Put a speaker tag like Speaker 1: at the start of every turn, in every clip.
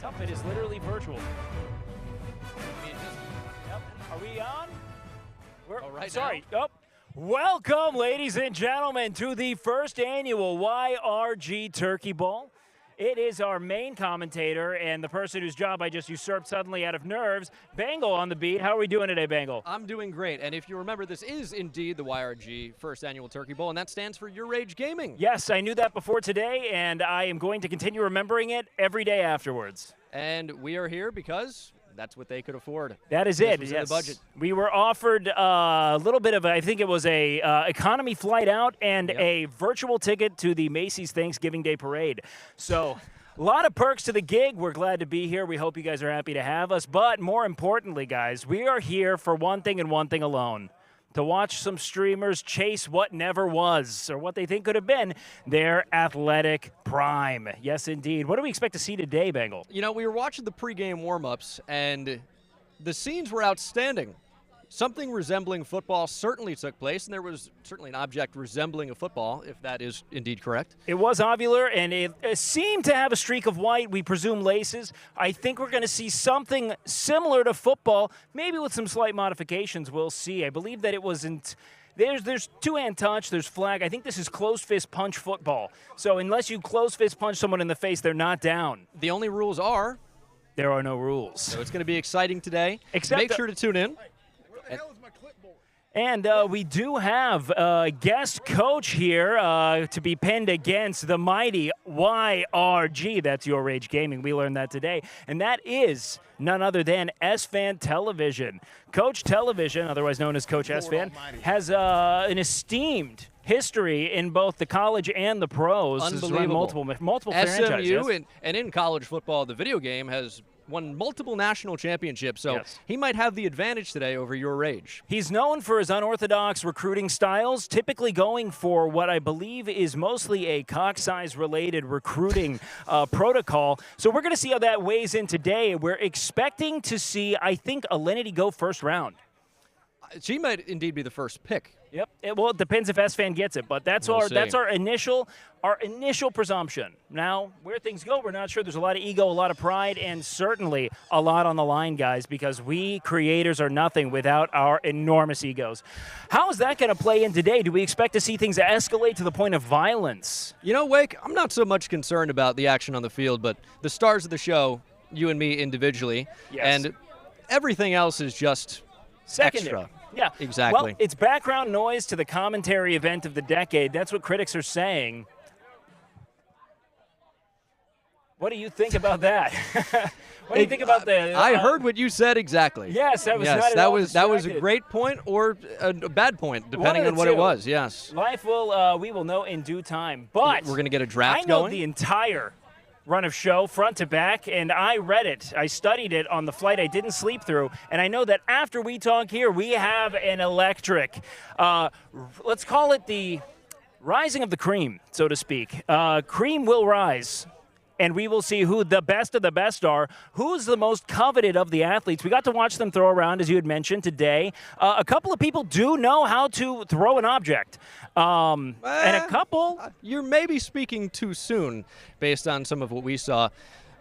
Speaker 1: Tough, it is literally virtual. Yep. Are we on? Sorry.
Speaker 2: Now?
Speaker 1: Oh. Welcome, ladies and gentlemen, to the first annual YRG Turkey Bowl. It is our main commentator and the person whose job I just usurped suddenly out of nerves, Bengal on the beat. How are we doing today, Bengal?
Speaker 2: I'm doing great. And if you remember, this is indeed the YRG First Annual Turkey Bowl, and that stands for YourRageGaming.
Speaker 1: Yes, I knew that before today, and I am going to continue remembering it every day afterwards.
Speaker 2: And we are here because that's what they could afford.
Speaker 1: That is it.
Speaker 2: Yes.
Speaker 1: Yes.
Speaker 2: In the budget.
Speaker 1: We were offered a little bit of, I think it was a economy flight out and a virtual ticket to the Macy's Thanksgiving Day Parade. So a lot of perks to the gig. We're glad to be here. We hope you guys are happy to have us. But more importantly, guys, we are here for one thing and one thing alone. To watch some streamers chase what never was, or what they think could have been, their athletic prime. Yes, indeed. What do we expect to see today, Bengal?
Speaker 2: You know, we were watching the pregame warm-ups, and the scenes were outstanding. Something resembling football certainly took place, and there was certainly an object resembling a football, if that is indeed correct.
Speaker 1: It was ovular, and it seemed to have a streak of white, we presume laces. I think we're going to see something similar to football, maybe with some slight modifications. We'll see. I believe that it wasn't. There's two-hand touch, there's flag. I think this is closed fist punch football. So unless you closed fist punch someone in the face, they're not down.
Speaker 2: The only rules are
Speaker 1: there are no rules.
Speaker 2: So it's going to be exciting today.
Speaker 1: Except
Speaker 2: make sure to tune in.
Speaker 1: And we do have a guest coach here to be pinned against the mighty YRG. That's YourRageGaming. We learned that today. And that is none other than Esfand Television. Coach Television, otherwise known as Coach Esfand, has an esteemed history in both the college and the pros.
Speaker 2: Unbelievable.
Speaker 1: Multiple franchises.
Speaker 2: SMU and in college football, the video game has won multiple national championships, so he might have the advantage today over YourRage.
Speaker 1: He's known for his unorthodox recruiting styles, typically going for what I believe is mostly a cock size related recruiting protocol. So we're going to see how that weighs in today. We're expecting to see, I think, Alinity go first round.
Speaker 2: She might indeed be the first pick.
Speaker 1: Yep. Well, it depends if Esfand gets it, but that's our initial presumption. Now, where things go, we're not sure. There's a lot of ego, a lot of pride, and certainly a lot on the line, guys, because we creators are nothing without our enormous egos. How is that going to play in today? Do we expect to see things escalate to the point of violence?
Speaker 2: You know, Wake, I'm not so much concerned about the action on the field, but the stars of the show, you and me individually, and everything else is just
Speaker 1: secondary.
Speaker 2: Extra.
Speaker 1: Yeah,
Speaker 2: exactly.
Speaker 1: Well, it's background noise to the commentary event of the decade. That's what critics are saying. What do you think about that? What do you think about the?
Speaker 2: I heard what you said exactly.
Speaker 1: Yes, that was not at all
Speaker 2: that was a great point or a bad point, depending on what it was. Yes.
Speaker 1: Life will we will know in due time. But
Speaker 2: we're going to get a draft
Speaker 1: going. I know
Speaker 2: going.
Speaker 1: the entire run of show, front to back, and I read it. I studied it on the flight I didn't sleep through, and I know that after we talk here, we have an electric, let's call it the rising of the cream, so to speak. Cream will rise, and we will see who the best of the best are, who's the most coveted of the athletes. We got to watch them throw around, as you had mentioned today. A couple of people do know how to throw an object. And a couple.
Speaker 2: You're maybe speaking too soon based on some of what we saw.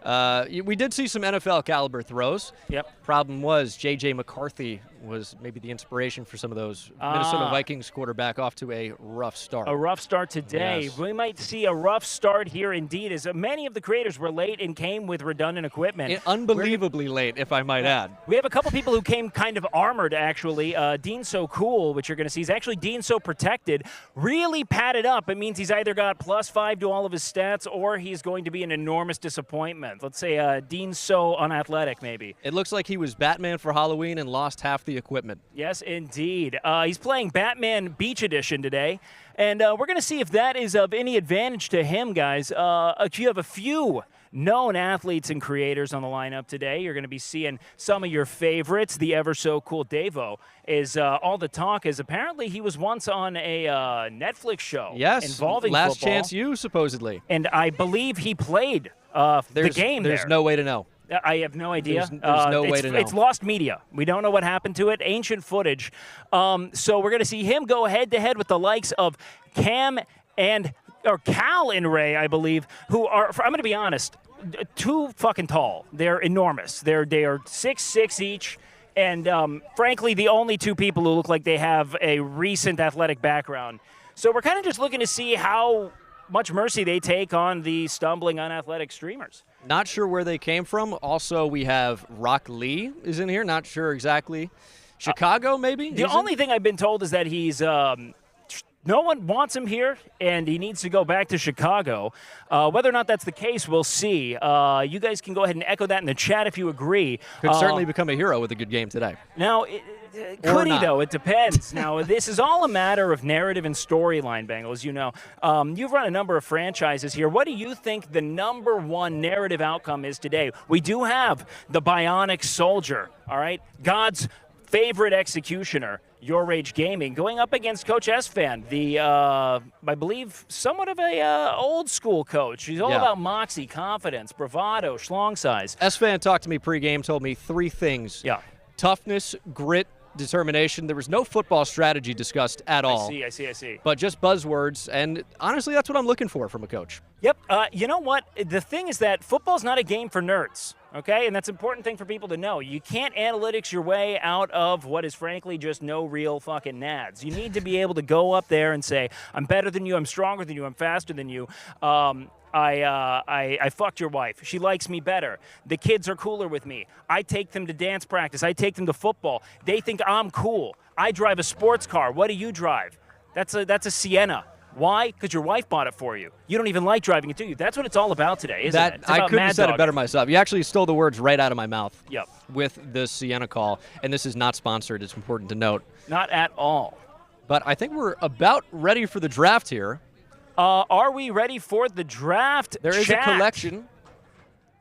Speaker 2: We did see some NFL caliber throws.
Speaker 1: Yep.
Speaker 2: Problem was J.J. McCarthy was maybe the inspiration for some of those. Minnesota Vikings quarterback off to a rough start.
Speaker 1: A rough start today.
Speaker 2: Yes.
Speaker 1: We might see a rough start here indeed, as many of the creators were late and came with redundant equipment.
Speaker 2: Unbelievably late, if I might add.
Speaker 1: We have a couple people who came kind of armored, actually. Dean So Cool, which you're going to see, is actually Dean So Protected. Really padded up. It means he's either got +5 to all of his stats, or he's going to be an enormous disappointment. Let's say Dean So Unathletic, maybe.
Speaker 2: It looks like he was Batman for Halloween and lost half the equipment.
Speaker 1: Yes, indeed. He's playing Batman Beach Edition today, and we're going to see if that is of any advantage to him, guys. You have a few known athletes and creators on the lineup today. You're going to be seeing some of your favorites. The ever so cool Davo is all the talk, is apparently he was once on a Netflix show involving
Speaker 2: Last
Speaker 1: football.
Speaker 2: Chance U, supposedly.
Speaker 1: And I believe he played the game
Speaker 2: There's
Speaker 1: there.
Speaker 2: no way to know.
Speaker 1: I have no idea.
Speaker 2: There's no way to know.
Speaker 1: It's lost media. We don't know what happened to it. Ancient footage. So we're going to see him go head-to-head with the likes of Cal and Ray, I believe, who are, I'm going to be honest, too fucking tall. They're enormous. They are 6'6" each. And frankly, the only two people who look like they have a recent athletic background. So we're kind of just looking to see how much mercy they take on the stumbling, unathletic streamers.
Speaker 2: Not sure where they came from. Also, we have Rock Lee is in here. Not sure exactly. Chicago, maybe?
Speaker 1: The only thing I've been told is that he's no one wants him here, and he needs to go back to Chicago. Whether or not that's the case, we'll see. You guys can go ahead and echo that in the chat if you agree.
Speaker 2: Could certainly become a hero with a good game today.
Speaker 1: Now, could he, though? It depends. Now, this is all a matter of narrative and storyline, Bengals. You know, you've run a number of franchises here. What do you think the number one narrative outcome is today? We do have the Bionic Soldier, all right? God's favorite executioner, YourRageGaming, going up against Coach Esfand, the, I believe, somewhat of a old school coach. He's all about moxie, confidence, bravado, schlong size.
Speaker 2: Esfand talked to me pregame, told me three things.
Speaker 1: Yeah.
Speaker 2: Toughness, grit, determination. There was no football strategy discussed at all.
Speaker 1: I see.
Speaker 2: But just buzzwords, and honestly, that's what I'm looking for from a coach.
Speaker 1: Yep. You know what? The thing is that football's not a game for nerds, okay? And that's an important thing for people to know. You can't analytics your way out of what is frankly just no real fucking nads. You need to be able to go up there and say, I'm better than you, I'm stronger than you, I'm faster than you. I fucked your wife. She likes me better. The kids are cooler with me. I take them to dance practice. I take them to football. They think I'm cool. I drive a sports car. What do you drive? That's a Sienna. Why? Because your wife bought it for you. You don't even like driving it, do you? That's what it's all about today, isn't it? It's
Speaker 2: I
Speaker 1: about
Speaker 2: couldn't
Speaker 1: Mad
Speaker 2: have said
Speaker 1: Dog.
Speaker 2: it better myself. You actually stole the words right out of my mouth.
Speaker 1: Yep.
Speaker 2: With the Sienna call, and this is not sponsored. It's important to note.
Speaker 1: Not at all.
Speaker 2: But I think we're about ready for the draft here.
Speaker 1: Are we ready for the draft?
Speaker 2: There is
Speaker 1: Chat?
Speaker 2: a collection.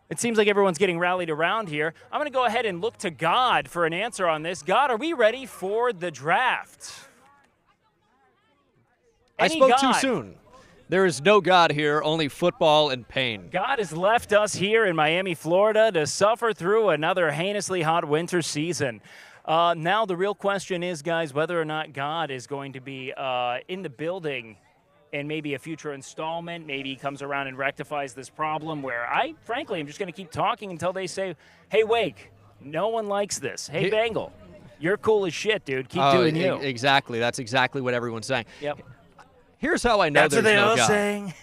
Speaker 1: It seems like everyone's getting rallied around here. I'm going to go ahead and look to God for an answer on this. God, are we ready for the draft?
Speaker 2: I spoke too soon. There is no God here, only football and pain.
Speaker 1: God has left us here in Miami, Florida to suffer through another heinously hot winter season. Now the real question is, guys, whether or not God is going to be in the building and maybe a future installment. Maybe he comes around and rectifies this problem where I, frankly, am just going to keep talking until they say, hey, Wake, no one likes this. Hey, Bengal, you're cool as shit, dude. Keep doing you.
Speaker 2: Exactly. That's exactly what everyone's saying.
Speaker 1: Yep.
Speaker 2: Here's how I know
Speaker 1: That's
Speaker 2: there's
Speaker 1: what they
Speaker 2: no
Speaker 1: all
Speaker 2: God.
Speaker 1: saying.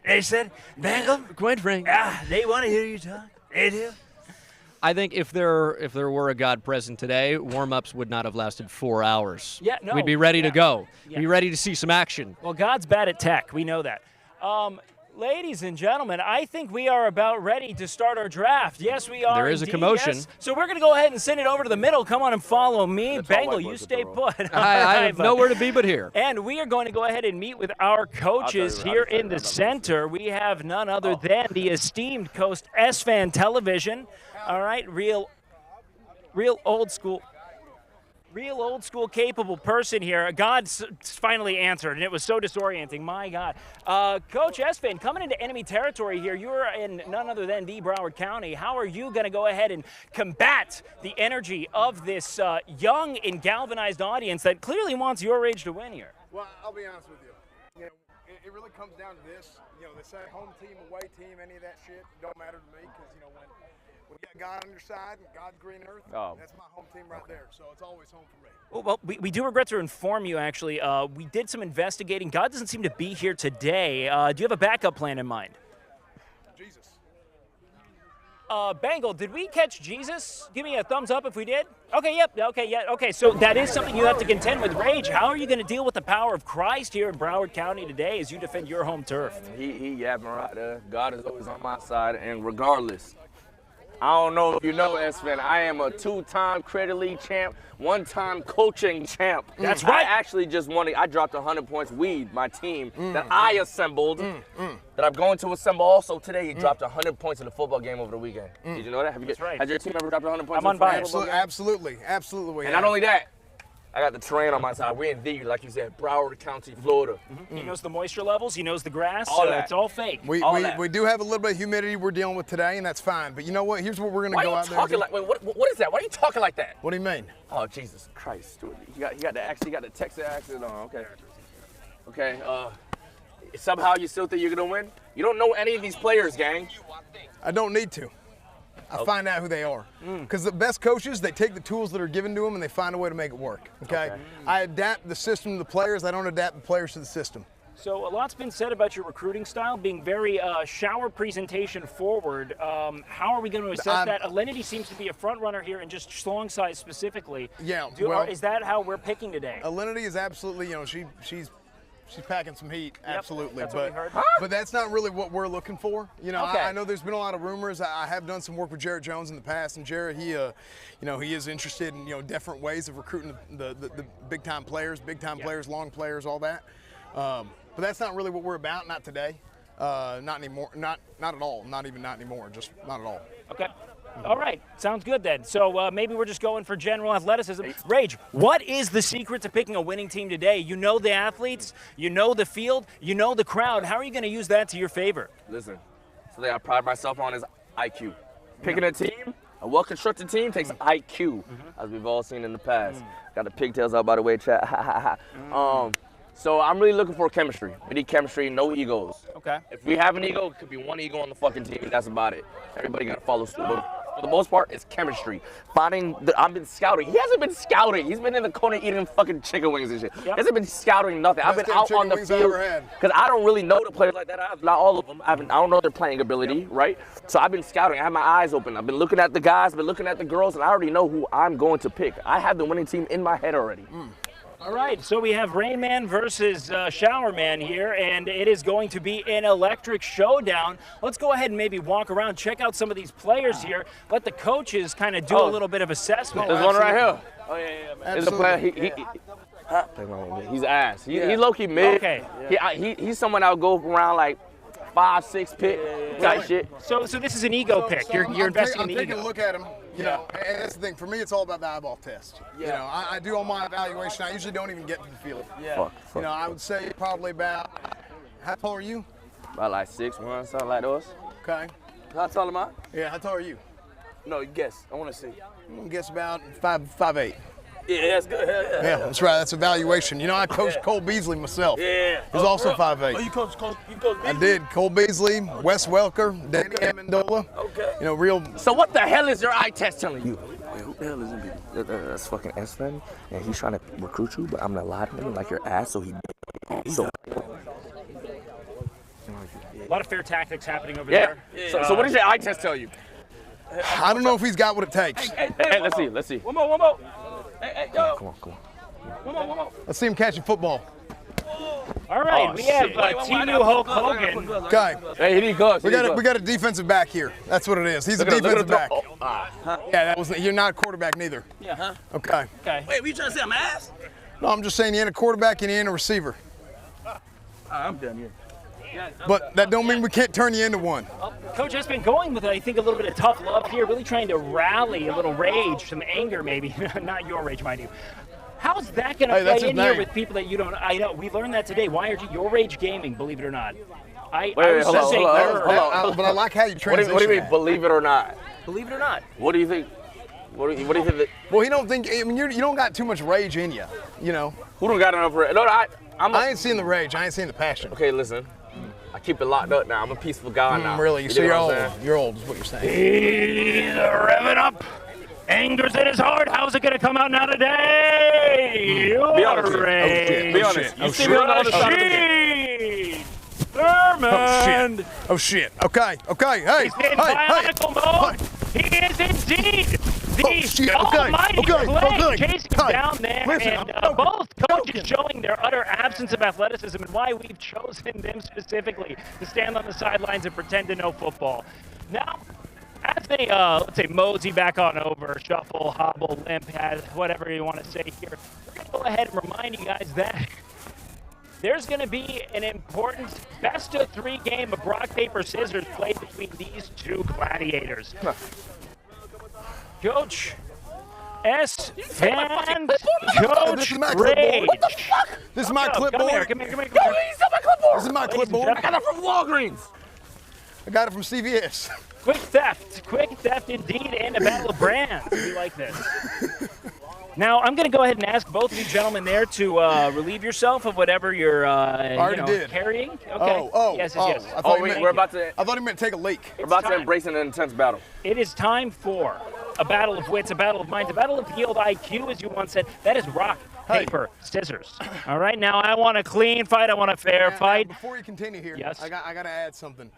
Speaker 1: They said, Bengal,
Speaker 2: Quite frank.
Speaker 1: they want to hear you talk. They do.
Speaker 2: I think if there were a God present today, warm-ups would not have lasted 4 hours.
Speaker 1: Yeah, no.
Speaker 2: We'd be ready to go.
Speaker 1: Yeah.
Speaker 2: Be ready to see some action.
Speaker 1: Well, God's bad at tech. We know that. Ladies and gentlemen, I think we are about ready to start our draft. Yes, we are.
Speaker 2: There is a
Speaker 1: indeed,
Speaker 2: commotion.
Speaker 1: yes. So we're going to go ahead and send it over to the middle. Come on and follow me. Bengal, you stay put.
Speaker 2: I have nowhere to be but here.
Speaker 1: And we are going to go ahead and meet with our coaches here in the center. We have none other than the esteemed Coast Esfand Television. All right, real old school capable person here. God finally answered, and it was so disorienting. My God. Coach Esfand, coming into enemy territory here, you're in none other than the Broward County. How are you going to go ahead and combat the energy of this young and galvanized audience that clearly wants your rage to win here?
Speaker 3: Well, I'll be honest with you. You know, it really comes down to this. You know, they say home team, away team, any of that shit don't matter to me because, you know, when you got God on your side and God's green earth, that's my home team right there. So it's always home for me.
Speaker 1: Well, we do regret to inform you, actually. We did some investigating. God doesn't seem to be here today. Do you have a backup plan in mind?
Speaker 3: Jesus.
Speaker 1: Bengal, did we catch Jesus? Give me a thumbs up if we did. Okay, yep, okay. So that is something you have to contend with. Rage, how are you going to deal with the power of Christ here in Broward County today as you defend your home turf?
Speaker 4: He yapping right there. God is always on my side, and regardless, I don't know if you know, Esfand, I am a 2-time Credit League champ, 1-time coaching champ.
Speaker 1: That's right.
Speaker 4: I actually just won. I dropped 100 points. My team that I assembled, that I'm going to assemble also today. He dropped 100 points in the football game over the weekend. Did you know that?
Speaker 1: That's right.
Speaker 4: Has your team ever dropped 100 points?
Speaker 1: I'm unbiased.
Speaker 3: Absolutely.
Speaker 4: And not only that, I got the terrain on my side. We're in like you said, Broward County, Florida.
Speaker 1: He knows the moisture levels. He knows the grass.
Speaker 4: All that.
Speaker 1: It's all fake.
Speaker 3: We do have a little bit of humidity we're dealing with today, and that's fine. But you know what? Here's what we're going to go out there and do.
Speaker 4: Wait, what is that? Why are you talking like that?
Speaker 3: What do you mean?
Speaker 4: Oh, Jesus Christ. You got the Texas accent on. Okay. somehow you still think you're gonna win? You don't know any of these players, gang.
Speaker 3: I don't need to. I find out who they are. Because the best coaches, they take the tools that are given to them and they find a way to make it work, okay? I adapt the system to the players. I don't adapt the players to the system.
Speaker 1: So a lot's been said about your recruiting style being very shower presentation forward. How are we going to assess that? Alinity seems to be a front runner here in just schlong size specifically.
Speaker 3: Yeah,
Speaker 1: is that how we're picking today?
Speaker 3: Alinity is absolutely, she's packing some heat, absolutely.
Speaker 1: That's what we heard.
Speaker 3: But that's not really what we're looking for.
Speaker 1: Okay.
Speaker 3: I know there's been a lot of rumors. I have done some work with Jarrett Jones in the past, and Jarrett, he is interested in different ways of recruiting the big time players, long players, all that. But that's not really what we're about. Not today. Not anymore. Not at all. Not anymore. Just not at all.
Speaker 1: Okay. All right, sounds good then. So maybe we're just going for general athleticism. Rage, what is the secret to picking a winning team today? You know the athletes, you know the field, you know the crowd. How are you going to use that to your favor?
Speaker 4: Listen, something I pride myself on is IQ. Picking a team, a well-constructed team takes IQ, as we've all seen in the past. Got the pigtails out, by the way, chat. So I'm really looking for chemistry. We need chemistry, no egos.
Speaker 1: Okay.
Speaker 4: If we have an ego, it could be one ego on the fucking team. That's about it. Everybody got to follow suit. For the most part, it's chemistry. I've been scouting. He hasn't been scouting. He's been in the corner eating fucking chicken wings and shit. He hasn't been scouting nothing. I've been out on the field because I don't really know the players like that. Not all of them. I don't know their playing ability, right? So I've been scouting. I have my eyes open. I've been looking at the guys, been looking at the girls, and I already know who I'm going to pick. I have the winning team in my head already.
Speaker 1: All right, so we have Rain Man versus Shower Man here, and it is going to be an electric showdown. Let's go ahead and maybe walk around, check out some of these players here, let the coaches kind of do a little bit of assessment.
Speaker 4: There's one right here. Oh, yeah, man. There's a player, he's ass. He's low-key mid.
Speaker 1: Okay.
Speaker 4: He's someone that would go around like 5-6 pick type shit.
Speaker 1: So this is an ego pick. You're investing in the ego.
Speaker 3: I'm taking a look at him. And that's the thing. For me, it's all about the eyeball test. I do all my evaluation. I usually don't even get to the field.
Speaker 4: Fuck.
Speaker 3: I would say probably about. How tall are you?
Speaker 4: About like 6'1", something like those.
Speaker 3: Okay.
Speaker 4: How tall am I?
Speaker 3: Yeah. How tall are you?
Speaker 4: No, you guess. I want to see.
Speaker 3: I'm gonna guess about 5'8".
Speaker 4: Yeah, that's good.
Speaker 3: Yeah, that's right. That's evaluation. I coached Cole Beasley myself.
Speaker 4: Yeah.
Speaker 3: He's also 5'8".
Speaker 4: Oh, you coached Beasley?
Speaker 3: I did. Cole Beasley, Wes Welker, Danny Amendola.
Speaker 4: Okay.
Speaker 3: Real.
Speaker 4: So what the hell is your eye test telling you? Wait, who the hell is it? That's fucking Esfand, and he's trying to recruit you, but I'm gonna lie to him like your ass, so he. So.
Speaker 1: A lot of fair tactics happening over there.
Speaker 4: So what does your eye test tell you?
Speaker 3: I don't know if he's got what it takes.
Speaker 4: Hey, let's see. One more. Hey, yo. Come on. One more.
Speaker 3: Let's see him catching football.
Speaker 1: All right, we have T.U. Hulk Hogan.
Speaker 3: Okay.
Speaker 4: Hey, he goes.
Speaker 3: We got a defensive back here. That's what it is. He's a defensive back. Yeah, you're not a quarterback neither.
Speaker 1: Yeah, huh?
Speaker 3: Okay.
Speaker 4: Wait, were you trying to say I'm ass?
Speaker 3: No, I'm just saying you ain't a quarterback and you ain't a receiver.
Speaker 4: I'm done here.
Speaker 3: But that don't mean we can't turn you into one.
Speaker 1: Coach has been going with, I think, a little bit of tough love here, really trying to rally a little rage, some anger maybe. Not your rage, mind you. How's that going to play in here with people that you don't? I know, we learned that today. YRG, YourRageGaming, believe it or not.
Speaker 4: Wait, hold on.
Speaker 3: But I like how you transition.
Speaker 4: What do you mean, believe it or not?
Speaker 1: Believe it or not.
Speaker 4: What do you think? What do you think?
Speaker 3: Well, he don't think. I mean, you don't got too much rage in you.
Speaker 4: Who don't got enough rage? No,
Speaker 3: I ain't seeing the rage. I ain't seeing the passion.
Speaker 4: Okay, listen. I keep it locked up now. I'm a peaceful guy now.
Speaker 3: Really? So you're old. You're old, is what you're saying.
Speaker 1: He's revving up. Anger's in his heart. How's it going to come out now today?
Speaker 4: Be honest.
Speaker 3: Be honest.
Speaker 4: You see me on the other side of the
Speaker 1: Thurmond.
Speaker 3: Oh shit. Okay. Hey.
Speaker 1: He's in bionicle mode. He is indeed the almighty Clay chasing him down there.
Speaker 3: Listen,
Speaker 1: and both coaches showing their utter absence of athleticism and why we've chosen them specifically to stand on the sidelines and pretend to know football. Now, as they, let's say, mosey back on over, shuffle, hobble, limp, whatever you want to say here, we're going to go ahead and remind you guys that there's going to be an important best-of-3 game of rock, paper, scissors played between these two gladiators. Coach Esfand, Coach Rage.
Speaker 3: This is my clipboard.
Speaker 1: Come here.
Speaker 3: This is my clipboard.
Speaker 4: I got it from Walgreens.
Speaker 3: I got it from CVS.
Speaker 1: Quick theft indeed, and a battle of brands. We like this. Now, I'm going to go ahead and ask both of you gentlemen there to relieve yourself of whatever you're carrying. Okay. Yes.
Speaker 3: I thought he meant take a leak.
Speaker 4: We're about to embrace an intense battle.
Speaker 1: It is time for a battle of wits, a battle of minds, a battle of field IQ, as you once said. That is rock, paper, scissors. All right, now I want a clean fight. I want a fair fight.
Speaker 3: Before you continue here,
Speaker 1: yes.
Speaker 3: I got to add something.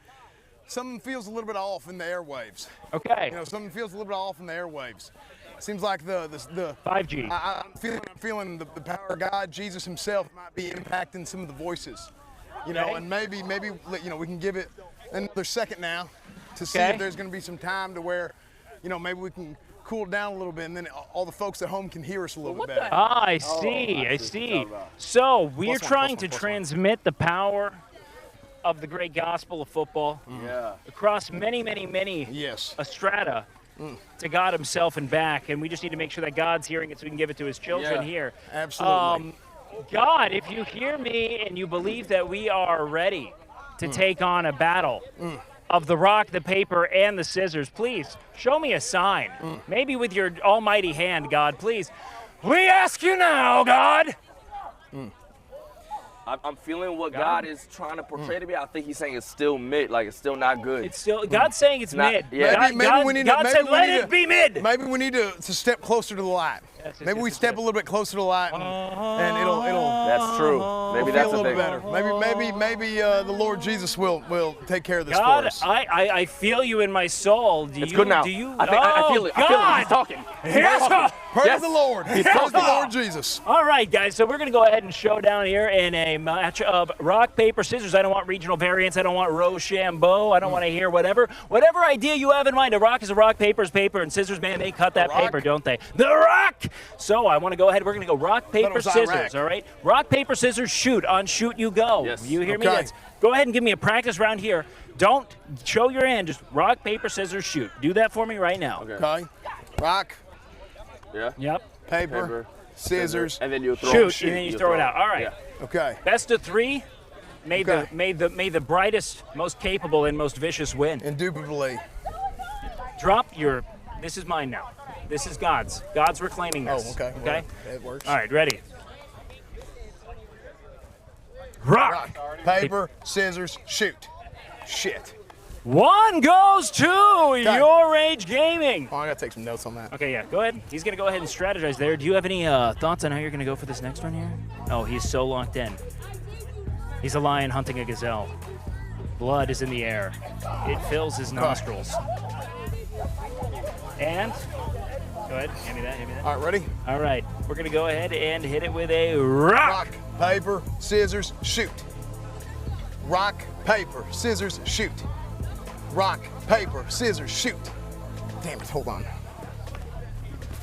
Speaker 3: Something feels a little bit off in the airwaves.
Speaker 1: Okay.
Speaker 3: You know, something feels a little bit off in the airwaves. Seems like the
Speaker 1: 5G.
Speaker 3: I'm feeling the power of God, Jesus himself, might be impacting some of the voices. You know, and maybe you know, we can give it another second now to see if there's going to be some time to where, you know, maybe we can cool it down a little bit, and then all the folks at home can hear us a little bit better.
Speaker 1: Ah, I see. I see. So we're trying to transmit the power of the great gospel of football across many strata to God himself and back, and we just need to make sure that God's hearing it so we can give it to his children here.
Speaker 3: Absolutely.
Speaker 1: God, if you hear me and you believe that we are ready to take on a battle of the rock, the paper, and the scissors, please show me a sign. Maybe with your almighty hand, God, please. We ask you now, God.
Speaker 4: I'm feeling what God is trying to portray to me. I think he's saying it's still mid, like it's still not good.
Speaker 1: It's still God's saying it's
Speaker 4: not,
Speaker 1: mid.
Speaker 4: Yeah.
Speaker 1: God said, let it be mid.
Speaker 3: Maybe we need to step closer to the light. Maybe we step a little bit closer to the light, and it'll.
Speaker 4: That's true. Maybe that's
Speaker 3: a little better. Maybe the Lord Jesus will take care of this
Speaker 1: God,
Speaker 3: for us.
Speaker 1: I feel you in my soul.
Speaker 4: It's good now.
Speaker 1: Do you?
Speaker 4: I feel it.
Speaker 1: God.
Speaker 4: I feel it. He's talking.
Speaker 3: Praise the Lord. Praise the Lord Jesus.
Speaker 1: All right, guys. So we're going to go ahead and show down here in a match of rock, paper, scissors. I don't want regional variants. I don't want Rochambeau. I don't want to hear whatever idea you have in mind. A rock is a rock, paper is paper, and scissors, man, they cut that paper, don't they? The rock. So I want to go ahead. We're going to go rock, paper, scissors. All right. Rock, paper, scissors, shoot. On shoot you go.
Speaker 4: Yes.
Speaker 1: You hear me? Let's go ahead and give me a practice round here. Don't show your hand. Just rock, paper, scissors, shoot. Do that for me right now.
Speaker 3: Okay. Rock.
Speaker 4: Yeah.
Speaker 1: Yep.
Speaker 3: Paper, scissors,
Speaker 4: and then you throw
Speaker 1: shoot, and then you throw it out. All right.
Speaker 4: Yeah.
Speaker 3: Okay.
Speaker 1: Best of three. May the brightest, most capable, and most vicious win.
Speaker 3: Indubitably.
Speaker 1: Drop your. This is mine now. This is God's. God's reclaiming this.
Speaker 3: Oh, okay.
Speaker 1: Okay.
Speaker 3: Well, it works.
Speaker 1: All right. Ready. Rock.
Speaker 3: Paper, scissors, shoot. Shit.
Speaker 1: One goes to YourRageGaming.
Speaker 3: Oh, I gotta take some notes on that.
Speaker 1: Okay, yeah, go ahead. He's gonna go ahead and strategize there. Do you have any thoughts on how you're gonna go for this next one here? Oh, he's so locked in. He's a lion hunting a gazelle. Blood is in the air. It fills his nostrils. And go ahead, hand me that.
Speaker 3: All right, ready?
Speaker 1: All right, we're gonna go ahead and hit it with a rock.
Speaker 3: Paper, scissors, shoot. Rock, paper, scissors, shoot. Rock, paper, scissors, shoot. Damn it, hold on.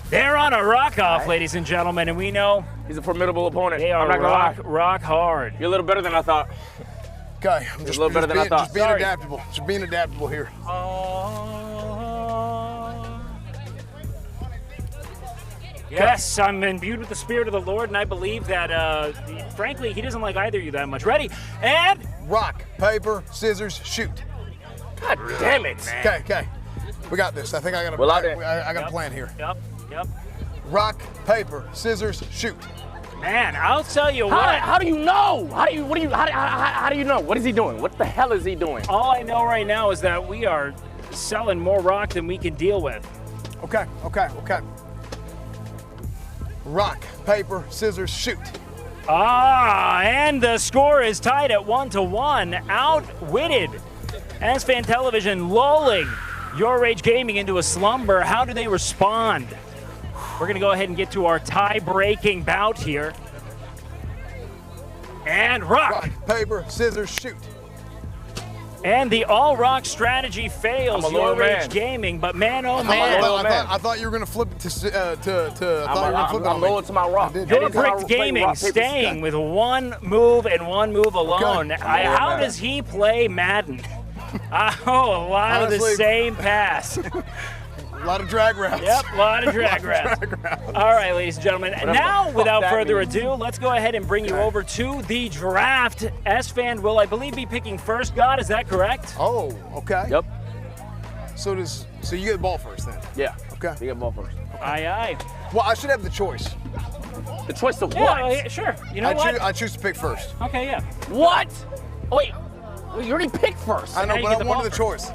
Speaker 1: They're on a rock-off, ladies and gentlemen, and we know
Speaker 4: he's a formidable opponent.
Speaker 1: They are
Speaker 4: I'm not gonna lie.
Speaker 1: rock hard.
Speaker 4: You're a little better than I thought.
Speaker 3: Okay, I'm just
Speaker 4: a little better than I thought.
Speaker 3: Just being adaptable. Just being adaptable here.
Speaker 1: Yes, I'm imbued with the Spirit of the Lord, and I believe that, frankly, he doesn't like either of you that much. Ready? And
Speaker 3: rock, paper, scissors, shoot.
Speaker 4: God damn it.
Speaker 3: Okay. We got this. I think I got a plan here.
Speaker 1: Yep.
Speaker 3: Rock, paper, scissors, shoot.
Speaker 1: Man, I'll tell you what.
Speaker 4: How do you know? How do you know? What is he doing? What the hell is he doing?
Speaker 1: All I know right now is that we are selling more rock than we can deal with.
Speaker 3: Okay. Rock, paper, scissors, shoot.
Speaker 1: And the score is tied at 1-1. Outwitted. Esfand Television lulling YourRageGaming into a slumber. How do they respond? We're going to go ahead and get to our tie-breaking bout here. And rock,
Speaker 3: paper, scissors, shoot.
Speaker 1: And the all-rock strategy fails YourRageGaming, but man, oh man.
Speaker 3: I thought you were going to flip it
Speaker 4: I'm lower to my rock.
Speaker 1: YourRageGaming staying with one move and one move alone. How does he play Madden? A lot of the same pass.
Speaker 3: A lot of drag routes.
Speaker 1: Yep, a lot of drag routes. All right, ladies and gentlemen. Now, without further ado, let's go ahead and bring you over to the draft. Esfand will, I believe, be picking first. God, is that correct?
Speaker 3: Oh, okay.
Speaker 4: Yep.
Speaker 3: So you get the ball first then?
Speaker 4: Yeah.
Speaker 3: Okay.
Speaker 4: You get the ball first.
Speaker 1: Aye, aye.
Speaker 3: Well, I should have the choice.
Speaker 4: The choice of
Speaker 1: Yeah,
Speaker 4: what?
Speaker 1: yeah, sure. You know what?
Speaker 3: I choose to pick first.
Speaker 1: Okay, yeah.
Speaker 4: What? Oh, wait. You already picked first.
Speaker 3: I know,
Speaker 1: now you
Speaker 3: but
Speaker 1: get
Speaker 3: I
Speaker 1: the
Speaker 3: wanted
Speaker 1: ball
Speaker 3: the choice.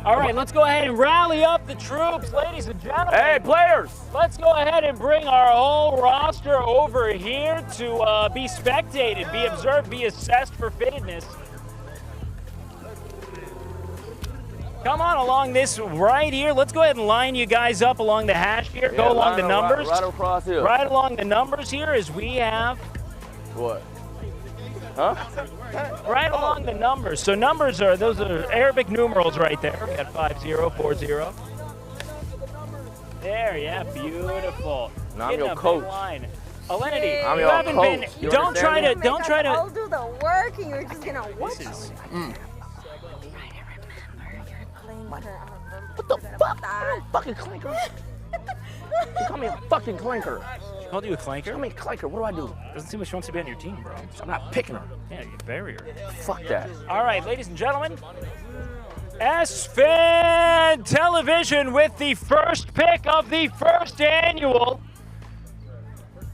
Speaker 1: All right, let's go ahead and rally up the troops, ladies and gentlemen.
Speaker 4: Hey, players.
Speaker 1: Let's go ahead and bring our whole roster over here to be spectated, be observed, be assessed for fittedness. Come on along this right here. Let's go ahead and line you guys up along the hash here. Go along the numbers.
Speaker 4: Right across here.
Speaker 1: Right along the numbers here as we have.
Speaker 4: What? Huh?
Speaker 1: Right along the numbers. So numbers those are Arabic numerals right there. We got 5040. There, yeah, beautiful.
Speaker 4: Now I'm
Speaker 1: Getting
Speaker 4: your
Speaker 1: a big
Speaker 4: coach.
Speaker 1: line. Alinity,
Speaker 4: I'm
Speaker 1: you
Speaker 4: your
Speaker 1: haven't
Speaker 4: coach.
Speaker 1: been.
Speaker 4: You
Speaker 1: Don't try to.
Speaker 4: understand me?
Speaker 1: Don't try
Speaker 5: I'll
Speaker 1: to.
Speaker 5: do the work, and you're just gonna watch.
Speaker 4: What the fuck? I'm a fucking clinker. You call me a fucking clinker.
Speaker 1: She called you a clanker?
Speaker 4: Call me a clinker. What do I do?
Speaker 1: Doesn't seem like she wants to be on your team, bro.
Speaker 4: I'm not picking her.
Speaker 1: Yeah, you bury her.
Speaker 4: Fuck that.
Speaker 1: All right, ladies and gentlemen. Esfand Television with the first pick of the first annual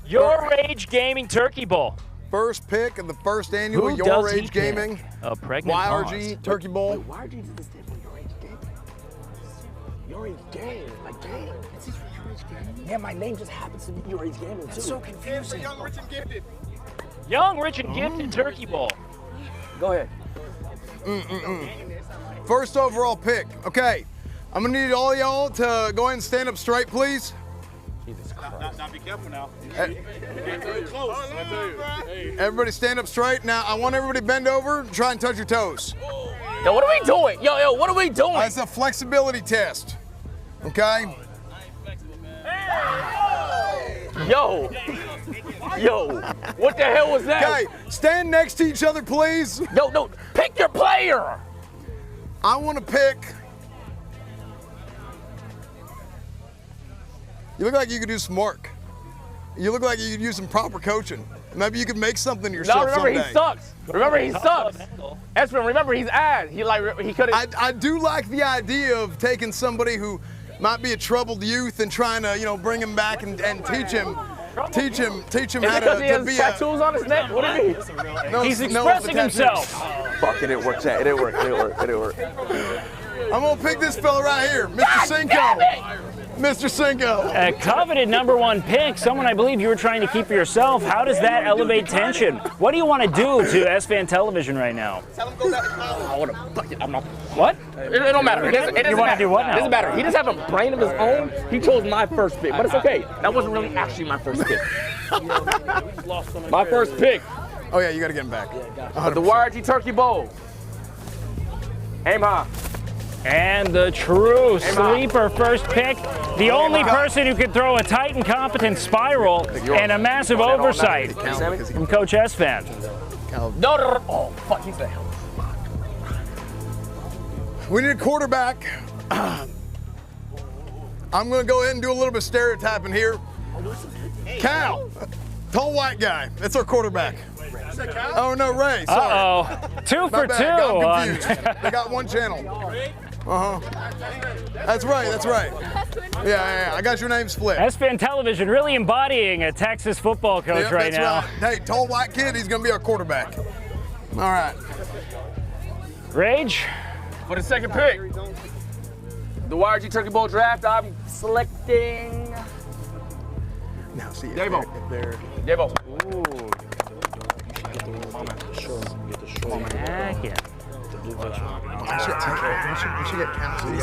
Speaker 1: YourRageGaming Turkey Bowl.
Speaker 3: First pick of the first annual
Speaker 1: Who does he
Speaker 3: YourRageGaming
Speaker 1: pick? A pregnant
Speaker 3: YRG
Speaker 1: pause.
Speaker 3: Turkey Bowl.
Speaker 4: Wait, YRG did this stand for YourRageGaming. My game. It's just YourRageGaming. Yeah, my name just happens to be YourRageGaming too.
Speaker 1: That's so confusing.
Speaker 3: Young, rich, and gifted.
Speaker 1: Young, rich, and gifted Turkey Bowl.
Speaker 4: Go ahead.
Speaker 3: First overall pick. Okay, I'm gonna need all y'all to go ahead and stand up straight, please.
Speaker 4: Jesus Christ.
Speaker 6: Now be careful now.
Speaker 3: Everybody stand up straight. Now, I want everybody to bend over and try and touch your toes.
Speaker 4: Yo, what are we doing? Yo, what are we doing?
Speaker 3: It's a flexibility test, okay?
Speaker 4: Yo, what the hell was that?
Speaker 3: Okay, stand next to each other, please.
Speaker 4: Yo, no, pick your player.
Speaker 3: I want to pick. You look like you could do some work. You look like you could use some proper coaching. Maybe you could make something yourself
Speaker 4: No, remember
Speaker 3: someday.
Speaker 4: he sucks. Remember he sucks. Esfand, remember he's ass. He could have.
Speaker 3: I do like the idea of taking somebody who might be a troubled youth and trying to, bring him back and teach him how
Speaker 4: Is it because
Speaker 3: to
Speaker 4: he has
Speaker 3: be
Speaker 4: tattoos on his neck? What do you mean?
Speaker 3: No,
Speaker 1: He's
Speaker 3: no,
Speaker 1: expressing
Speaker 3: it's the
Speaker 1: himself.
Speaker 4: Fuck, it didn't work, chat. It didn't work.
Speaker 3: I'm gonna pick this fella right here, Mr. Cinco. Mr. Cinco.
Speaker 1: A coveted #1 pick, someone I believe you were trying to keep for yourself. How does that elevate tension? What do you want to do to Esfand Television right now?
Speaker 4: I want to fuck it. I'm not.
Speaker 1: What?
Speaker 4: It don't matter. It doesn't
Speaker 1: You wanna
Speaker 4: matter.
Speaker 1: do what now?
Speaker 4: It doesn't matter. He doesn't have a brain of his own. He chose my first pick, but it's okay. That wasn't really actually my first pick. My first pick.
Speaker 3: Oh yeah, you gotta get him back.
Speaker 4: The YRG Turkey Bowl. Aim high.
Speaker 1: And the true
Speaker 4: Hey,
Speaker 1: sleeper first pick, the only person who could throw a tight and competent spiral and a massive oversight from Coach Esfand.
Speaker 4: No. Oh, fuck, he's the hell.
Speaker 3: We need a quarterback. I'm gonna go ahead and do a little bit of stereotyping here. Cal, tall white guy. That's our quarterback. Oh no, Ray. Sorry.
Speaker 1: Uh-oh. 2 for
Speaker 3: My
Speaker 1: 2.
Speaker 3: bad. Got confused. They got one channel. That's right. Yeah. I got your name split.
Speaker 1: Esfand Television really embodying a Texas football coach
Speaker 3: Yep,
Speaker 1: right
Speaker 3: that's
Speaker 1: now.
Speaker 3: right. Hey, tall white kid. He's gonna be our quarterback. All right.
Speaker 1: Rage?
Speaker 4: For the second pick, the YRG Turkey Bowl draft, I'm selecting
Speaker 3: Now see.
Speaker 4: Davo. Davo.
Speaker 1: Heck yeah.
Speaker 3: We should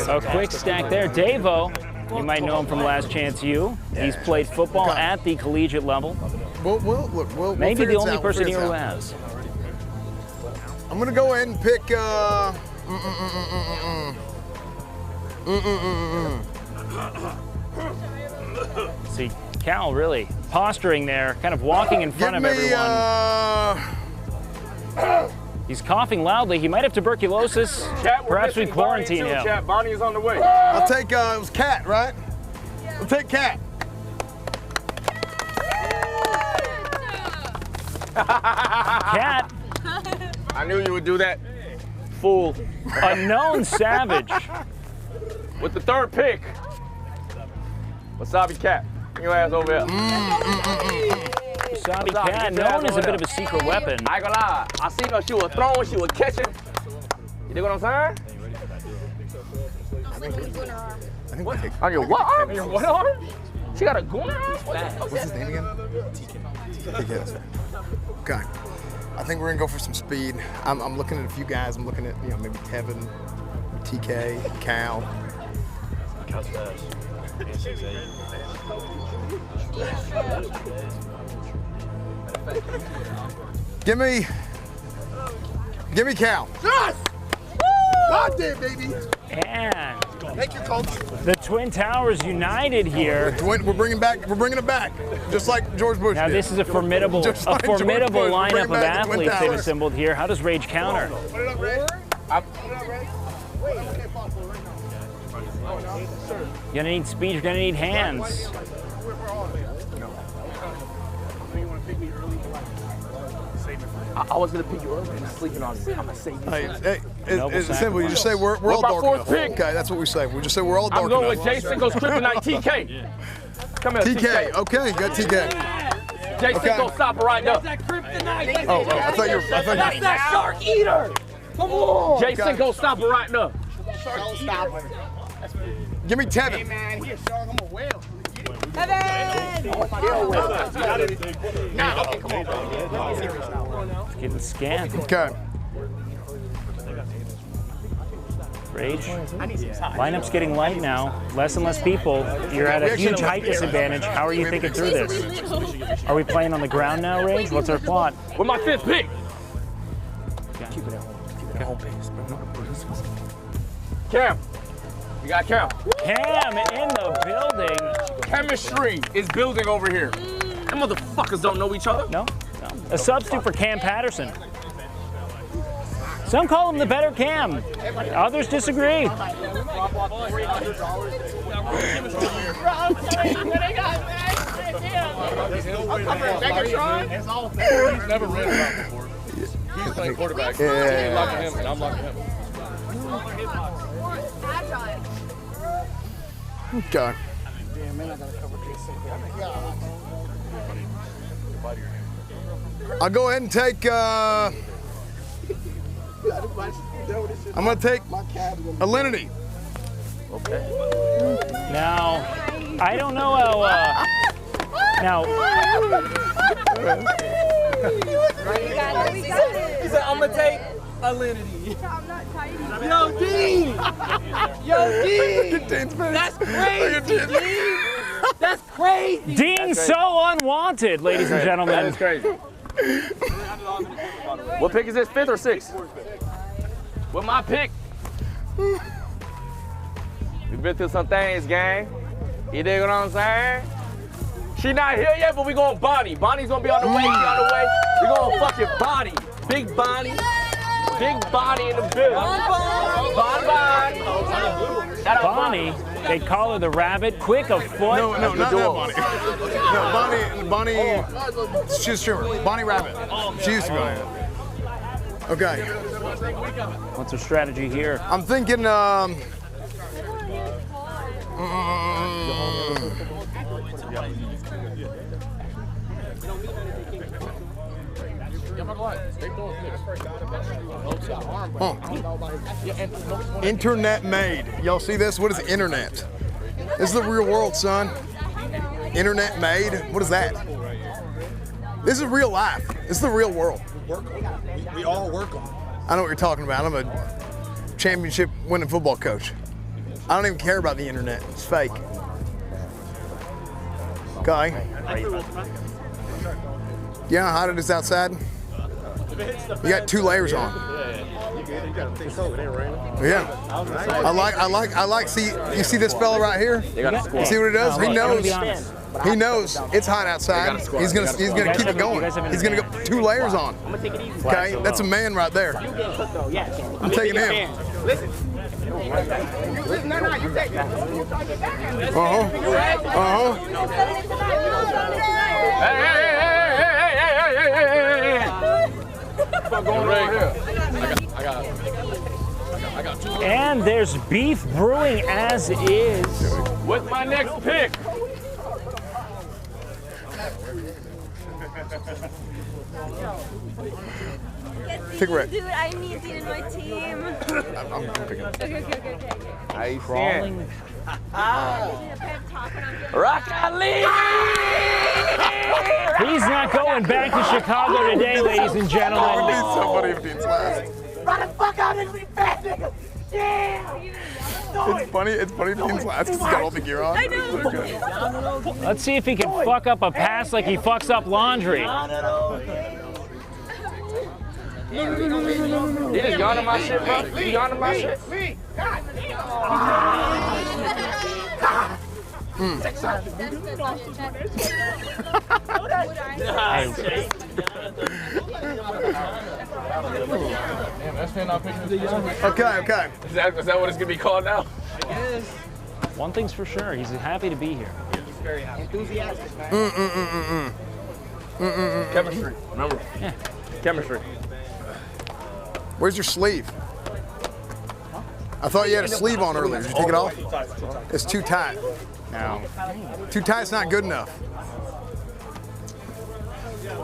Speaker 1: A quick stack there. Davo, you might know him from Last Chance U. He's played football at the collegiate level.
Speaker 3: We'll
Speaker 1: Maybe
Speaker 3: figure
Speaker 1: the
Speaker 3: this
Speaker 1: only
Speaker 3: out. We'll
Speaker 1: person
Speaker 3: figure
Speaker 1: here
Speaker 3: this
Speaker 1: who
Speaker 3: out.
Speaker 1: has.
Speaker 3: I'm gonna go ahead and pick.
Speaker 1: See, Cal really posturing there, kind of walking in front
Speaker 3: Give
Speaker 1: of
Speaker 3: me.
Speaker 1: everyone. He's coughing loudly. He might have tuberculosis. Perhaps we quarantine him.
Speaker 4: Chat, Bonnie is on the way.
Speaker 3: I'll take. It was Cat, right? I'll take Cat.
Speaker 1: Cat,
Speaker 4: I knew you would do that. Fool.
Speaker 1: a known savage.
Speaker 4: with the third pick. Wasabi Cat. Bring your ass over here.
Speaker 1: Wasabi Cat, known as a bit of a secret weapon.
Speaker 4: I ain't gonna lie. I seen her, she was throwing, she was catching. You dig what I'm saying? On your what arm? On your what arm? She got a goon arm?
Speaker 3: What's his name again? TK. Okay. I think we're gonna go for some speed. I'm looking at a few guys. I'm looking at, you know, maybe Tevin, TK, Cal.
Speaker 6: Cal's fast.
Speaker 3: Give me Cal.
Speaker 7: Yes! God damn, baby.
Speaker 1: And
Speaker 7: Thank you, coach.
Speaker 1: the Twin Towers united here.
Speaker 3: We're bringing it back, just like George Bush
Speaker 1: Now
Speaker 3: did.
Speaker 1: this is a formidable
Speaker 3: Just like George
Speaker 1: lineup
Speaker 3: Bush,
Speaker 1: of
Speaker 3: bring back the Twin
Speaker 1: athletes they've
Speaker 3: Towers.
Speaker 1: assembled here. How does Rage counter?
Speaker 7: Put it up, Ray. Put it up, Ray. Wait, you can't pop for it right now. Oh, no, sir.
Speaker 1: You're gonna need speed, you're gonna need hands.
Speaker 4: I was gonna pick you up and sleeping on it. I'm gonna save you.
Speaker 3: Hey,
Speaker 1: Noble
Speaker 3: it's simple. You just say we're all
Speaker 4: about
Speaker 3: dark
Speaker 4: fourth
Speaker 3: enough.
Speaker 4: pick?
Speaker 3: Okay, that's what we say. We just say we're all dark
Speaker 4: I'm going
Speaker 3: enough.
Speaker 4: with J Cinco's Kryptonite TK. Come here,
Speaker 3: TK. Okay, you got TK.
Speaker 4: J Cinco stopper right there.
Speaker 3: Oh, I thought you were.
Speaker 4: That's that shark eater. Come on. J Cinco stopper right there.
Speaker 3: Give me Tevin.
Speaker 7: Man, he a shark, I'm a whale.
Speaker 1: It's getting scanned.
Speaker 3: Okay.
Speaker 1: Rage. Lineup's getting light now. Less and less people. You're at a huge height disadvantage. How are you thinking through this? Are we playing on the ground now, Rage? What's our plot?
Speaker 4: With my fifth pick. Cam. We got Cam.
Speaker 1: Cam in the building.
Speaker 4: Chemistry is building over here. Them motherfuckers don't know each other.
Speaker 1: No. A substitute for Cam Patterson. Some call him the better Cam. Others disagree.
Speaker 6: He's never ran around before. He's playing quarterback. He's locking him, and I'm locking him.
Speaker 3: Okay. I'll go ahead and take. I'm gonna take Alinity.
Speaker 1: Now, I don't know how. Now,
Speaker 5: He
Speaker 8: said, I'm gonna take Alinity.
Speaker 5: I'm not tidy.
Speaker 8: Yo, Dean! Yo, Dean! That's crazy, Dean! That's crazy!
Speaker 1: Dean's so unwanted, ladies and gentlemen.
Speaker 4: That is crazy. What pick is this, fifth or sixth? With my pick. We've been through some things, gang. You dig what I'm saying? She not here yet, but we going Bonnie. Bonnie's gonna be on the way, We going fucking Bonnie. Big Bonnie. Big Bonnie in the building. Bonnie.
Speaker 1: Bonnie, they call her the rabbit, quick of foot.
Speaker 3: No, not that Bonnie. No, Bonnie, she's trimmer. Bonnie Rabbit. She used to go in. Okay.
Speaker 1: What's her strategy here?
Speaker 3: I'm thinking, internet made. Y'all see this? What is internet? This is the real world, son. Internet made? What is that? This is real life. This is the real world.
Speaker 7: We all work on it.
Speaker 3: I know what you're talking about. I'm a championship winning football coach. I don't even care about the internet. It's fake. Okay. You know how hot it is outside? You got 2 layers on. Yeah. I like. See, you see this fella right here? You see what he does? He knows. He knows it's hot outside. He's gonna keep it going. He's gonna go 2 layers on. Okay, that's a man right there. I'm taking him.
Speaker 4: What's going on here?
Speaker 6: I got I got 2.
Speaker 1: And there's beef brewing as is.
Speaker 4: What's my next pick?
Speaker 3: Pick Red.
Speaker 5: Dude, I need Dean in my team.
Speaker 3: I'm picking.
Speaker 5: Okay.
Speaker 4: I
Speaker 1: Crawling.
Speaker 4: Rock Ali!
Speaker 1: He's not going back to Chicago today, ladies and gentlemen.
Speaker 3: We need somebody if Dean's last.
Speaker 8: Run the fuck out of me, fat nigga! Yeah!
Speaker 3: It's funny if Dean's last because he's got all the gear on.
Speaker 5: I know.
Speaker 1: Let's see if he can fuck up a pass like he fucks up laundry.
Speaker 4: He just yawning my shit, bro. He yawning my shit.
Speaker 6: Damn, that's not picking the
Speaker 3: Okay.
Speaker 4: Is that what it's gonna be called now?
Speaker 1: One thing's for sure, he's happy to be here.
Speaker 4: Chemistry. Remember?
Speaker 1: Yeah.
Speaker 4: Chemistry.
Speaker 3: Where's your sleeve? I thought you had a sleeve on earlier. Did you take it off? It's too tight.
Speaker 1: No.
Speaker 3: Too tight's not good enough.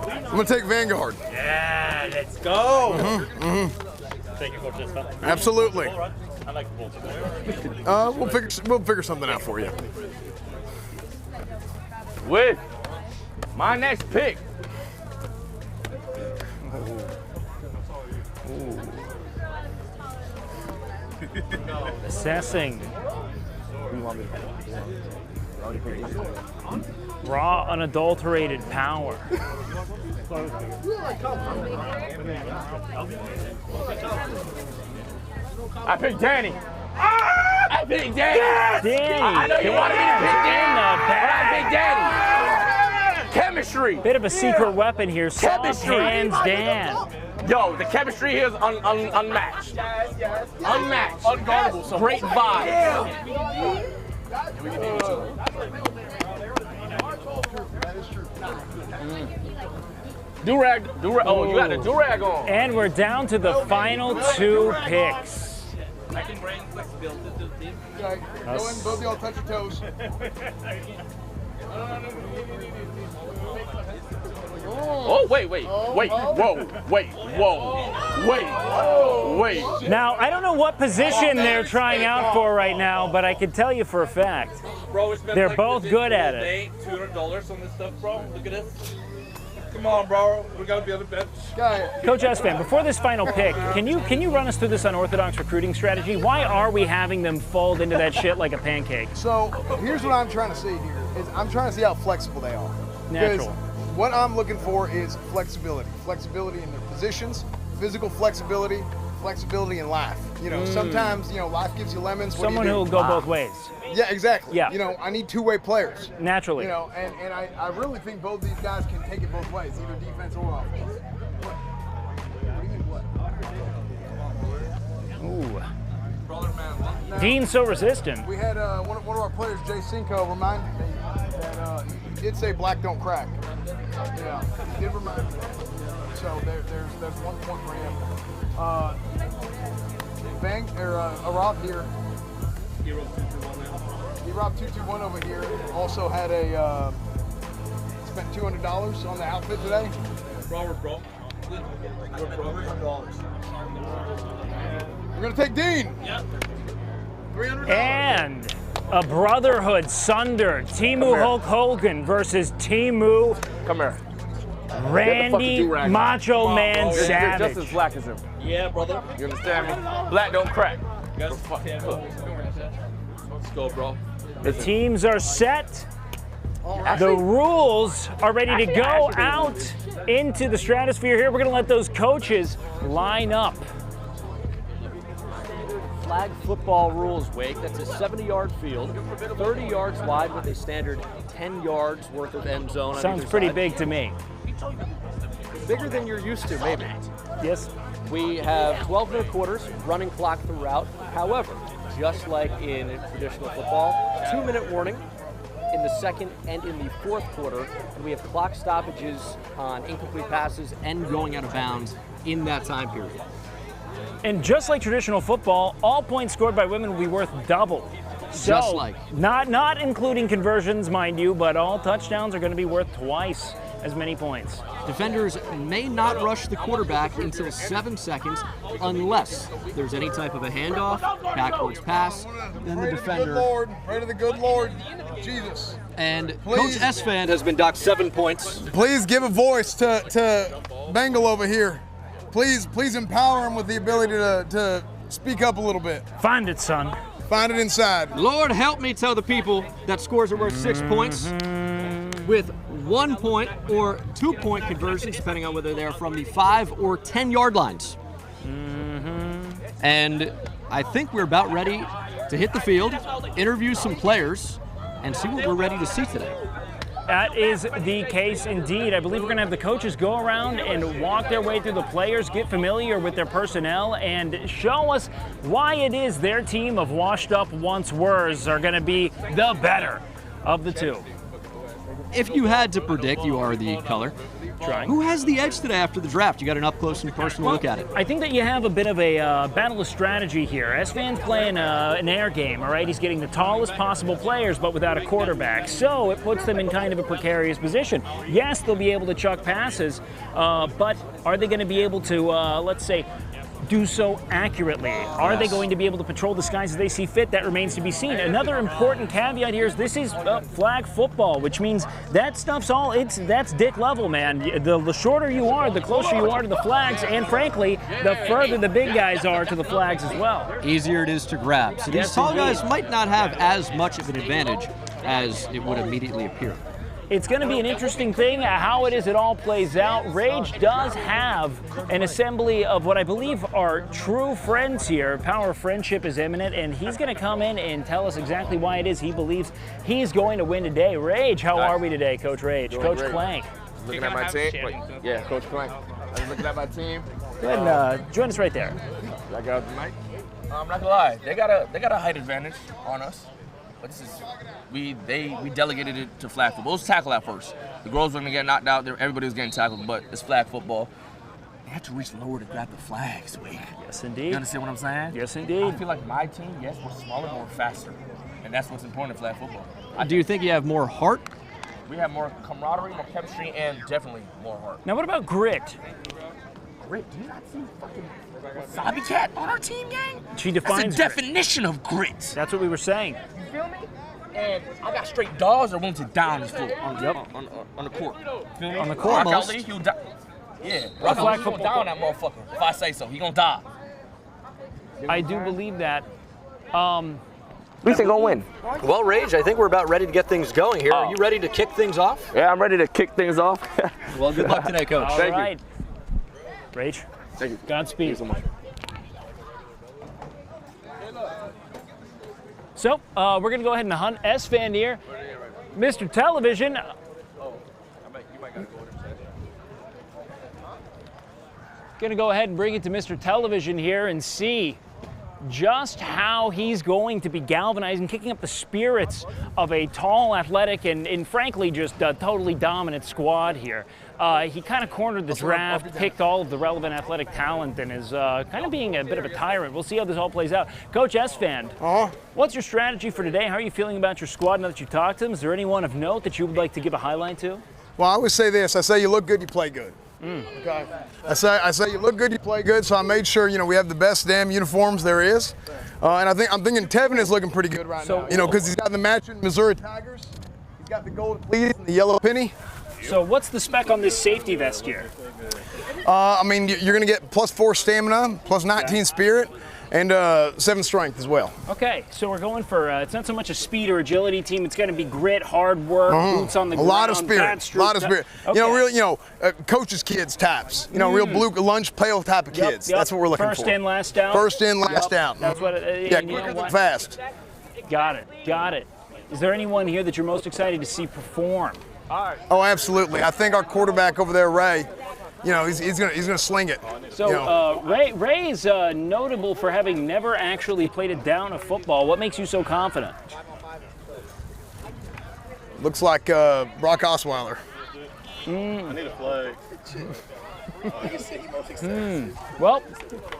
Speaker 3: I'm gonna take Vanguard.
Speaker 9: Yeah, let's go.
Speaker 3: Thank you, Coach Esfand. Absolutely.
Speaker 9: I like both.
Speaker 3: We'll figure something out for you.
Speaker 4: With my next pick.
Speaker 1: Assessing. Raw, unadulterated power.
Speaker 4: I picked Danny. I picked Danny.
Speaker 1: Danny.
Speaker 4: I know you wanted me to pick Danny, but I picked Danny. Chemistry.
Speaker 1: Bit of a secret weapon here. Soft
Speaker 4: Chemistry.
Speaker 1: hands Dan.
Speaker 4: Yo, the chemistry here is unmatched. Unmatched.
Speaker 6: Unguardable.
Speaker 4: Great vibe. Do-rag. Oh, you got a do-rag on.
Speaker 1: And we're down to the final 2 picks.
Speaker 9: I can bring flexibility to the team.
Speaker 3: Okay, go in, both y'all touch your toes.
Speaker 4: Oh, wait.
Speaker 1: Now, I don't know what position they're trying out for right now, but I can tell you for a fact.
Speaker 9: Bro, we spent
Speaker 1: They're
Speaker 9: like
Speaker 1: both
Speaker 9: this
Speaker 1: good
Speaker 9: whole
Speaker 1: at it.
Speaker 9: day, $200 on this stuff, bro. Look at this. Come on, bro. We gotta be on the bench.
Speaker 1: Coach Esfand, before this final pick, can you run us through this unorthodox recruiting strategy? Why are we having them fold into that shit like a pancake?
Speaker 3: So here's what I'm trying to see here. Is I'm trying to see how flexible they are.
Speaker 1: Natural.
Speaker 3: Because what I'm looking for is flexibility. Flexibility in their positions, physical flexibility, flexibility in life. You know, sometimes, life gives you lemons.
Speaker 1: Someone who will go both ways.
Speaker 3: Yeah, exactly.
Speaker 1: Yeah.
Speaker 3: I need two-way players.
Speaker 1: Naturally.
Speaker 3: And I really think both these guys can take it both ways, either defense or offense.
Speaker 1: Ooh. Dean's so resistant.
Speaker 3: We had one of our players, Jay Cinco, reminded me that he did say black don't crack. Yeah, he did remind me. So there's 1 point for him. Rob here. He robbed 221 over here. Also had spent $200 on the outfit today.
Speaker 9: Robert, bro.
Speaker 3: We're gonna take Dean.
Speaker 9: Yep.
Speaker 3: $300.
Speaker 1: And a brotherhood sundered. Timu Hulk Hogan versus Timu
Speaker 4: Come here.
Speaker 1: Randy
Speaker 4: do-rag.
Speaker 1: Macho Man
Speaker 4: You're
Speaker 1: Savage.
Speaker 4: just as black as him.
Speaker 9: Yeah, brother.
Speaker 4: You understand me? Black don't crack.
Speaker 9: Let's go, bro.
Speaker 1: The teams are set. The rules are ready to go out into the stratosphere here. We're going to let those coaches line up.
Speaker 2: Flag football rules, Wake. That's a 70-yard field, 30 yards wide with a standard 10 yards worth of end zone.
Speaker 1: Sounds pretty big to me.
Speaker 2: Bigger than you're used to, maybe.
Speaker 1: Yes.
Speaker 2: We have 12-minute quarters, running clock throughout. However, just like in traditional football, 2-minute warning in the second and in the fourth quarter, and we have clock stoppages on incomplete passes and going out of bounds in that time period.
Speaker 1: And just like traditional football, all points scored by women will be worth double. So,
Speaker 2: Just like.
Speaker 1: Not including conversions, mind you, but all touchdowns are going to be worth twice as many points.
Speaker 2: Defenders may not rush the quarterback until 7 seconds unless there's any type of a handoff, backwards pass, then the defender.
Speaker 3: Pray to the good Lord, Jesus.
Speaker 2: And
Speaker 3: Please.
Speaker 2: Coach Esfand has been docked 7 points.
Speaker 3: Please give a voice to Bengal over here. Please empower him with the ability to speak up a little bit.
Speaker 1: Find it, son.
Speaker 3: Find it inside.
Speaker 2: Lord help me tell the people that scores are worth 6 points with 1 point or 2 point conversions, depending on whether they're from the 5 or 10 yard lines. And I think we're about ready to hit the field, interview some players, and see what we're ready to see today.
Speaker 1: That is the case indeed. I believe we're going to have the coaches go around and walk their way through the players, get familiar with their personnel, and show us why it is their team of washed-up once-wers are going to be the better of the two.
Speaker 2: If you had to predict, you are the color.
Speaker 1: Trying.
Speaker 2: Who has the edge today after the draft? You got an up-close and personal look at it.
Speaker 1: I think that you have a bit of a battle of strategy here. Esfand's playing an air game, all right? He's getting the tallest possible players, but without a quarterback. So it puts them in kind of a precarious position. Yes, they'll be able to chuck passes, but are they going to be able to, let's say, do so accurately? Are they going to be able to patrol the skies as they see fit? That remains to be seen. Another important caveat here is this is flag football, which means that stuff's that's dick level, man. The shorter you are, the closer you are to the flags, and frankly, the further the big guys are to the flags as well.
Speaker 2: Easier it is to grab. So these tall guys might not have as much of an advantage as it would immediately appear.
Speaker 1: It's going to be an interesting thing how it all plays out. Rage does have an assembly of what I believe are true friends here. Power of friendship is imminent, and he's going to come in and tell us exactly why it is he believes he's going to win today. Rage, how are we today, Coach Rage? Coach Clank.
Speaker 4: Looking at my team. Wait, yeah, Coach Clank. I was looking at my team.
Speaker 1: Go ahead and join us right there.
Speaker 4: I got the mic. I'm not gonna lie, they got a height advantage on us. But this is we delegated it to flag football. It was tackle at first. The girls were gonna get knocked out. Everybody was getting tackled, but it's flag football. They have to reach lower to grab the flags, Wake.
Speaker 1: Yes, indeed.
Speaker 4: You understand what I'm saying?
Speaker 1: Yes, indeed.
Speaker 4: I feel like my team, yes, we're smaller, but we're faster, and that's what's important in flag football.
Speaker 2: Do you think you have more heart?
Speaker 4: We have more camaraderie, more chemistry, and definitely more heart.
Speaker 1: Now, what about grit?
Speaker 4: Grit? Do you not see fucking Wasabi Cat on our team, gang?
Speaker 1: She defines
Speaker 4: That's the definition of grit.
Speaker 1: That's what we were saying.
Speaker 4: You feel me? And I got straight dogs that are willing to down his foot on the court. Feel me?
Speaker 1: On the court,
Speaker 4: Rock
Speaker 1: most.
Speaker 4: Ali, he'll die. Yeah, Rock Ali, he'll down that motherfucker. If I say so, he gonna die.
Speaker 1: I do believe that.
Speaker 4: We think gonna win.
Speaker 2: Well, Rage, I think we're about ready to get things going here. Are you ready to kick things off?
Speaker 4: Yeah, I'm ready to kick things off.
Speaker 2: Well, good luck today, Coach.
Speaker 1: All right. Rage.
Speaker 4: Thank you.
Speaker 1: Godspeed.
Speaker 4: Thank you so much.
Speaker 1: So, we're going to go ahead and hunt Esfand here. Mr. Television. Going to go ahead and bring it to Mr. Television here and see just how he's going to be galvanizing, kicking up the spirits of a tall, athletic, and frankly, just a totally dominant squad here. He kind of cornered the draft, picked all of the relevant athletic talent, and is kind of being a bit of a tyrant. We'll see how this all plays out. Coach Esfand, what's your strategy for today? How are you feeling about your squad now that you talked to them? Is there anyone of note that you would like to give a highlight to?
Speaker 3: Well, I always say this. I say you look good, you play good. Okay. I say you look good, you play good. So I made sure we have the best damn uniforms there is, and I'm thinking Tevin is looking pretty good right now. Because he's got the matching Missouri Tigers, he's got the gold pleats and the yellow penny.
Speaker 1: So what's the spec on this safety vest here?
Speaker 3: I mean, you're going to get +4 stamina, +19 spirit, and 7 strength as well.
Speaker 1: Okay, so we're going for, it's not so much a speed or agility team, it's going to be grit, hard work, boots on the ground.
Speaker 3: A lot of spirit, a lot of spirit.
Speaker 1: Okay.
Speaker 3: Coach's kids types, real blue lunch pail type of kids. That's what we're looking
Speaker 1: First
Speaker 3: for.
Speaker 1: in, last out?
Speaker 3: First in, last out.
Speaker 1: That's what
Speaker 3: yeah, quick and fast.
Speaker 1: Got it. Is there anyone here that you're most excited to see perform?
Speaker 3: Oh, absolutely. I think our quarterback over there, Ray, he's gonna sling it.
Speaker 1: So Ray is notable for having never actually played a down of football. What makes you so confident?
Speaker 3: Looks like Brock Osweiler.
Speaker 6: I need a flag.
Speaker 1: Well,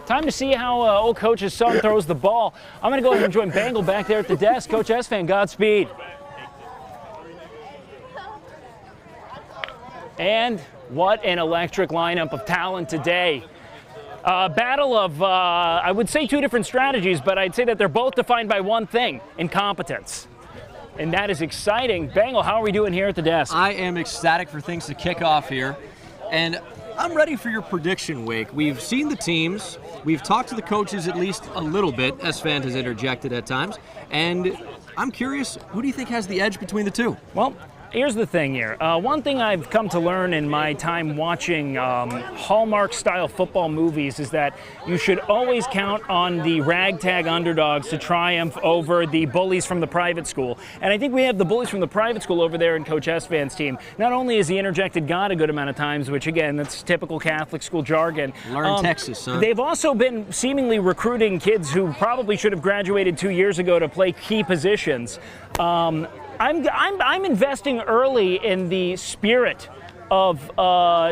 Speaker 1: time to see how old Coach's son throws the ball. I'm going to go ahead and join Bangle back there at the desk. Coach Esfand, Godspeed. And what an electric lineup of talent today. Battle of, I would say 2 different strategies, but I'd say that they're both defined by one thing, incompetence. And that is exciting. Bangle, how are we doing here at the desk?
Speaker 2: I am ecstatic for things to kick off here. And I'm ready for your prediction, Wake. We've seen the teams. We've talked to the coaches at least a little bit. Esfand has interjected at times. And I'm curious, who do you think has the edge between the two?
Speaker 1: Well, here's the thing here. One thing I've come to learn in my time watching Hallmark-style football movies is that you should always count on the ragtag underdogs to triumph over the bullies from the private school. And I think we have the bullies from the private school over there in Coach Esfand's team. Not only has he interjected God a good amount of times, which again, that's typical Catholic school jargon.
Speaker 2: Learn Texas, son.
Speaker 1: They've also been seemingly recruiting kids who probably should have graduated 2 years ago to play key positions. I'm investing early in the spirit of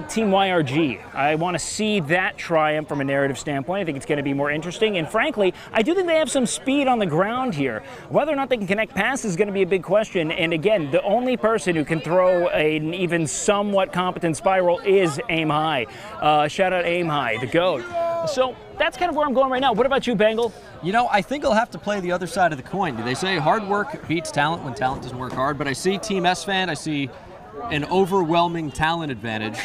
Speaker 1: Team YRG. I want to see that triumph from a narrative standpoint. I think it's going to be more interesting. And frankly, I do think they have some speed on the ground here. Whether or not they can connect passes is going to be a big question. And again, the only person who can throw an even somewhat competent spiral is Aim High. Shout out Aim High, the GOAT. So that's kind of where I'm going right now. What about you, Bangle?
Speaker 2: You know, I think I'll have to play the other side of the coin. They say hard work beats talent when talent doesn't work hard, but I see Team Esfand, I see an overwhelming talent advantage.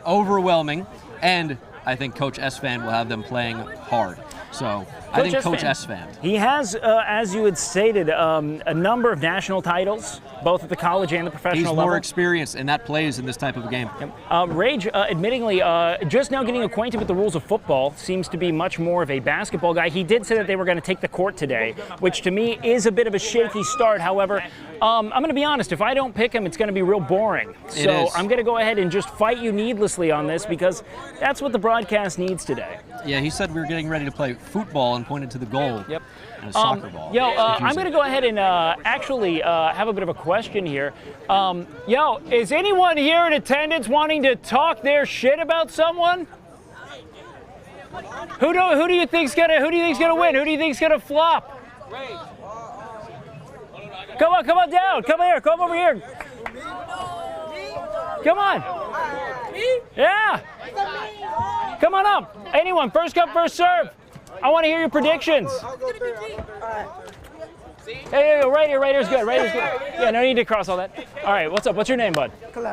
Speaker 2: Overwhelming. And I think Coach Esfand will have them playing hard. So I think Coach Esfand.
Speaker 1: He has, as you had stated, a number of national titles, both at the college and the professional level.
Speaker 2: He's more experienced, and that plays in this type of a game.
Speaker 1: Yep. Rage, admittingly, just now getting acquainted with the rules of football, seems to be much more of a basketball guy. He did say that they were going to take the court today, which to me is a bit of a shaky start. However, I'm going to be honest, if I don't pick him, it's going to be real boring. So I'm going to go ahead and just fight you needlessly on this because that's what the broadcast needs today.
Speaker 2: Yeah, he said we were getting ready to play football and pointed to the goal.
Speaker 1: Yep.
Speaker 2: And a soccer ball.
Speaker 1: I'm going to go ahead and actually have a bit of a question here. Is anyone here in attendance wanting to talk their shit about someone? Who do you think's gonna win? Who do you think's gonna flop? Come on down. Come here. Come over here. Come on. Yeah. Come on up. Anyone? First come, first serve. I want to hear your predictions. Hey, right here's good. Right here's good. Yeah, no need to cross all that. All right, what's up? What's your name, bud?
Speaker 10: Hello.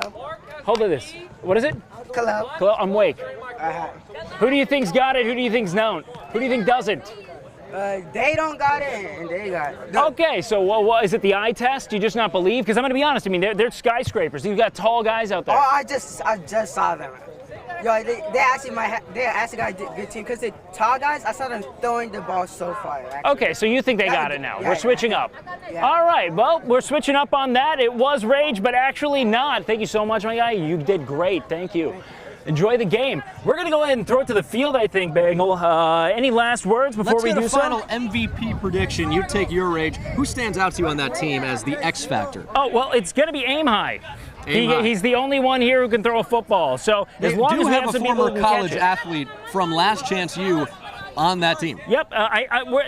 Speaker 1: Hold of this. What is it?
Speaker 10: Hello.
Speaker 1: I'm Wake. Who do you think's got it? Who do you think's don't? Who do you think doesn't?
Speaker 10: They don't got it, and they got it.
Speaker 1: Okay, so what is it? The eye test? Do you just not believe? Because I'm gonna be honest. I mean, they're skyscrapers. You've got tall guys out there.
Speaker 10: Oh, I just saw them. Yo, they actually got a good team because the tall guys. I saw them throwing the ball so far. Actually.
Speaker 1: Okay, so you think they got it now?
Speaker 10: Yeah,
Speaker 1: we're switching up.
Speaker 10: Yeah.
Speaker 1: All right. Well, we're switching up on that. It was Rage, but actually not. Thank you so much, my guy. You did great. Thank you. Enjoy the game. We're going to go ahead and throw it to the field, I think, Bangle. Any last words before we do so?
Speaker 2: Let's get a final MVP prediction. You take your Rage. Who stands out to you on that team as the X factor?
Speaker 1: Oh, well, it's going to be Aim High. He's the only one here who can throw a football. So as long as we have some people who can
Speaker 2: college
Speaker 1: catch it.
Speaker 2: athlete from Last Chance U on that team.
Speaker 1: Yep,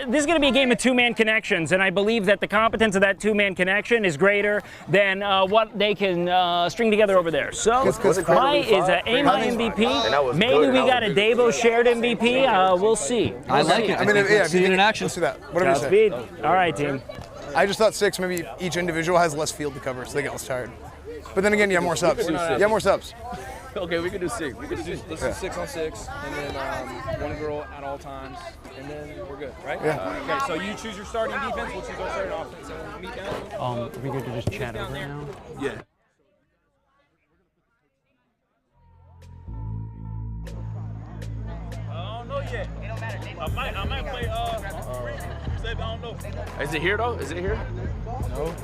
Speaker 1: this is going to be a game of two-man connections, and I believe that the competence of that two-man connection is greater than what they can string together over there. So, High is an Aim High MVP. Maybe we got a Davo shared MVP. We'll see.
Speaker 2: I like it.
Speaker 3: I mean,
Speaker 2: if you get in action.
Speaker 3: Let's do that. Whatever you say.
Speaker 1: Speed. All right, team.
Speaker 3: I just thought 6, maybe each individual has less field to cover, so they get less tired. But then again, you have more subs. You have more subs.
Speaker 6: Okay, we can do 6. We can do 6 on 6, and then one girl at all times, and then we're good, right?
Speaker 3: Yeah.
Speaker 6: Okay, so you choose your starting defense, we'll choose our starting offense, and we'll meet down.
Speaker 1: Are we good to just chat over now?
Speaker 6: Yeah. I don't know yet. It don't matter. I might play. I don't know.
Speaker 4: Is it here though? Is it here?
Speaker 6: No.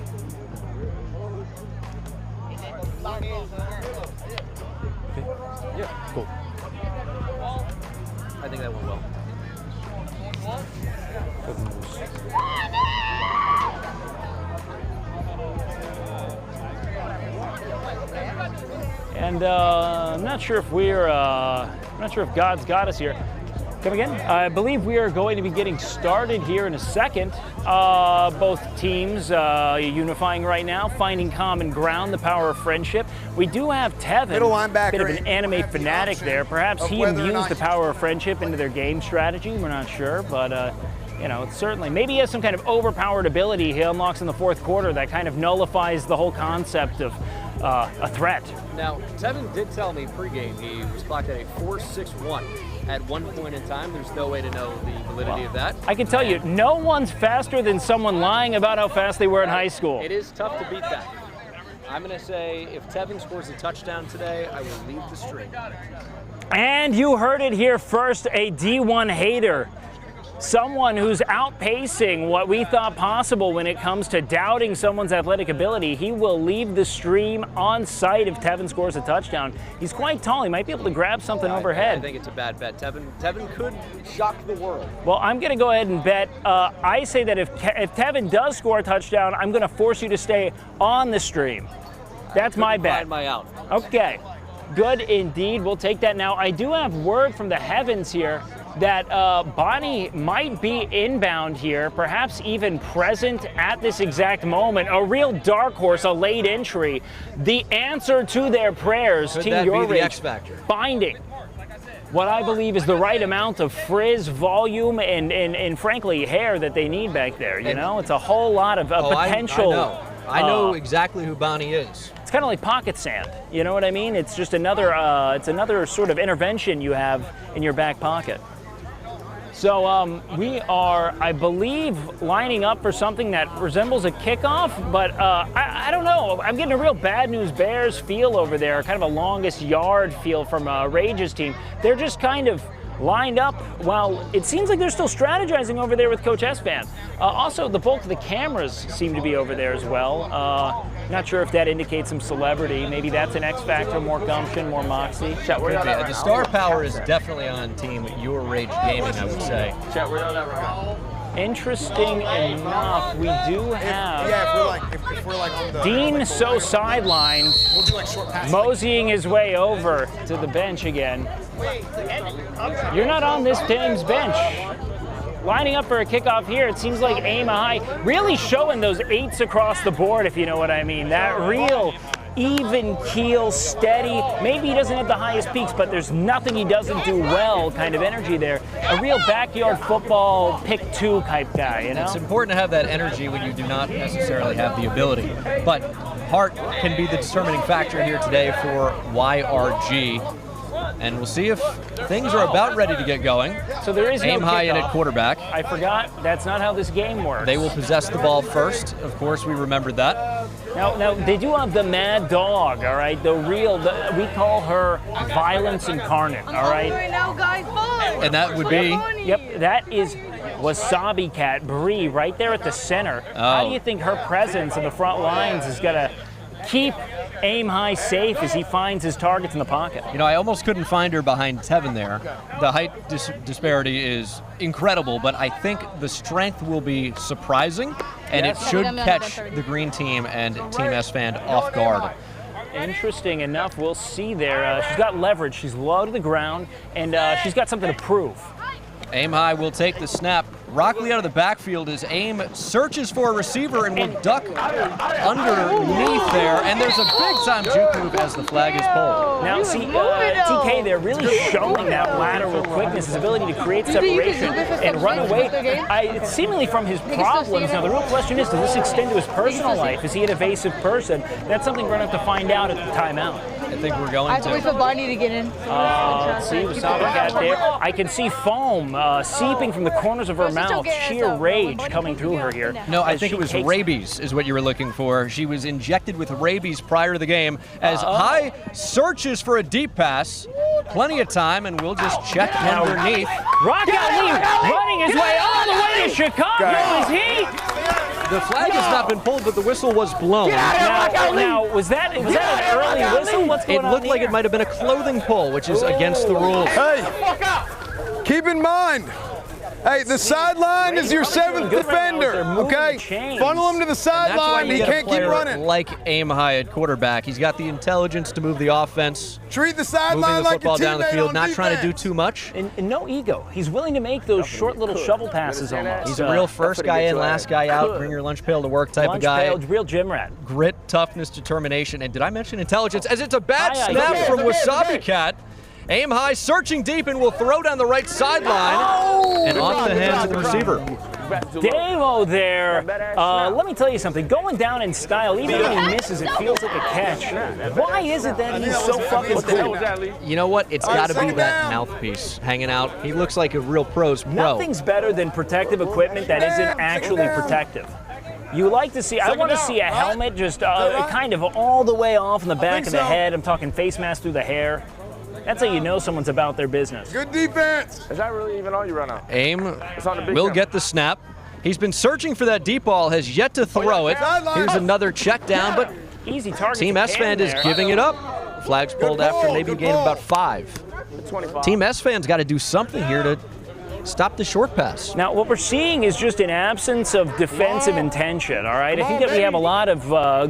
Speaker 1: Yeah, cool.
Speaker 4: I think that went well.
Speaker 1: and I'm not sure if God's got us here. Come again? I believe we are going to be getting started here in a second. Both teams unifying right now, finding common ground, the power of friendship. We do have Tevin,
Speaker 3: Middle linebacker,
Speaker 1: bit of an anime fanatic there. Perhaps he imbues the power of friendship into their game strategy. We're not sure, but you know, it's certainly, maybe he has some kind of overpowered ability he unlocks in the fourth quarter that kind of nullifies the whole concept of a threat.
Speaker 2: Now, Tevin did tell me pregame he was clocked at a 4.61 at one point in time. There's no way to know the validity of that.
Speaker 1: I can tell you, no one's faster than someone lying about how fast they were in high school.
Speaker 2: It is tough to beat that. I'm going to say if Tevin scores a touchdown today, I will leave the stream.
Speaker 1: And you heard it here first, a D1 hater. Someone who's outpacing what we thought possible when it comes to doubting someone's athletic ability. He will leave the stream on site if Tevin scores a touchdown. He's quite tall. He might be able to grab something overhead.
Speaker 2: I think it's a bad bet. Tevin could shock the world.
Speaker 1: Well, I'm going to go ahead and bet. I say that if Tevin does score a touchdown, I'm going to force you to stay on the stream. That's my bet.
Speaker 2: Find my out.
Speaker 1: Okay. Good indeed. We'll take that now. I do have word from the heavens here that Bonnie might be inbound here, perhaps even present at this exact moment. A real dark horse, a late entry. The answer to their prayers.
Speaker 2: Could
Speaker 1: Team
Speaker 2: that be
Speaker 1: YourRage
Speaker 2: the X Factor?
Speaker 1: finding what I believe is the right amount of frizz, volume, and frankly, hair that they need back there. You know, it's a whole lot of potential.
Speaker 2: I know exactly who Bonnie is.
Speaker 1: It's kind of like pocket sand. You know what I mean? It's just another sort of intervention you have in your back pocket. So we are, I believe, lining up for something that resembles a kickoff, but I don't know. I'm getting a real Bad News Bears feel over there, kind of a longest yard feel from Rage's team. They're just kind of lined up. Well, it seems like they're still strategizing over there with Coach Esfand. Also, the bulk of the cameras seem to be over there as well. Not sure if that indicates some celebrity. Maybe that's an X factor, more gumption, more moxie.
Speaker 2: Chat, where y'all at right the star power is definitely on team YourRageGaming, I would say.
Speaker 9: Chat, where y'all at right now?
Speaker 1: Interesting enough, we do have
Speaker 3: if we're like on the
Speaker 1: Dean so sidelined,
Speaker 3: we'll do like short passes.
Speaker 1: moseying his way over to the bench again. You're not on this team's bench. Lining up for a kickoff here, it seems like aim high, really showing those 8s across the board, if you know what I mean. That real even keel, steady. Maybe he doesn't have the highest peaks, but there's nothing he doesn't do well kind of energy there. A real backyard football pick 2 type guy, you know?
Speaker 2: It's important to have that energy when you do not necessarily have the ability. But heart can be the determining factor here today for YRG. And we'll see if things are about ready to get going.
Speaker 1: So there is
Speaker 2: aim
Speaker 1: no
Speaker 2: high in
Speaker 1: kickoff.
Speaker 2: at quarterback.
Speaker 1: I forgot, that's not how this game works.
Speaker 2: They will possess the ball first. Of course, we remembered that.
Speaker 1: Now they do have the mad dog, all right? We call her violence incarnate, all right?
Speaker 5: Right now, guys, ball.
Speaker 2: And that would be?
Speaker 1: Yep, that is Wasabi Cat, Bree, right there at the center. How do you think her presence in the front lines is going to keep aim high safe as he finds his targets in the pocket?
Speaker 2: You know, I almost couldn't find her behind Tevin there. The height disparity is incredible, but I think the strength will be surprising, and it should catch the green team and Team Esfand off guard.
Speaker 1: Interesting enough, we'll see there. She's got leverage. She's low to the ground, and she's got something to prove.
Speaker 2: Aim high will take the snap. Rockley out of the backfield as Aim searches for a receiver and will duck underneath there. And there's a big-time juke move as the flag is pulled.
Speaker 1: Now, see, TK there really showing that lateral quickness, his ability to create separation and run away. Seemingly from his problems. Now, the real question is, does this extend to his personal life? Is he an evasive person? That's something we're going to have to find out at the timeout.
Speaker 2: I think we're going to.
Speaker 5: I have to wait for Barney to get in.
Speaker 1: Let's see, Wasabi Cat there. I can see foam seeping from the corners of her mouth. Sheer rage coming through her here.
Speaker 2: No, I think it was rabies is what you were looking for. She was injected with rabies prior to the game as High searches for a deep pass. Plenty of time, and we'll just check underneath.
Speaker 1: Rock Lee running his way all the way to Chicago. Is he?
Speaker 2: The flag has not been pulled, but the whistle was blown.
Speaker 1: Now, was that an early whistle? What's going on?
Speaker 2: It looked like it might have been a clothing pull, which is against the rules.
Speaker 3: Hey, keep in mind, Hey, the sideline is your 7th defender, okay? Funnel him to the sideline. He can't keep running.
Speaker 2: Like aim high at quarterback. He's got the intelligence to move the offense.
Speaker 3: Treat the sideline like a
Speaker 2: football down the
Speaker 3: teammate
Speaker 2: field,
Speaker 3: on
Speaker 2: not
Speaker 3: defense.
Speaker 2: trying to do too much.
Speaker 1: And no ego. He's willing to make those short little shovel passes almost.
Speaker 2: He's a real first guy in, last guy out, bring your lunch pail to work type of guy.
Speaker 1: Real gym rat.
Speaker 2: Grit, toughness, determination, and did I mention intelligence? As it's a bad snap from Wasabi Cat. Aim high, searching deep, and will throw down the right sideline and off the hands of the receiver.
Speaker 1: Davo there. Let me tell you something. Going down in style, even when he misses, it feels like a catch. Why is it that he's so fucking cool?
Speaker 2: You know what? It's got to be that mouthpiece hanging out. He looks like a real pro's pro.
Speaker 1: Nothing's better than protective equipment that isn't actually protective. You like to see, I want to see a helmet just kind of all the way off in the back of the head. I'm talking face mask through the hair. That's how you know someone's about their business.
Speaker 3: Good defense.
Speaker 4: Is that really even all you run out?
Speaker 2: Aim will get the snap. He's been searching for that deep ball, has yet to throw it. Here's another check down, but
Speaker 1: easy target.
Speaker 2: Team Esfand is giving it up. Flags pulled after maybe a gain of about 5. Team Esfand's got to do something here to stop the short pass.
Speaker 1: Now, what we're seeing is just an absence of defensive intention, all right? I think that we have a lot of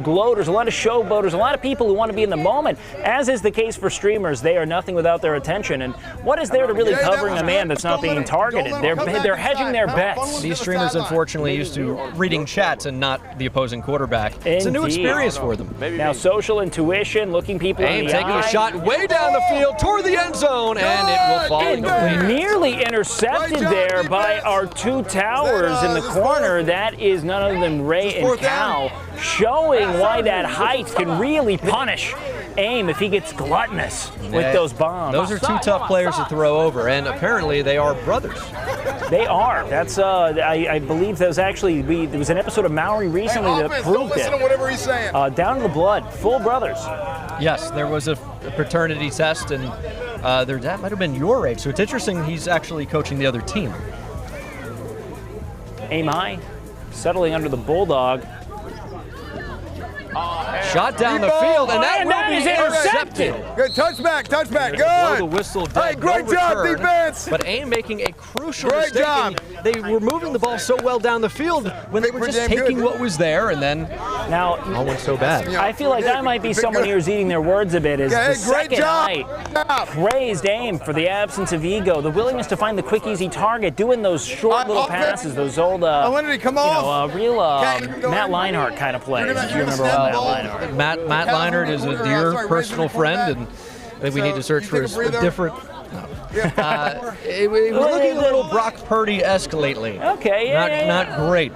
Speaker 1: gloaters, a lot of showboaters, a lot of people who want to be in the moment, as is the case for streamers. They are nothing without their attention. And what is there to really covering a man that's not being targeted? They're hedging their bets.
Speaker 2: These streamers, unfortunately, used to reading chats and not the opposing quarterback. It's a new experience for them.
Speaker 1: Now, social intuition, looking people in the
Speaker 2: taking
Speaker 1: eye.
Speaker 2: a shot way down the field toward the end zone, and it will fall incomplete.
Speaker 1: Nearly intercepted there by our 2 towers in the corner. That is none other than Ray and Cal, showing why that height can really punish Aim if he gets gluttonous with those bombs.
Speaker 2: Those are 2 tough players to throw over, and apparently they are brothers.
Speaker 1: They are. That's I believe there was actually there was an episode of Maori recently that proved it.
Speaker 3: Whatever he's saying.
Speaker 1: Down to the blood, full brothers.
Speaker 2: Yes, there was a paternity test, and that might have been your age. So it's interesting he's actually coaching the other team.
Speaker 1: Aim high, settling under the bulldog.
Speaker 2: Shot down the field, and that will be intercepted.
Speaker 3: Good touchback, good.
Speaker 2: Blow the whistle dead.
Speaker 3: Hey, great job, defense.
Speaker 2: But Aim making a crucial mistake. They were moving the ball so well down the field when they were just taking what was there, and then
Speaker 1: now
Speaker 2: all went so bad.
Speaker 1: I feel like that might be someone here who's eating their words a bit. Is the second night praised Aim for the absence of ego, the willingness to find the quick, easy target, doing those short little passes, those old, real Matt Leinart kind of plays. If you remember Matt Leinart.
Speaker 2: Matt Leinart is a dear personal friend, and I think we need to search for a different. We're looking a little Brock Purdy-esque lately.
Speaker 1: Okay,
Speaker 2: not great.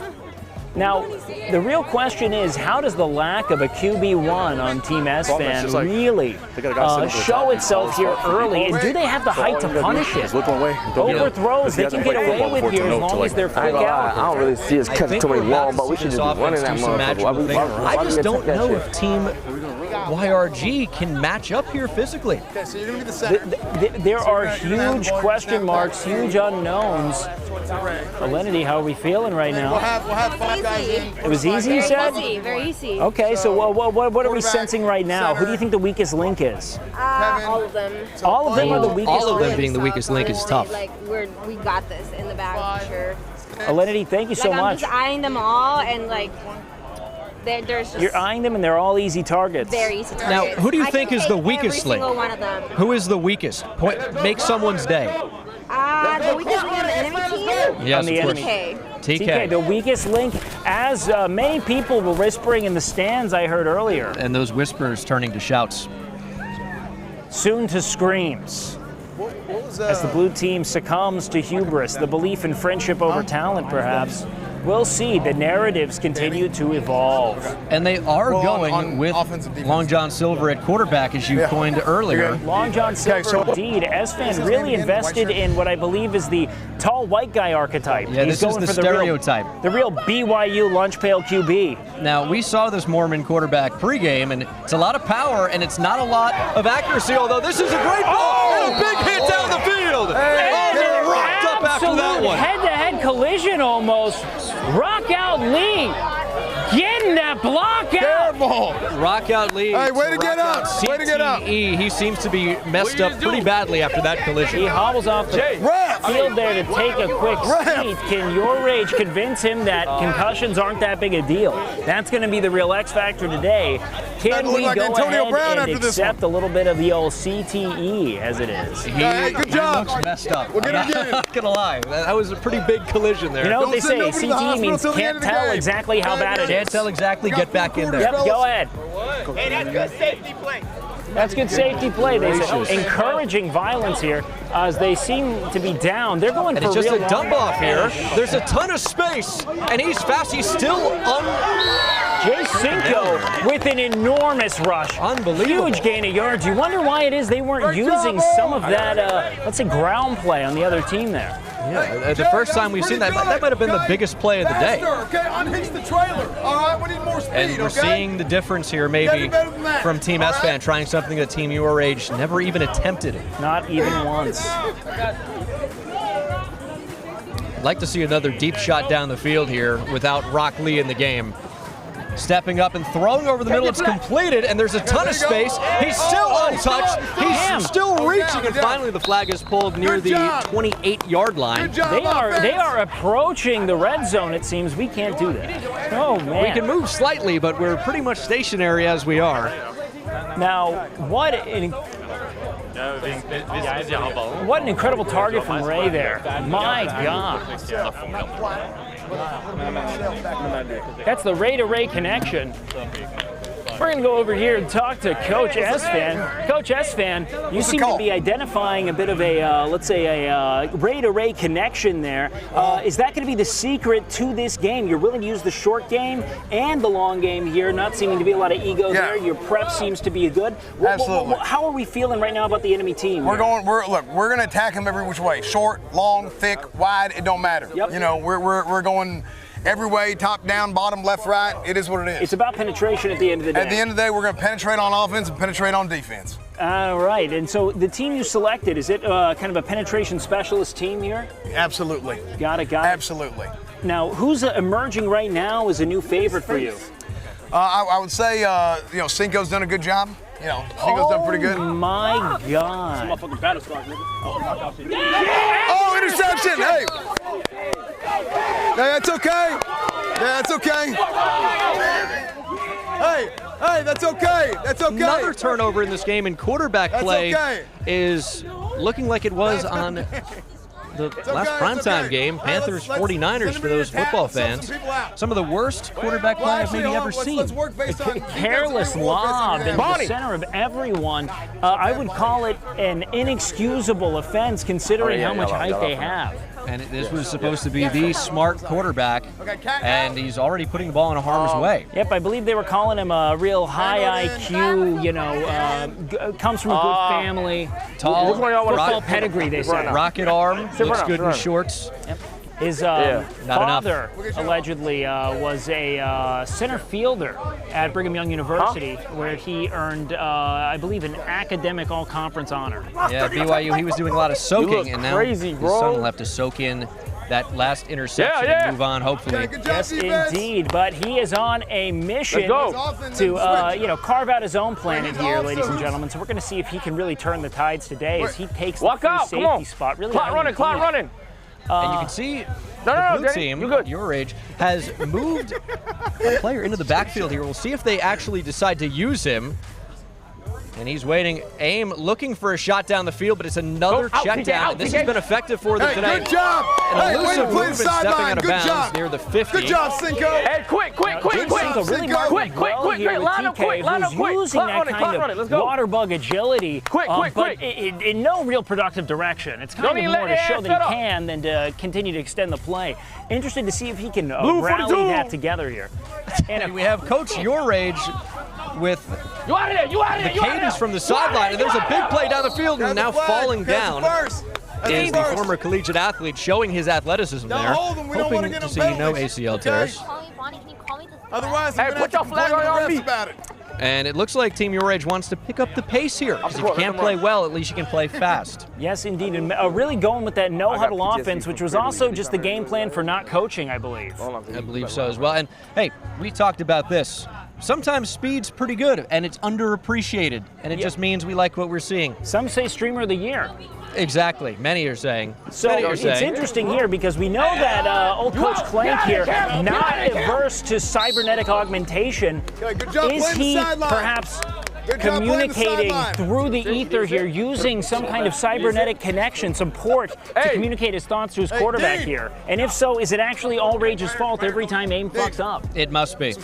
Speaker 1: Now, the real question is, how does the lack of a QB1 on Team Esfand really show itself here early? And do they have the height to punish it? Overthrows, they can get away with here as long as they're full caliber.
Speaker 4: I don't really see us cutting too many long, but we should just be running that motherfucker.
Speaker 2: I just don't know if Team YRG can match up here physically.
Speaker 3: Okay, so you're going to be the center.
Speaker 1: There are huge question marks, huge unknowns. Alinity, how are we feeling right now?
Speaker 3: We'll have 5 guys in.
Speaker 1: It was easy, you said?
Speaker 5: Very easy.
Speaker 1: Okay, so what are we sensing right now? Who do you think the weakest link is?
Speaker 5: All of them.
Speaker 1: All of them are the weakest
Speaker 2: All of them
Speaker 1: link.
Speaker 2: being the weakest link is tough.
Speaker 5: Like we got this in the bag for sure.
Speaker 1: Alinity, thank you so
Speaker 5: I'm
Speaker 1: much.
Speaker 5: just eyeing them all, and there's just
Speaker 1: You're eyeing them, and they're all easy targets.
Speaker 5: very easy targets.
Speaker 2: Now, who do you think is the weakest
Speaker 5: every
Speaker 2: link?
Speaker 5: single one of them.
Speaker 2: Who is the weakest? Make someone's day.
Speaker 5: The weakest link on the enemy team?
Speaker 2: Yes,
Speaker 1: On the
Speaker 2: of course.
Speaker 1: enemy.
Speaker 5: TK.
Speaker 2: TK.
Speaker 1: The weakest link, as many people were whispering in the stands, I heard earlier.
Speaker 2: And those whispers turning to shouts.
Speaker 1: Soon to screams. As the blue team succumbs to hubris, the belief in friendship over talent, perhaps. We'll see. The narratives continue to evolve.
Speaker 2: And they are going with Long John Silver at quarterback, as you coined earlier.
Speaker 1: Long John Silver, indeed. Esfand really invested in what I believe is the tall white guy archetype.
Speaker 2: Yeah,
Speaker 1: He's
Speaker 2: this is
Speaker 1: going
Speaker 2: the
Speaker 1: for
Speaker 2: stereotype.
Speaker 1: The real BYU lunch pail QB.
Speaker 2: Now, we saw this Mormon quarterback pregame, and it's a lot of power, and it's not a lot of accuracy, although this is a great ball and a big hit down the field.
Speaker 1: And
Speaker 2: they're rocked up after that one.
Speaker 1: Head-to-head collision almost. Rock out Lee. Getting that block out.
Speaker 3: ball.
Speaker 2: Rock out lead.
Speaker 3: Hey, way to get up.
Speaker 2: CTE.
Speaker 3: Way to get up.
Speaker 2: He seems to be messed up pretty badly after that collision.
Speaker 1: He hobbles off the field there to take a quick seat. Can Your Rage convince him that concussions aren't that big a deal? That's going to be the real X factor today. Can we go ahead and accept a little bit of the old CTE as it is?
Speaker 3: Hey, good job.
Speaker 2: He looks messed up.
Speaker 3: We'll get him again.
Speaker 2: I'm not going to lie. That was a pretty big collision there.
Speaker 1: You know what they say, CTE means can't tell exactly how bad it is.
Speaker 2: Can't tell exactly, get back in there.
Speaker 1: Yep, go ahead.
Speaker 8: Hey, that's good safety play.
Speaker 1: That's good safety play. They say encouraging violence here as they seem to be down. They're going
Speaker 2: and
Speaker 1: for
Speaker 2: it's just
Speaker 1: real
Speaker 2: a dump off here. There's a ton of space, and he's fast. He's still
Speaker 1: Jay Cinco with an enormous rush.
Speaker 2: Unbelievable.
Speaker 1: Huge gain of yards. You wonder why it is they weren't using some of that, let's say, ground play on the other team there.
Speaker 2: Yeah, the first time we've seen that might have been the biggest play of the day.
Speaker 3: Okay, unhitch the trailer. All right, we need more speed.
Speaker 2: And we're seeing the difference here, maybe, from Team Esfand trying something that Team YourRage never even attempted.
Speaker 1: Not even once.
Speaker 2: I'd like to see another deep shot down the field here without Rock Lee in the game. Stepping up and throwing over the middle, it's completed, and there's a ton of space. He's still untouched. He's still reaching, and finally the flag is pulled near the 28-yard line.
Speaker 1: They are approaching the red zone, it seems. We can't do that. Oh, man.
Speaker 2: We can move slightly, but we're pretty much stationary as we are.
Speaker 1: Now, what an incredible target from Ray there. My God. That's the Ray-to-Ray connection. We're going to go over here and talk to Coach Esfand. Coach Esfand, you seem to be identifying a bit of a, let's say, a Ray-to-Ray connection there. Is that going to be the secret to this game? You're willing to use the short game and the long game here, not seeming to be a lot of ego there. Your prep seems to be good.
Speaker 3: Absolutely.
Speaker 1: How are we feeling right now about the enemy team?
Speaker 3: We're going to attack them every which way. Short, long, thick, wide, it don't matter.
Speaker 1: Yep.
Speaker 3: You know, we're going every way, top, down, bottom, left, right. It is what it is.
Speaker 1: It's about penetration at the end of the day.
Speaker 3: At the end of the day, we're going to penetrate on offense and penetrate on defense.
Speaker 1: All right. And so the team you selected, is it kind of a penetration specialist team here?
Speaker 3: Absolutely.
Speaker 1: Got it.
Speaker 3: Absolutely.
Speaker 1: Now, who's emerging right now as a new favorite for you?
Speaker 3: I would say, you know, Cinco's done a good job. You know, Cinco's done pretty good.
Speaker 1: Oh, my God.
Speaker 3: Oh, interception. Hey. Hey, that's okay. Yeah, that's okay. Hey, that's okay. That's okay.
Speaker 2: Another turnover in this game, and quarterback play is looking like it was on the last primetime game, Panthers 49ers for those football fans. Some of the worst quarterback play I've maybe ever seen.
Speaker 1: Careless lob in the center of everyone. I would call it an inexcusable offense considering how much height they have.
Speaker 2: And this was supposed to be the smart quarterback, and he's already putting the ball in harm's way.
Speaker 1: Yep, I believe they were calling him a real high IQ, you know, comes from a good family.
Speaker 2: Tall,
Speaker 1: football pedigree, they say.
Speaker 2: Rocket arm, looks good in shorts.
Speaker 1: Yep. His father allegedly was a center fielder at Brigham Young University, where he earned, I believe, an academic all-conference honor.
Speaker 2: Yeah, BYU, he was doing a lot of soaking, and now his son will have to soak in that last interception and move on, hopefully.
Speaker 1: Yes, indeed. But he is on a mission to, you know, carve out his own planet here, ladies and gentlemen. So we're going to see if he can really turn the tides today as he takes the free safety spot. Really
Speaker 4: clock running.
Speaker 2: And you can see the blue team, YourRage, has moved a player into the backfield here. We'll see if they actually decide to use him. And he's waiting. Aim looking for a shot down the field, but it's another check down. This has been effective for them today.
Speaker 3: Good job.
Speaker 2: An elusive move and stepping out of bounds near the 50.
Speaker 3: Good job, Cinco.
Speaker 4: Hey, quick.
Speaker 1: Line up quick. Using that kind of water bug agility, but in no real productive direction. It's kind of more to show that he can than to continue to extend the play. Interested to see if he can rally that together here.
Speaker 2: And we have Coach YourRage with the cadence from the sideline, and there's a big play down the field, and now falling down is the former collegiate athlete showing his athleticism there, hoping to see no ACL tears.
Speaker 3: Otherwise,
Speaker 4: put your flag on me.
Speaker 2: And it looks like Team YourRage wants to pick up the pace here, because if you can't play well, at least you can play fast.
Speaker 1: Yes, indeed, and really going with that no-huddle offense, which was also just the game plan for not coaching, I believe.
Speaker 2: I believe so as well. And hey, we talked about this. sometimes speed's pretty good, and it's underappreciated, and it just means we like what we're seeing.
Speaker 1: Some say streamer of the year.
Speaker 2: Exactly. Many are saying.
Speaker 1: So it's interesting here because we know that old Coach Clank here, not averse to cybernetic augmentation. Is he perhaps communicating through the ether here, using some kind of cybernetic connection, some port to communicate his thoughts to his quarterback here? And if so, is it actually all Rage's fault every time AIM fucks up?
Speaker 2: It must be.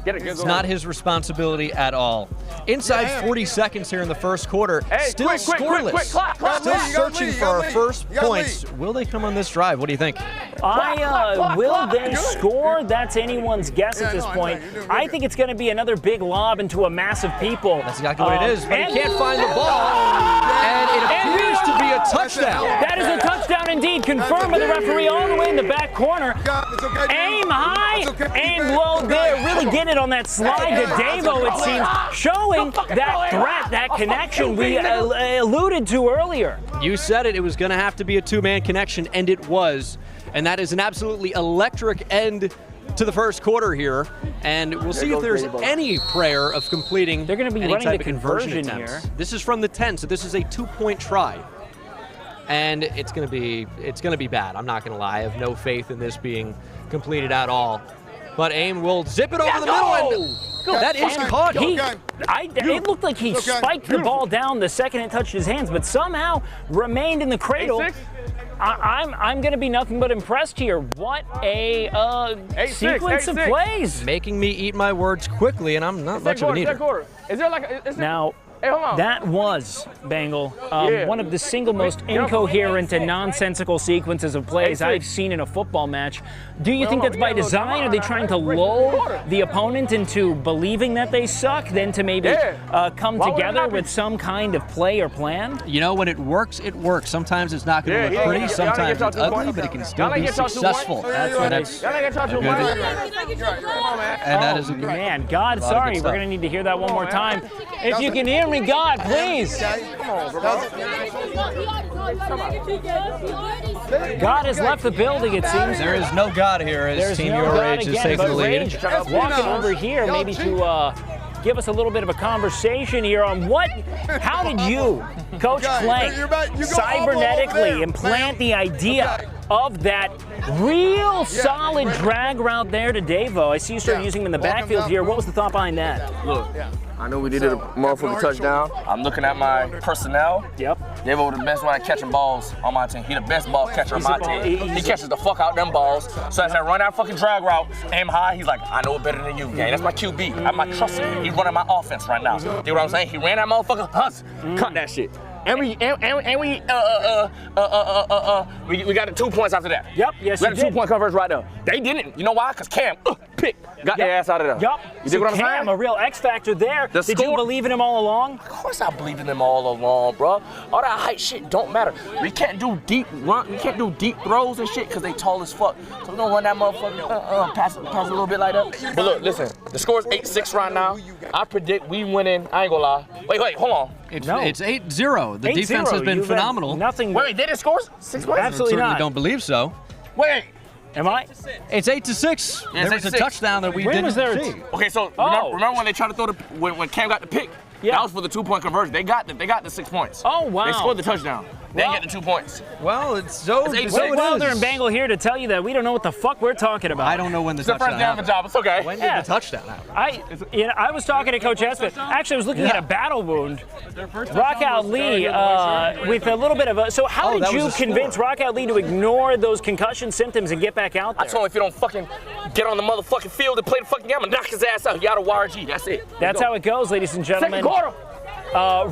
Speaker 2: It's not his responsibility at all. Inside 40 seconds here in the first quarter, still scoreless. Still searching for our first points. Will they come on this drive? What do you think?
Speaker 1: Will they score? That's anyone's guess at this point. I think it's going to be another big lob into a mass of people.
Speaker 2: That's exactly what it is, but he can't find the ball, and it appears to be a touchdown.
Speaker 1: That is a touchdown indeed, confirmed by the referee all the way in the back corner. Aim high, aim low there, really get it on that slide to Davo, it seems, showing that threat, that connection we alluded to earlier.
Speaker 2: You said it was going to have to be a two-man connection, and it was, and that is an absolutely electric end to the first quarter here, and we'll see if there's any prayer of completing.
Speaker 1: They're going to be
Speaker 2: any
Speaker 1: running
Speaker 2: type
Speaker 1: the
Speaker 2: of conversion
Speaker 1: conversion here.
Speaker 2: This is from the 10, so this is a 2-point try, and it's going to be bad. I'm not going to lie. I have no faith in this being completed at all. But AIM will zip it over the middle, and that is caught.
Speaker 1: It looked like he spiked the ball down the second it touched his hands, but somehow remained in the cradle. I'm going to be nothing but impressed here. What a sequence of plays.
Speaker 2: Making me eat my words quickly, and I'm not much of an eater.
Speaker 4: Is there like a,
Speaker 1: now,
Speaker 4: hey, hold on.
Speaker 1: that was, Bangle, one of the single most incoherent and nonsensical sequences of plays I've seen in a football match. Do you think that's by design? Are they trying to lull the opponent into believing that they suck, then to maybe come together with some kind of play or plan?
Speaker 2: You know, when it works, it works. Sometimes it's not going to look pretty, sometimes it's ugly, but it can still be successful. And that is a good
Speaker 1: man. God, sorry, we're going to need to hear that one more time. If you can hear me, God, please. God has left the building, it seems.
Speaker 2: There is no God here as Team YourRage is taking the lead.
Speaker 1: Walking over here maybe to give us a little bit of a conversation here on how did you, Coach Clank, cybernetically implant the idea of that real solid drag route there to Davo? I see you started using him in the backfield here. What was the thought behind that?
Speaker 4: Look, I know we did a motherfucking touchdown. I'm looking at my personnel.
Speaker 1: Yep.
Speaker 4: Davo the best one at catching balls on my team. He the best ball catcher on my team. He catches the fuck out them balls. So as I run that fucking drag route, aim high, he's like, I know it better than you, gang. That's my QB. I'm not trusting him. He's running my offense right now. You know what I'm saying? He ran that motherfucker. Cut that shit. And we got the 2 points after that.
Speaker 1: Yep, yes,
Speaker 4: we got a 2-point conversion right there. They didn't. You know why? Because Cam got their ass out of there.
Speaker 1: Yep.
Speaker 4: You dig what I'm saying?
Speaker 1: Cam, a real X factor there. Did you believe in him all along?
Speaker 4: Of course I believed in him all along, bro. All that height shit don't matter. We can't do deep run. We can't do deep throws and shit because they tall as fuck. So we gonna run that motherfucker, pass a little bit like that. But look, listen. The score is 8-6 right now. I predict we winning. I ain't gonna lie. Wait, hold on.
Speaker 2: It's 8-0. The defense has been phenomenal.
Speaker 1: Nothing.
Speaker 4: Wait, they didn't score 6 points?
Speaker 1: Absolutely
Speaker 2: not.
Speaker 1: not.
Speaker 2: Don't believe so.
Speaker 4: Wait.
Speaker 1: Am I?
Speaker 2: It's 8-6.
Speaker 4: Yeah,
Speaker 2: there was a touchdown that we didn't see.
Speaker 4: Okay, so remember when they tried to throw when Cam got the pick? Yeah. That was for the 2-point conversion. They got the 6 points.
Speaker 1: Oh, wow.
Speaker 4: They scored the touchdown. They didn't get the 2 points.
Speaker 2: Well, it's so
Speaker 1: Wilder and Bangle here to tell you that we don't know what the fuck we're talking about.
Speaker 2: I don't know when the
Speaker 4: touchdown happened.
Speaker 2: It's the first
Speaker 4: down of the job. It's okay.
Speaker 2: When did the touchdown happen?
Speaker 1: I was talking to Coach Esfand. Actually, I was looking at a battle wound. Rockout Lee with a little bit of a... So how did you convince Rockout Lee to ignore those concussion symptoms and get back out there?
Speaker 4: I told him if you don't fucking get on the motherfucking field and play the fucking game, I'm gonna knock his ass out. You out of YRG. That's it.
Speaker 1: That's how it goes, ladies and gentlemen.
Speaker 4: Second quarter.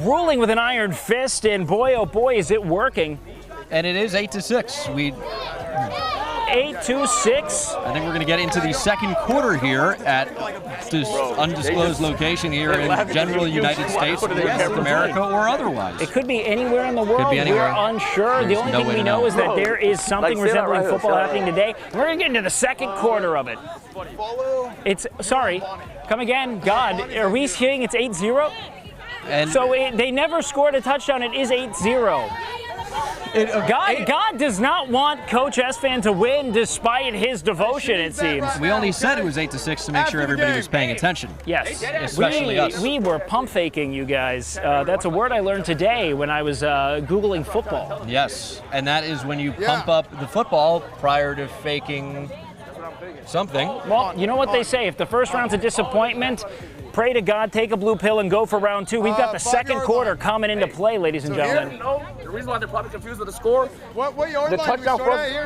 Speaker 1: Ruling with an iron fist, and boy, oh boy, is it working.
Speaker 2: And it is 8-6.
Speaker 1: 8-6.
Speaker 2: I think we're going to get into the second quarter here at this undisclosed location here in general United States, North America, or otherwise.
Speaker 1: It could be anywhere in the world. We're unsure. The only thing we know is that there is something resembling football happening today. We're going to get into the second quarter of it. Sorry, come again. God, are we hearing it's 8-0?
Speaker 2: And
Speaker 1: so they never scored a touchdown. It is 8-0. God does not want Coach Esfand to win despite his devotion, it seems.
Speaker 2: We only said it was 8-6 to make sure everybody was paying attention.
Speaker 1: Yes,
Speaker 2: especially us.
Speaker 1: We were pump faking, you guys. That's a word I learned today when I was Googling football.
Speaker 2: Yes, and that is when you pump up the football prior to faking something.
Speaker 1: Well, you know what they say, if the first round's a disappointment, pray to God, take a blue pill, and go for round 2. We've got the second quarter coming into play, ladies and gentlemen.
Speaker 4: The reason why they're probably confused with the score,
Speaker 3: the
Speaker 4: touchdown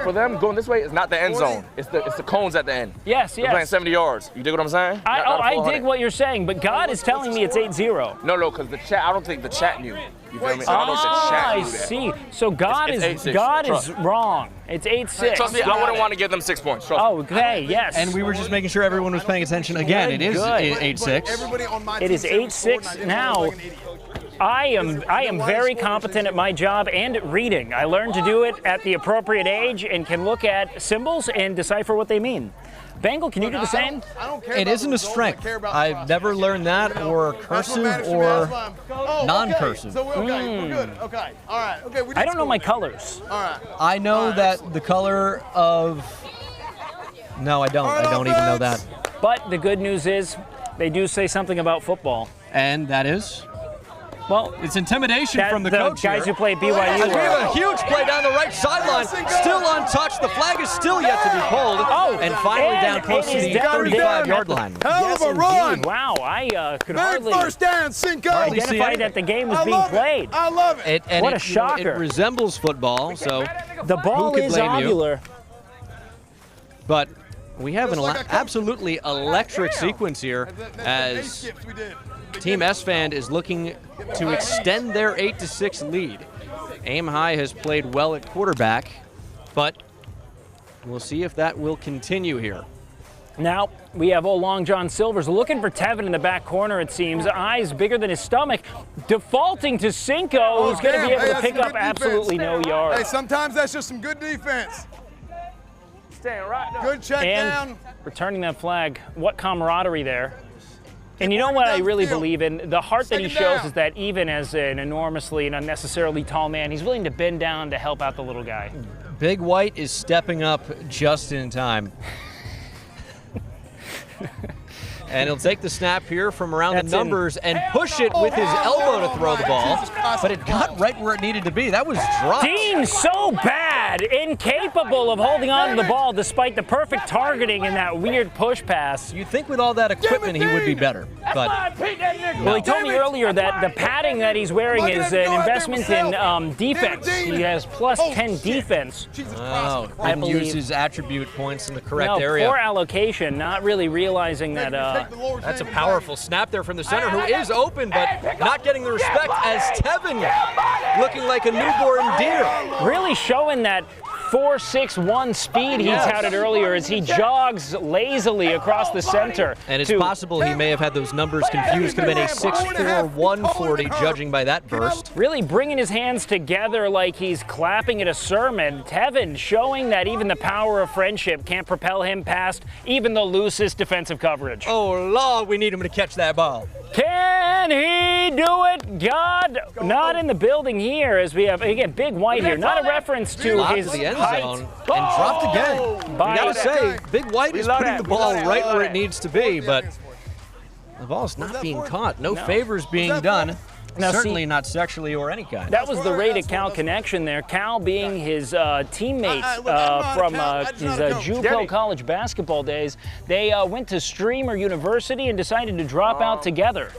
Speaker 4: for them going this way is not the end zone. It's the cones at the end.
Speaker 1: Yes,
Speaker 4: They're playing 70 yards. You dig what I'm saying?
Speaker 1: I dig what you're saying, but God is telling me it's 8-0.
Speaker 4: No, because the chat, I don't think the chat knew. You feel me? I don't think the chat knew that.
Speaker 1: I see. So God
Speaker 4: It's
Speaker 1: is wrong. It's 8-6.
Speaker 4: Trust me, I wouldn't want to give them 6 points. Trust me.
Speaker 1: Okay, yes.
Speaker 2: And we were just making sure everyone was paying attention. Again, it is 8-6.
Speaker 1: It is 8-6 now. I am very competent at my job and at reading. I learned to do it at the appropriate age and can look at symbols and decipher what they mean. Bengal, can you do the same?
Speaker 2: It isn't a strength. I've never learned that, or cursive or non-cursive.
Speaker 3: So we're good. Okay. All right. Okay.
Speaker 1: I don't know my colors.
Speaker 3: All right.
Speaker 2: I know that the color of... No, I don't. I don't even know that.
Speaker 1: But the good news is they do say something about football.
Speaker 2: And that is?
Speaker 1: Well,
Speaker 2: it's intimidation from the coach
Speaker 1: guys
Speaker 2: here.
Speaker 1: who play BYU.
Speaker 2: We have a huge play down the right sideline, still untouched. The flag is still yet to be pulled. And finally down close to the 35-yard line.
Speaker 3: Hell of a run!
Speaker 1: Wow, I could
Speaker 3: Big
Speaker 1: hardly
Speaker 3: first down, Cinco.
Speaker 1: identify that the game was being played.
Speaker 3: I love it.
Speaker 1: What a shocker!
Speaker 2: It resembles football, so
Speaker 1: the ball is ovular.
Speaker 2: But we have an absolutely electric sequence here as Team Esfand is looking to extend their 8-6 lead. Aim High has played well at quarterback, but we'll see if that will continue here.
Speaker 1: Now we have old Long John Silvers looking for Tevin in the back corner, it seems. Eyes bigger than his stomach. Defaulting to Cinco, who's going to be able to pick up absolutely no yards.
Speaker 3: Hey, sometimes that's just some good defense.
Speaker 4: Staying right down.
Speaker 3: Good check down.
Speaker 1: Returning that flag. What camaraderie there. And you know what I really believe in? The heart that he shows is that even as an enormously and unnecessarily tall man, he's willing to bend down to help out the little guy.
Speaker 2: Big White is stepping up just in time. And he'll take the snap here from around the numbers and push it with his elbow to throw the ball. But it got right where it needed to be. That was dropped.
Speaker 1: Dean so bad, incapable of holding on to the ball despite the perfect targeting in that weird push pass.
Speaker 2: You'd think with all that equipment he would be better. But
Speaker 1: well, he told me earlier that the padding that he's wearing is an investment in defense. He has plus 10 defense.
Speaker 2: Oh, didn't use his attribute points in the correct area.
Speaker 1: Poor allocation, not really realizing that.
Speaker 2: That's a powerful snap there from the center, who is open, but not getting the respect as Tevin looking like a newborn deer.
Speaker 1: Really showing that 4.61 speed he touted earlier as he jogs lazily across the center.
Speaker 2: And it's possible he may have had those numbers confused. Could have been a 6'4", 140, judging by that burst.
Speaker 1: Really bringing his hands together like he's clapping at a sermon. Tevin showing that even the power of friendship can't propel him past even the loosest defensive coverage.
Speaker 2: Oh, Lord, we need him to catch that ball.
Speaker 1: Can he do it? God, not in the building here as we have, again, Big White here. Not a reference to his
Speaker 2: the end
Speaker 1: height.
Speaker 2: zone and dropped again. We gotta say, Big White is putting the ball right where it needs to be, but the ball's not being caught. No favors being done.
Speaker 1: Now,
Speaker 2: certainly not sexually or any kind.
Speaker 1: That was the Ray to Cal connection there. Cal being his teammates from his JUCO college basketball days. They went to Streamer University and decided to drop out together.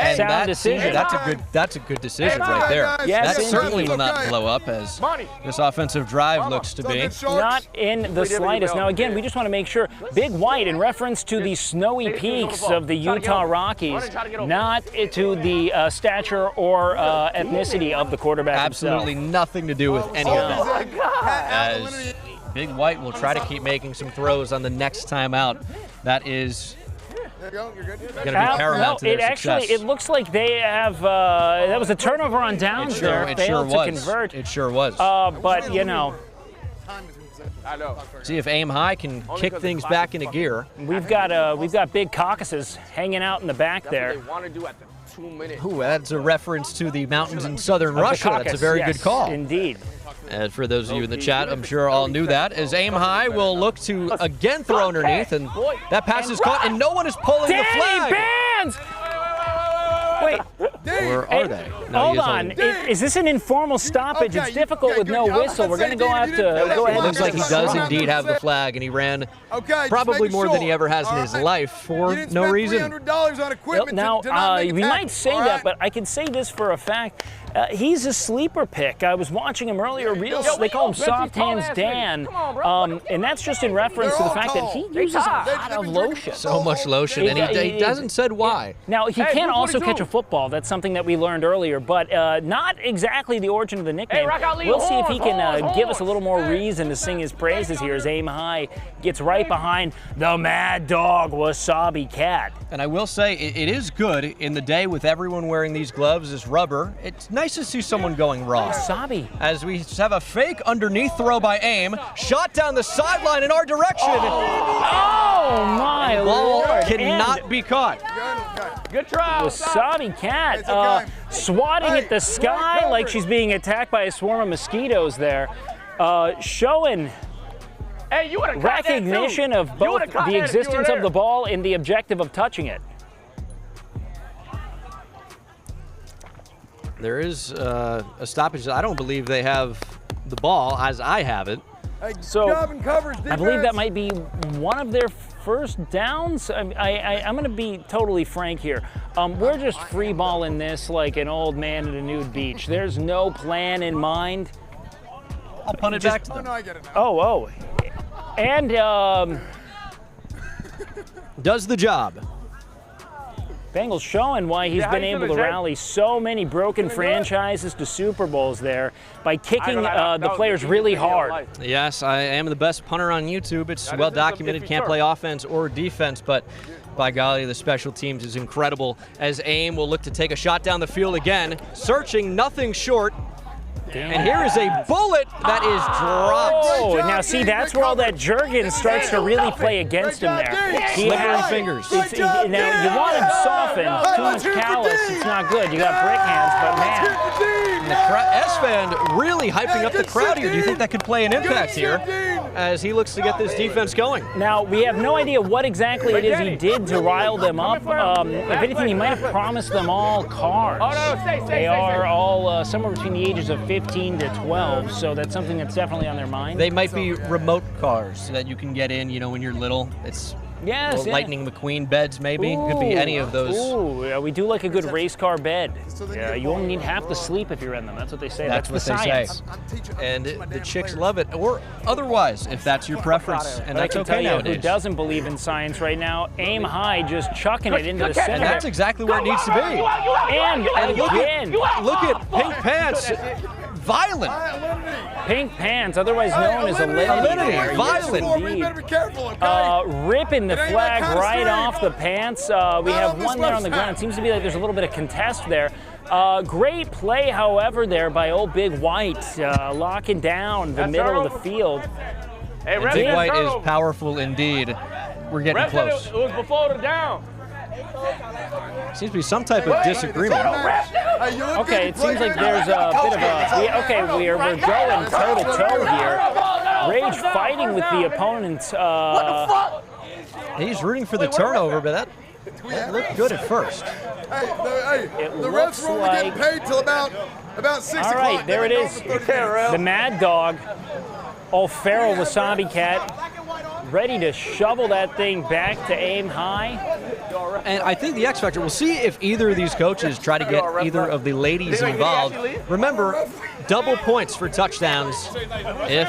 Speaker 2: And
Speaker 1: sound decision.
Speaker 2: That's a good decision right there.
Speaker 1: Yes,
Speaker 2: that certainly will not blow up as this offensive drive looks to be.
Speaker 1: Not in the slightest. Now again, we just want to make sure, Big White in reference to the snowy peaks of the Utah Rockies, not to the stature or ethnicity of the quarterback
Speaker 2: Absolutely
Speaker 1: himself.
Speaker 2: Nothing to do with any of that. As Big White will try to keep making some throws on the next time out. That is going to be paramount to their success.
Speaker 1: It looks like they have, that was a turnover on downs there.
Speaker 2: It
Speaker 1: failed
Speaker 2: sure
Speaker 1: to convert.
Speaker 2: It sure was.
Speaker 1: But, you know.
Speaker 2: See if Aim High can kick things back into gear.
Speaker 1: We've got big caucuses hanging out in the back there.
Speaker 4: That's what they want to do at the 2 minutes.
Speaker 2: Ooh, that's a reference to the mountains in southern Russia. That's a very good call.
Speaker 1: Indeed.
Speaker 2: And for those of you in the chat, I'm sure all knew that, as Aim High will look to again throw underneath, and that pass is caught, and no one is pulling the flag.
Speaker 1: Danny Bands! Wait.
Speaker 2: Or are they? No,
Speaker 1: Hold on. Is this an informal stoppage? It's difficult with no whistle. We're going to go have to go ahead.
Speaker 2: It looks like he does indeed have the flag, and he ran probably more than he ever has in his life for no reason.
Speaker 1: Now, we might say that, but I can say this for a fact. He's a sleeper pick. I was watching him earlier. They call him Soft Hands Dan, and that's just in reference to the fact that he uses a lot of lotion.
Speaker 2: So much lotion, and he doesn't said why.
Speaker 1: Now, he can also catch a football. That's something that we learned earlier, but not exactly the origin of the nickname. We'll see if he can give us a little more reason to sing his praises here as Aim High gets right behind the Mad Dog Wasabi Cat.
Speaker 2: And I will say, it is good in the day with everyone wearing these gloves as rubber. It's nice to see someone going raw.
Speaker 1: Wasabi.
Speaker 2: As we have a fake underneath throw by Aim, shot down the sideline in our direction.
Speaker 1: Oh my
Speaker 2: ball
Speaker 1: Lord.
Speaker 2: cannot be caught.
Speaker 1: Good try. Wasabi Cat swatting at the sky like she's being attacked by a swarm of mosquitoes there. Showing recognition of both the existence of the ball and the objective of touching it.
Speaker 2: There is a stoppage. I don't believe they have the ball as I have it.
Speaker 1: So I believe that might be one of their first downs. I'm going to be totally frank here. We're just free balling this like an old man at a nude beach. There's no plan in mind.
Speaker 2: I'll punt it back to them.
Speaker 1: Oh. And
Speaker 2: does the job.
Speaker 1: Bengals showing why he's been able to rally so many broken franchises to Super Bowls there by kicking the players really hard.
Speaker 2: Yes, I am the best punter on YouTube. It's well documented, can't play offense or defense, but by golly, the special teams is incredible as Aim will look to take a shot down the field again, searching nothing short. And here is a bullet that is dropped.
Speaker 1: Oh, now see, that's where all that jerkin starts to really play against him there.
Speaker 2: Slippery fingers.
Speaker 1: Now, you want him softened, too much callous, it's not good. You got brick hands, but man.
Speaker 2: Esfand really hyping up the crowd here. Do you think that could play an impact here as he looks to get this defense going?
Speaker 1: Now, we have no idea what exactly it is he did to rile them up. If anything, he might have promised them all cars. They are all somewhere between the ages of 15 to 12, so that's something that's definitely on their mind.
Speaker 2: They might be remote cars that you can get in, when you're little. It's Lightning McQueen beds, maybe.
Speaker 1: Ooh,
Speaker 2: could be any of those.
Speaker 1: Ooh, we do like a good race car bed. Yeah, you only need half the sleep if you're in them. That's what they say.
Speaker 2: That's what
Speaker 1: the
Speaker 2: they
Speaker 1: science.
Speaker 2: say. And the chicks love it, or otherwise, if that's your preference. And that's okay nowadays.
Speaker 1: Who doesn't believe in science right now? Aim High, just chucking it into the center.
Speaker 2: And that's exactly where it needs to be.
Speaker 1: And again.
Speaker 2: Look at Pink Pants. Violent.
Speaker 1: Pink Pants, otherwise known as Alinity.
Speaker 2: Violent.
Speaker 1: Ripping the flag right off the pants. We have one there on the ground. It seems to be like there's a little bit of contest there. Great play, however, there by old Big White, locking down the middle of the field.
Speaker 2: Hey, Big White is powerful indeed. We're getting close.
Speaker 9: It was before the down.
Speaker 2: Seems to be some type of disagreement.
Speaker 1: Okay, it seems like there's a bit of a... we're going toe-to-toe here. Rage fighting with the opponent.
Speaker 2: He's rooting for the turnover, but that looked good at first.
Speaker 3: The refs won't get paid till about 6 o'clock.
Speaker 1: All right, there it is. The Mad Dog, old feral Wasabi Cat, ready to shovel that thing back to Aim High.
Speaker 2: And I think the X Factor, we'll see if either of these coaches try to get either of the ladies involved. Remember, double points for touchdowns if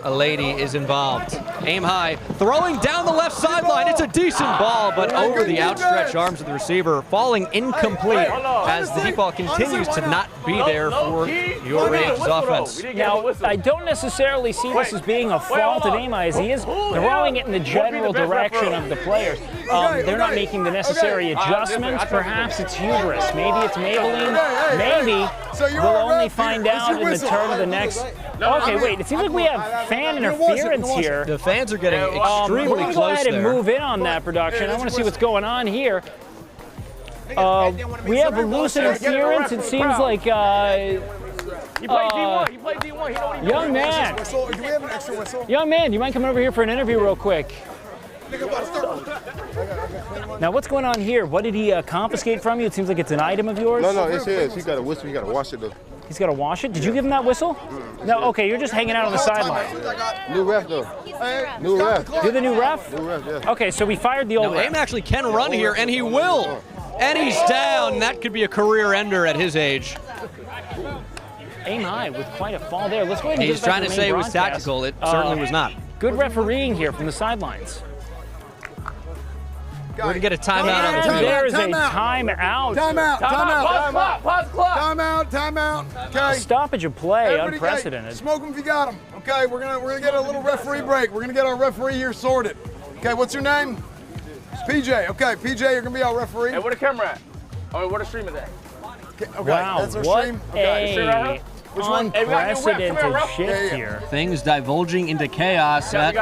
Speaker 2: a lady is involved. Aim High, throwing down the left sideline. It's a decent ball, but over the outstretched arms of the receiver, falling incomplete as the deep ball continues to not be there for Your Rage's offense.
Speaker 1: Now, I don't necessarily see this as being a fault of Aim High, as he is throwing it in the general direction of the players. They're not making the necessary adjustments. Perhaps it's hubris. Maybe it's Maybelline. Maybe we'll only find out in the turn of the next... Okay, wait, it seems like we have fan interference here.
Speaker 2: The fans are getting extremely close there.
Speaker 1: We'll go ahead and move in on that production. I want to see what's going on here. We have a loose interference. It seems like
Speaker 4: play D1. He don't even
Speaker 1: Young man.
Speaker 3: Whistle. Do we have an extra whistle?
Speaker 1: Young man, you mind coming over here for an interview real quick? Now, what's going on here? What did he confiscate from you? It seems like it's an item of yours.
Speaker 7: No, it's his. He got a whistle. You got to wash it though.
Speaker 1: He's got to wash it? Did you give him that whistle? No, okay, you're just hanging out on the sideline.
Speaker 7: New ref though. New ref.
Speaker 1: You're the new ref?
Speaker 7: New ref, yeah.
Speaker 1: Okay, so we fired the old
Speaker 2: Now,
Speaker 1: ref.
Speaker 2: Aim actually can run here, and he will. And he's down. That could be a career ender at his age.
Speaker 1: Aim high with quite a fall there. Let's go ahead and
Speaker 2: He's
Speaker 1: get back
Speaker 2: trying to
Speaker 1: the
Speaker 2: say
Speaker 1: main
Speaker 2: it was
Speaker 1: broadcast.
Speaker 2: tactical. It certainly was not.
Speaker 1: Good refereeing here from the sidelines.
Speaker 2: We're going to get a timeout on the
Speaker 1: And
Speaker 2: field.
Speaker 1: there is a timeout.
Speaker 3: Timeout. Okay.
Speaker 1: Stoppage of play,
Speaker 3: Everybody,
Speaker 1: unprecedented.
Speaker 3: Smoke them if you got them. Okay, we're gonna get a little referee break. We're gonna get our referee here sorted. Okay, what's your name? PJ. Okay, PJ, you're gonna be our referee.
Speaker 4: Hey, where the camera at? Oh, where the stream is at?
Speaker 3: Okay,
Speaker 1: Wow,
Speaker 3: that's our
Speaker 1: what
Speaker 3: stream.
Speaker 1: a unprecedented shift here.
Speaker 2: Things divulging into chaos at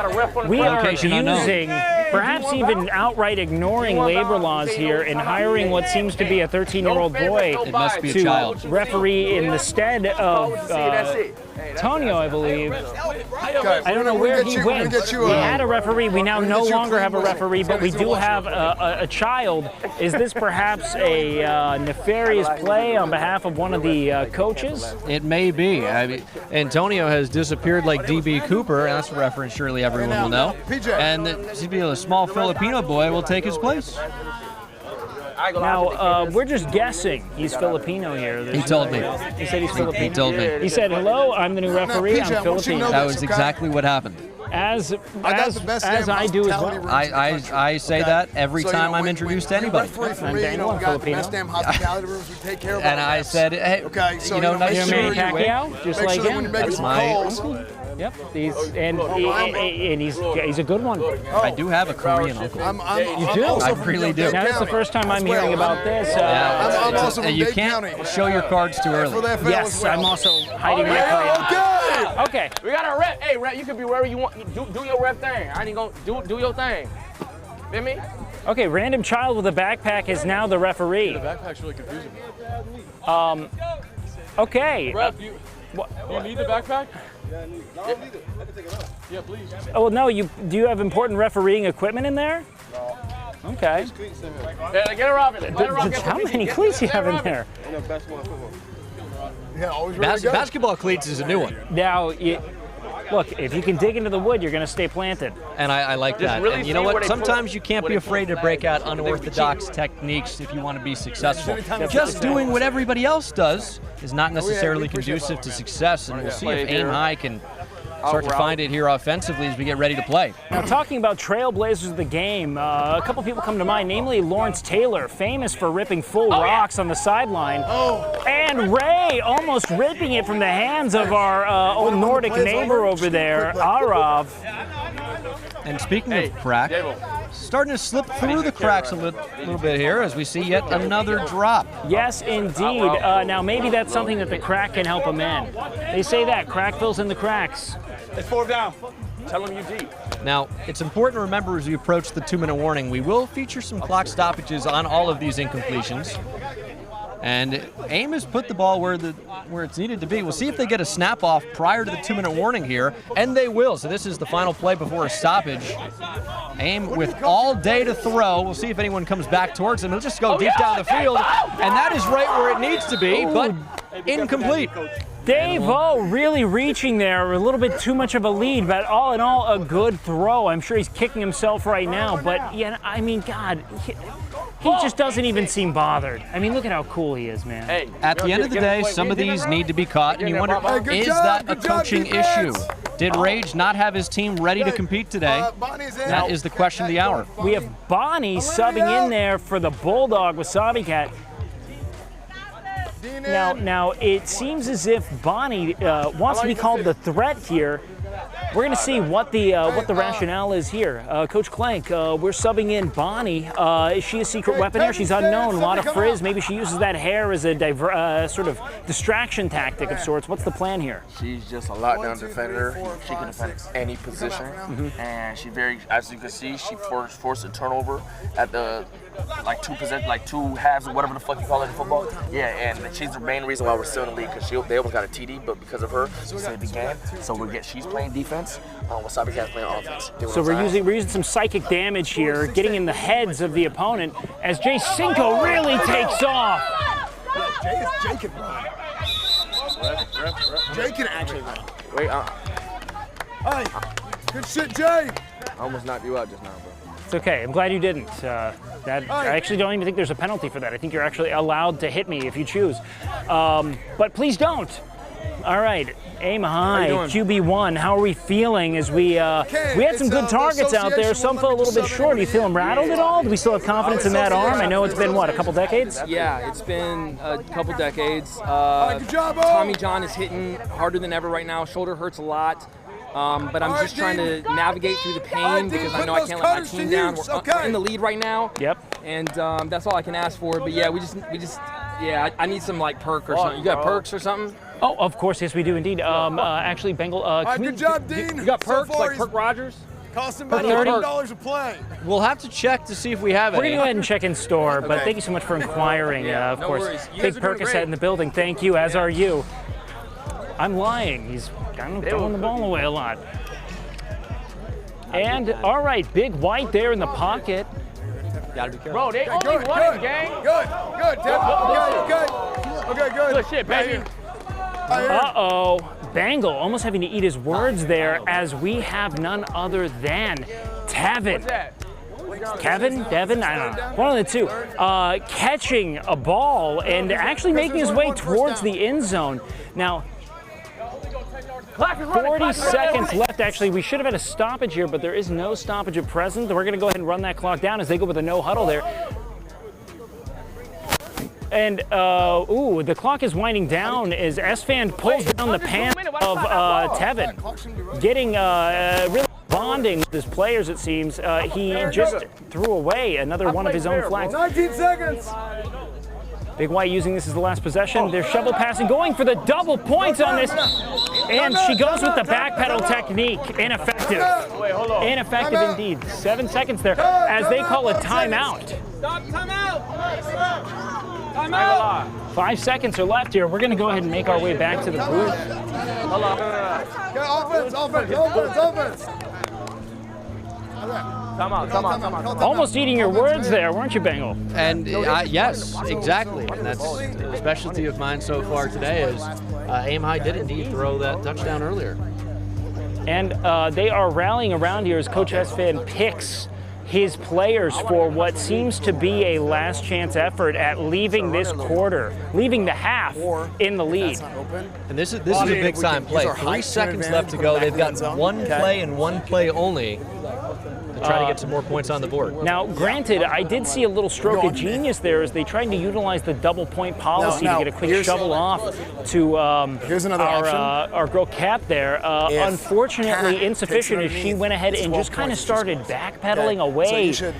Speaker 1: We are
Speaker 2: location unknown.
Speaker 1: using, perhaps even outright ignoring labor laws here and hiring what seems to be a 13-year-old boy
Speaker 2: It must be a
Speaker 1: to
Speaker 2: child.
Speaker 1: referee in the stead of Tonio, I believe. I don't know where he went. We had a referee. We now no longer have a referee, but we do have a child. Is this perhaps a nefarious play on behalf of one of the coaches?
Speaker 2: It may be. I mean, Antonio has disappeared like D.B. Cooper, and that's a reference surely everyone will know. And a small Filipino boy will take his place.
Speaker 1: Now, we're just guessing he's Filipino here.
Speaker 2: He told me.
Speaker 1: He said he's Filipino.
Speaker 2: He told me.
Speaker 1: He said, hello, I'm the new referee, I'm Filipino.
Speaker 2: That was exactly what happened.
Speaker 1: As I do as well.
Speaker 2: I say that every time I'm introduced to anybody.
Speaker 1: I'm Daniel, I'm Filipino.
Speaker 2: And I said, hey, nice
Speaker 1: You're
Speaker 2: to
Speaker 1: Manny
Speaker 2: meet you.
Speaker 1: Pacquiao, just like him.
Speaker 2: That's my uncle.
Speaker 1: Yep, he's a good one.
Speaker 2: I do have a Korean uncle.
Speaker 1: You do?
Speaker 2: I really do.
Speaker 1: Now, this is the first time I'm hearing about this.
Speaker 3: I'm also from
Speaker 2: You
Speaker 3: Dade
Speaker 2: can't
Speaker 3: County.
Speaker 2: show your cards too early.
Speaker 1: Yes, I'm also hiding my Korean. Okay.
Speaker 4: We got a rep. Hey, rep, you can be wherever you want. Do your rep thing. I ain't gonna do your thing. Feel me?
Speaker 1: Okay, random child with a backpack is now the referee.
Speaker 6: The backpack's really confusing.
Speaker 1: Okay.
Speaker 6: Ref, you need the backpack? Yeah, I need it. I can take it off. Yeah, please.
Speaker 1: Oh, no, do you have important refereeing equipment in there?
Speaker 6: No.
Speaker 1: Okay.
Speaker 4: Yeah, get her off it.
Speaker 1: How many cleats do you have in there?
Speaker 3: Yeah, always ready to go.
Speaker 2: Basketball cleats is a new one.
Speaker 1: Now, look, if you can dig into the wood, you're going to stay planted.
Speaker 2: And I like that.
Speaker 4: really
Speaker 2: And you know
Speaker 4: see where
Speaker 2: what?
Speaker 4: they
Speaker 2: Sometimes
Speaker 4: put-
Speaker 2: you can't
Speaker 4: where
Speaker 2: be
Speaker 4: they
Speaker 2: afraid to
Speaker 4: put
Speaker 2: break out
Speaker 4: back.
Speaker 2: unorthodox techniques if you want to be successful. Just doing what everybody else does is not necessarily conducive to success, and we'll see if Aim High can start to find it here offensively as we get ready to play.
Speaker 1: Now, talking about trailblazers of the game, a couple people come to mind, namely Lawrence Taylor, famous for ripping full rocks on the sideline. And Ray almost ripping it from the hands of our old Nordic neighbor over there, Arav.
Speaker 2: And speaking of crack, starting to slip through the cracks a little bit here as we see yet another drop.
Speaker 1: Yes, indeed. Now, maybe that's something that the crack can help him in. They say that, crack fills in the cracks.
Speaker 4: It's 4 down. Tell him you deep.
Speaker 2: Now, it's important to remember as we approach the 2-minute warning, we will feature some clock stoppages on all of these incompletions. And Aim has put the ball where it's needed to be. We'll see if they get a snap off prior to the 2-minute warning here, and they will. So this is the final play before a stoppage. Aim with all day to throw. We'll see if anyone comes back towards him. He'll just go deep down the field, and that is right where it needs to be, but incomplete.
Speaker 1: Dave O really reaching there, a little bit too much of a lead, but all in all, a good throw. I'm sure he's kicking himself right now, but yeah, I mean, God, he just doesn't even seem bothered. I mean, look at how cool he is, man.
Speaker 4: Hey,
Speaker 2: At the end of the day, some of these need to be caught, and you wonder, is that a coaching issue? Did Rage not have his team ready to compete today? That is the question of the hour.
Speaker 1: We have Bonnie subbing in there for the Bulldog Wasabi Cat. Now it seems as if Bonnie wants to be called the threat here. We're going to see what the rationale is here. Coach Clank, we're subbing in Bonnie. Is she a secret weapon here? She's unknown, a lot of frizz. Maybe she uses that hair as a sort of distraction tactic of sorts. What's the plan here?
Speaker 4: She's just a lockdown defender. She can defend any position, and she as you can see, she forced a turnover at the like two halves or whatever the fuck you call it in football. Yeah, and she's the main reason why we're still in the league because they almost got a TD, but because of her, we saved the game. So she's playing defense. Wasabi Cat's playing offense.
Speaker 1: So we're using some psychic damage here, getting in the heads of the opponent as Jay Cinco really takes off.
Speaker 3: Jay can run. Jay can actually run.
Speaker 4: Wait,
Speaker 3: Hey, good shit, Jay.
Speaker 4: I almost knocked you out just now, bro.
Speaker 1: It's okay. I'm glad you didn't. I actually don't even think there's a penalty for that. I think you're actually allowed to hit me if you choose. But please don't. All right, aim high, QB1. How are we feeling as we had some good targets out there. Some fell a little bit short. Do you feel rattled at all? Do we still have confidence in that arm? I know it's been, what, a couple decades?
Speaker 6: Yeah, it's been a couple decades.
Speaker 3: Good job,
Speaker 6: Tommy John is hitting harder than ever right now. Shoulder hurts a lot. But I'm just trying to navigate through the pain because I know I can't let my team down. We're in the lead right now.
Speaker 1: Yep.
Speaker 6: And that's all I can ask for. But yeah, I need some like perk or something. You got perks or something?
Speaker 1: Oh, of course, yes, we do indeed. Actually, Bengal.
Speaker 3: Good job, Dean.
Speaker 6: You got perks
Speaker 3: So far,
Speaker 6: like Perk Rogers?
Speaker 3: Cost him about $30 a play.
Speaker 2: We'll have to check to see if we have
Speaker 1: We're
Speaker 2: any.
Speaker 1: going to go ahead and check in store, but thank you so much for inquiring. Of course, Big Percocet in the building. Thank you, as are you. I'm lying. He's kind of throwing the ball away a lot. And, all right, Big White there in the pocket.
Speaker 2: Gotta be careful.
Speaker 9: Bro, they only won it, gang.
Speaker 3: Good, Tim. Okay, good.
Speaker 9: Good shit, baby.
Speaker 1: Uh-oh. Bangle almost having to eat his words there as we have none other than Tevin. Kevin? Devin? I don't know. One of the two. Catching a ball and actually making his way towards the end zone. Now, 40 seconds left, actually. We should have had a stoppage here, but there is no stoppage at present. We're going to go ahead and run that clock down as they go with a no huddle there. And, the clock is winding down as Esfand pulls down the pants of Tevin. Getting, really bonding with his players, it seems. He just threw away another one of his own flags.
Speaker 3: 19 seconds.
Speaker 1: Big White using this as the last possession. They're shovel passing, going for the double points on this. And she goes with the backpedal technique. Ineffective. Ineffective indeed. 7 seconds there as they call a timeout.
Speaker 9: Stop, timeout. Timeout.
Speaker 1: 5 seconds are left here. We're going to go ahead and make our way back to the booth.
Speaker 3: Offense.
Speaker 9: Come on.
Speaker 1: Almost eating your words there, weren't you, Bengal?
Speaker 2: And yes, exactly. And that's a specialty of mine so far today is aim high did indeed throw that touchdown earlier.
Speaker 1: And they are rallying around here as Coach Esfand picks his players for what seems to be a last chance effort at leaving this quarter, leaving the half in the lead.
Speaker 2: And this is a big time play. 3 seconds left to go. They've got one play and one play only to try to get some more points on the board.
Speaker 1: Now, granted, I did see a little stroke of genius there as they tried to utilize the double point policy to get a quick shovel off to our girl Kat there. Unfortunately, insufficient as she went ahead and just kind of started backpedaling away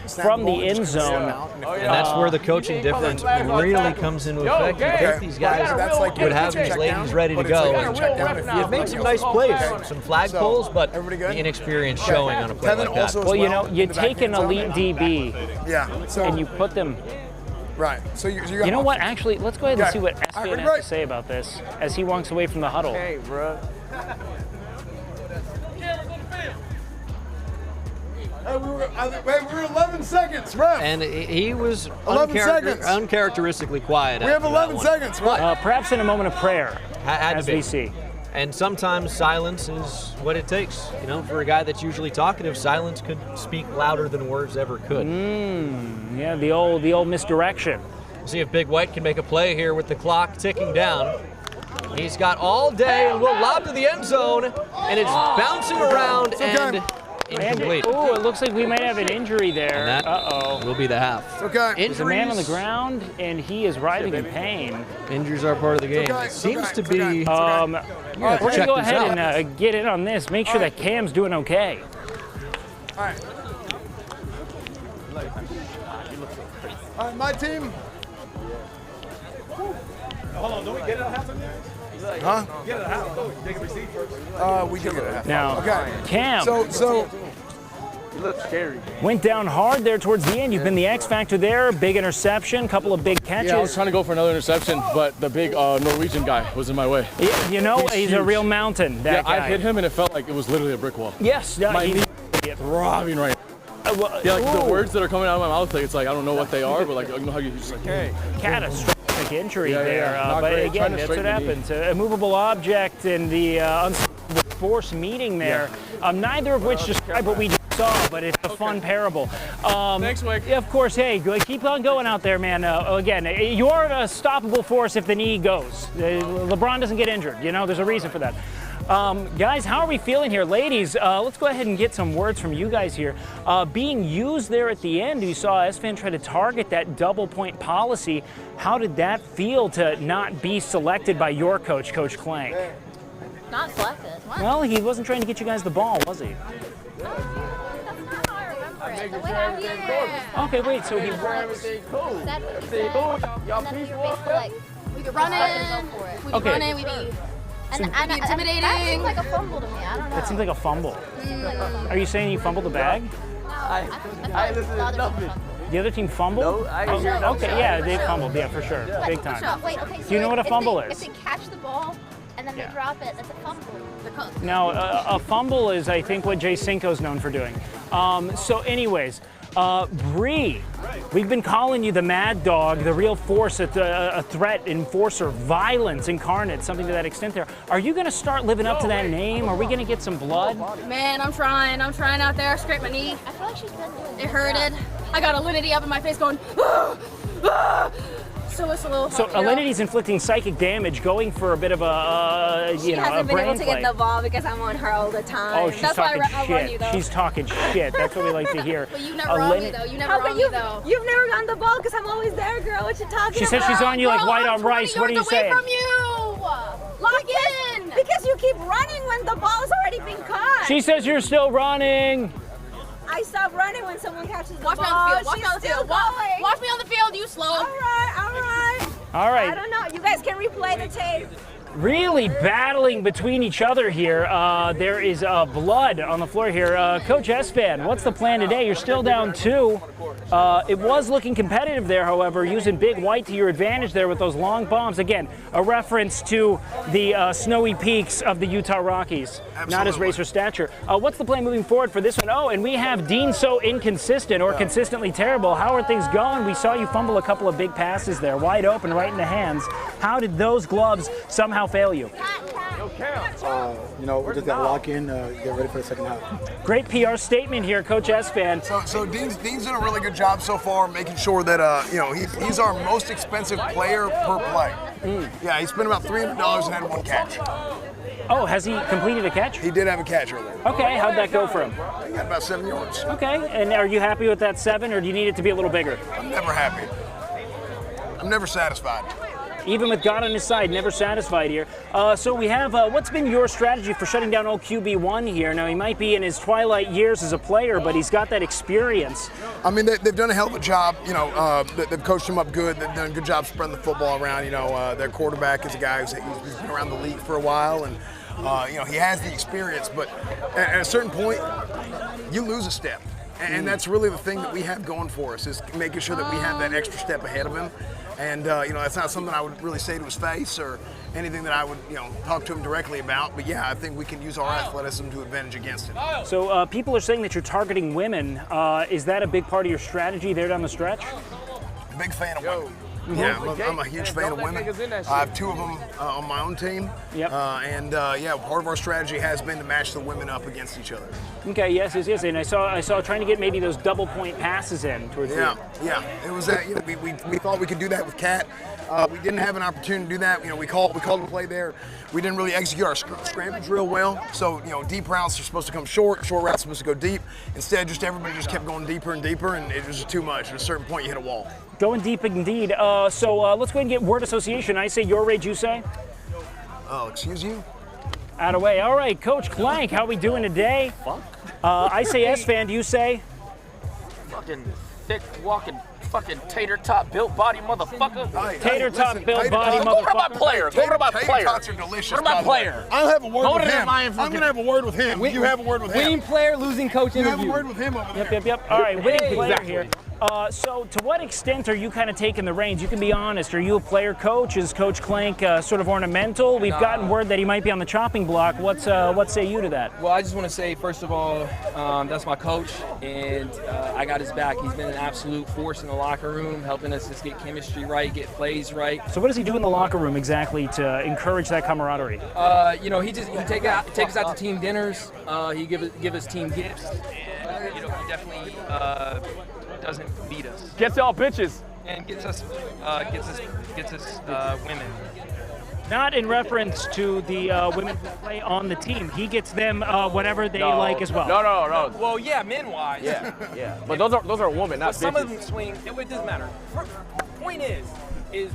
Speaker 1: from the end zone.
Speaker 2: And that's where the coaching difference really comes into effect. You think these guys would have these ladies ready to go. And you've made some nice plays, some flag pulls, but the inexperience showing on a play like that.
Speaker 1: Well, you know, you take an elite DB and you put them.
Speaker 3: Right. So
Speaker 1: you know what? Actually, let's go ahead and see what Esfand has to say about this as he walks away from the huddle.
Speaker 4: Hey, bro.
Speaker 3: Hey, we were 11 seconds, ref.
Speaker 2: And he was
Speaker 3: 11 seconds.
Speaker 2: uncharacteristically quiet.
Speaker 3: We have 11 seconds, right?
Speaker 1: Perhaps in a moment of prayer,
Speaker 2: as
Speaker 1: we see.
Speaker 2: And sometimes silence is what it takes. You know, for a guy that's usually talkative, silence could speak louder than words ever could.
Speaker 1: Yeah, the old misdirection.
Speaker 2: See if Big White can make a play here with the clock ticking down. He's got all day and will lob to the end zone, and it's bouncing around and incomplete.
Speaker 1: Oh, it looks like we might have an injury there.
Speaker 2: And that will be the half.
Speaker 1: There's a man on the ground, and he is writhing in pain.
Speaker 2: Injuries are part of the game. It seems to be.
Speaker 1: We're going to go ahead and get in on this. Make sure that Cam's doing okay.
Speaker 3: All right, my team.
Speaker 9: Hold on, don't we get it at half?
Speaker 3: Huh?
Speaker 9: Get it at half. Don't we take a receipt first?
Speaker 3: We can get it at half.
Speaker 1: Now,
Speaker 3: okay.
Speaker 1: Cam.
Speaker 3: So
Speaker 4: He looks scary.
Speaker 1: Went down hard there towards the end. You've been the X factor there. Big interception, couple of big catches.
Speaker 11: Yeah, I was trying to go for another interception, but the big Norwegian guy was in my way.
Speaker 1: You know, he's a real mountain. That guy.
Speaker 11: I hit him, and it felt like it was literally a brick wall.
Speaker 1: Yes.
Speaker 11: My knee is throbbing right now. Yeah, like the words that are coming out of my mouth, like it's like I don't know what they are, but like you know how you just like, hey.
Speaker 1: Catastrophic injury there. But
Speaker 11: great.
Speaker 1: again, that's what happens. A movable object and the unstoppable force meeting there. Neither of which describe what we just saw, but it's a fun parable.
Speaker 11: Thanks, Mike.
Speaker 1: Yeah, of course. Hey, keep on going out there, man. Again, you're an unstoppable force if the knee goes. LeBron doesn't get injured. You know, there's a reason for that. Guys, how are we feeling here? Ladies, let's go ahead and get some words from you guys here. Being used there at the end, you saw Esfand try to target that double point policy. How did that feel to not be selected by your coach, Coach Clank?
Speaker 5: Not selected. What?
Speaker 1: Well, he wasn't trying to get you guys the ball, was he?
Speaker 5: That's not how I remember it. The way I remember it.
Speaker 1: Okay, wait, so he...
Speaker 5: Said what he said, and then we were basically like, we could run in, we could run in, we'd be... And intimidating. That seems like a fumble to me. I don't know.
Speaker 1: That seems like a fumble. Are you saying you fumbled the bag?
Speaker 5: I listen to nothing.
Speaker 1: The other team fumbled? No, okay, yeah, they fumbled. Yeah, for sure. Big time.
Speaker 5: Wait, okay, so
Speaker 1: do you know what a fumble is?
Speaker 5: If they catch the ball and then they drop it, that's a fumble.
Speaker 1: No, a fumble is, I think, what Jay Cinco's known for doing. So anyways, Bree, we've been calling you the mad dog, the real force, a threat, enforcer, violence incarnate, something to that extent there. Are you going to start living up to that name? Are we going to get some blood?
Speaker 12: Man, I'm trying out there. I scraped my knee.
Speaker 5: I feel like she's been doing
Speaker 12: it. It hurted. I got alinity up in my face going, ah, ah. So it's a little.
Speaker 1: So Alinity's inflicting psychic damage, going for a bit of a
Speaker 12: she hasn't been able to get the ball because I'm on her all the time.
Speaker 1: Oh, she's talking shit. She's talking shit. That's what we like to hear.
Speaker 12: But you never on me though. You never on me though.
Speaker 13: You've never gotten the ball because I'm always there, girl. What you talking about?
Speaker 1: She said she's on you like white on rice. What are you saying?
Speaker 12: From you. Lock in.
Speaker 13: Because you keep running when the ball's already been caught.
Speaker 1: She says you're still running.
Speaker 13: I stop running when someone catches the ball.
Speaker 12: Watch me on the field. Watch me on the field. Watch me on the field. You slow.
Speaker 13: All right.
Speaker 1: All right.
Speaker 13: I don't know. You guys can replay the tape.
Speaker 1: Really battling between each other here. There is blood on the floor here. Coach Esfand, what's the plan today? You're still down 2. It was looking competitive there, however, using Big White to your advantage there with those long bombs. Again, a reference to the snowy peaks of the Utah Rockies, not his racer stature. What's the plan moving forward for this one? Oh, and we have Dean So Inconsistent or Consistently Terrible. How are things going? We saw you fumble a couple of big passes there, wide open, right in the hands. How did those gloves somehow fail you?
Speaker 14: You know, we just got to lock in, get ready for the second half.
Speaker 1: Great PR statement here, Coach Esfand.
Speaker 3: So Dean's done a really good job so far, making sure that you know he's our most expensive player per play. Yeah, he spent about $300 and had 1 catch.
Speaker 1: Oh, has he completed a catch?
Speaker 3: He did have a catch earlier.
Speaker 1: Okay, how'd that go for him?
Speaker 3: He got about 7 yards.
Speaker 1: Okay, and are you happy with that 7, or do you need it to be a little bigger?
Speaker 3: I'm never happy. I'm never satisfied.
Speaker 1: Even with God on his side, never satisfied here. So we have, what's been your strategy for shutting down old QB1 here? Now, he might be in his twilight years as a player, but he's got that experience.
Speaker 3: I mean, they've done a hell of a job. You know, they've coached him up good. They've done a good job spreading the football around. You know, their quarterback is a guy who's been around the league for a while, and you know, he has the experience. But at a certain point, you lose a step. And that's really the thing that we have going for us, is making sure that we have that extra step ahead of him. And, you know, that's not something I would really say to his face or anything that I would, you know, talk to him directly about. But, yeah, I think we can use our athleticism to advantage against it.
Speaker 1: So people are saying that you're targeting women. Is that a big part of your strategy there down the stretch?
Speaker 3: Big fan of women. Yeah, I'm a huge fan of women. I have 2 of them on my own team.
Speaker 1: Yep.
Speaker 3: Yeah, part of our strategy has been to match the women up against each other.
Speaker 1: Okay, yes. And I saw trying to get maybe those double point passes in towards the end.
Speaker 3: Yeah. It was that, you know, we thought we could do that with Kat. We didn't have an opportunity to do that. You know, we called a play there. We didn't really execute our scrambles real well. So, you know, deep routes are supposed to come short routes are supposed to go deep. Instead, everybody just kept going deeper and deeper, and it was just too much. At a certain point, you hit a wall. Going deep indeed. So let's go ahead and get word association. I say your rage, you say? Oh, excuse you? Out of way. All right, Coach Clank, how we doing today?
Speaker 4: Fuck.
Speaker 3: I say Esfand, you say?
Speaker 4: Fucking thick walking fucking tater top built body motherfucker.
Speaker 1: Tater top built body motherfucker.
Speaker 4: Go to my player. Go to my player.
Speaker 3: Tots are delicious.
Speaker 4: Go to my player.
Speaker 3: I'll have a word
Speaker 4: Go
Speaker 3: with
Speaker 4: to
Speaker 3: him. I'm going to have a word with him. You have a word with him.
Speaker 6: Winning player, losing coach
Speaker 3: You
Speaker 6: interview.
Speaker 3: have a word with him over there.
Speaker 1: Yep. All right, winning player here. So to what extent are you kind of taking the reins? You can be honest. Are you a player coach? Is Coach Clank sort of ornamental? We've gotten word that he might be on the chopping block. What say you to that?
Speaker 6: Well, I just want to say, first of all, that's my coach, and I got his back. He's been an absolute force in the locker room, helping us just get chemistry right, get plays right.
Speaker 1: So what does he do in the locker room exactly to encourage that camaraderie?
Speaker 6: He takes us out to team dinners. He give us team gifts. And, he definitely doesn't beat us.
Speaker 4: Gets y'all bitches.
Speaker 6: And gets us women.
Speaker 1: Not in reference to the women who play on the team. He gets them whatever they like as well.
Speaker 4: No.
Speaker 6: Well, yeah, men-wise.
Speaker 4: Yeah. But those are women, not bitches.
Speaker 6: Some of them swing. It doesn't matter. Point is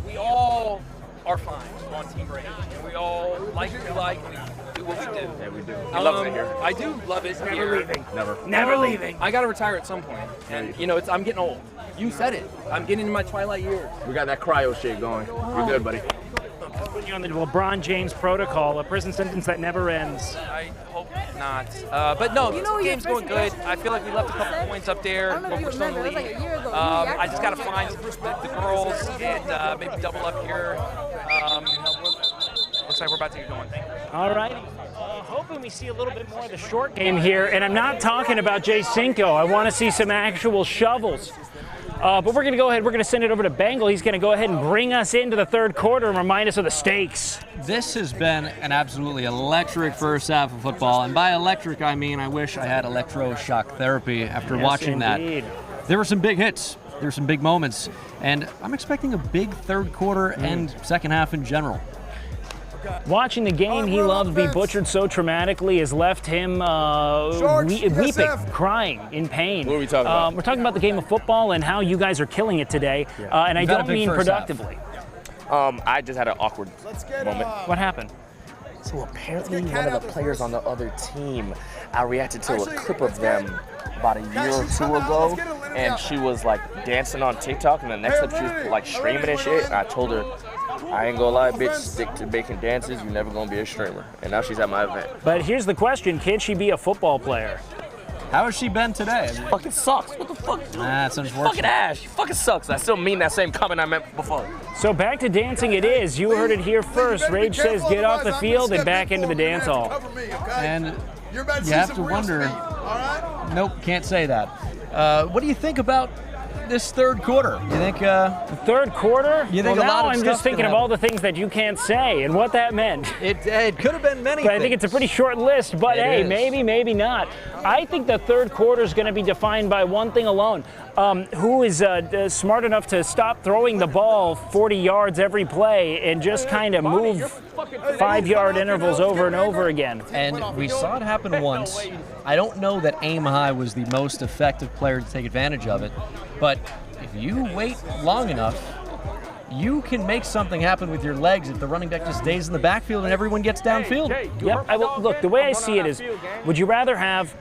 Speaker 6: we all are fine on Team Rage, and we all like what we like, and we do what we do.
Speaker 4: Yeah, we do. He loves it here.
Speaker 6: I do love it here.
Speaker 1: Never leaving.
Speaker 4: Never.
Speaker 1: leaving.
Speaker 6: I got to retire at some point, and I'm getting old. You said it. I'm getting into my twilight years.
Speaker 4: We got that cryo shit going. You're good, buddy.
Speaker 1: Putting you on the LeBron James protocol, a prison sentence that never ends.
Speaker 6: I hope not. But no, the game's going good. I feel like we left a couple points up there, but we're still in the lead. I just got to find the girls and maybe double up here. Looks like we're about to get going.
Speaker 1: All right. Hoping we see a little bit more of the short game here, and I'm not talking about Jay Cinco. I want to see some actual shovels. But we're going to go ahead. We're going to send it over to Bengal. He's going to go ahead and bring us into the third quarter and remind us of the stakes.
Speaker 2: This has been an absolutely electric first half of football. And by electric, I mean I wish I had electroshock therapy after watching
Speaker 1: indeed.
Speaker 2: that. There were some big hits. There were some big moments. And I'm expecting a big third quarter and second half in general.
Speaker 1: Watching the game he loved be butchered so traumatically has left him weeping, crying in pain.
Speaker 4: What are we talking about?
Speaker 1: We're talking about the game of football and how you guys are killing it today. And I don't mean productively.
Speaker 4: I just had an awkward moment.
Speaker 1: What happened?
Speaker 4: So apparently one of the players on the other team, I reacted to a clip of them about a year or two ago, and she was like dancing on TikTok, and the next clip she was like streaming and shit, and I told her, I ain't gonna lie, bitch, stick to making dances, you're never gonna be a streamer. And now she's at my event.
Speaker 1: But here's the question, can she be a football player?
Speaker 2: How has she been today?
Speaker 4: She fucking sucks. What the fuck?
Speaker 2: That's unfortunate.
Speaker 4: Fucking ass. She fucking sucks. I still mean that same comment I meant before.
Speaker 1: So back to dancing it is. You heard it here first. Rage says get off the field and back into the dance hall.
Speaker 2: And you have to wonder. Nope, can't say that. What do you think about this third quarter? You think
Speaker 1: the third quarter?
Speaker 2: You think
Speaker 1: well,
Speaker 2: a lot
Speaker 1: now
Speaker 2: of
Speaker 1: I'm just thinking of all the things that you can't say and what that meant.
Speaker 2: It could have been many
Speaker 1: but
Speaker 2: things.
Speaker 1: I think it's a pretty short list, but hey, maybe not. I think the third quarter is going to be defined by one thing alone. Who is smart enough to stop throwing the ball 40 yards every play and just kind of move 5-yard intervals over and over again.
Speaker 2: And we saw it happen once. I don't know that aim high was the most effective player to take advantage of it, but if you wait long enough, you can make something happen with your legs if the running back just stays in the backfield and everyone gets downfield.
Speaker 1: Yep. Look, the way I see it is, would you rather have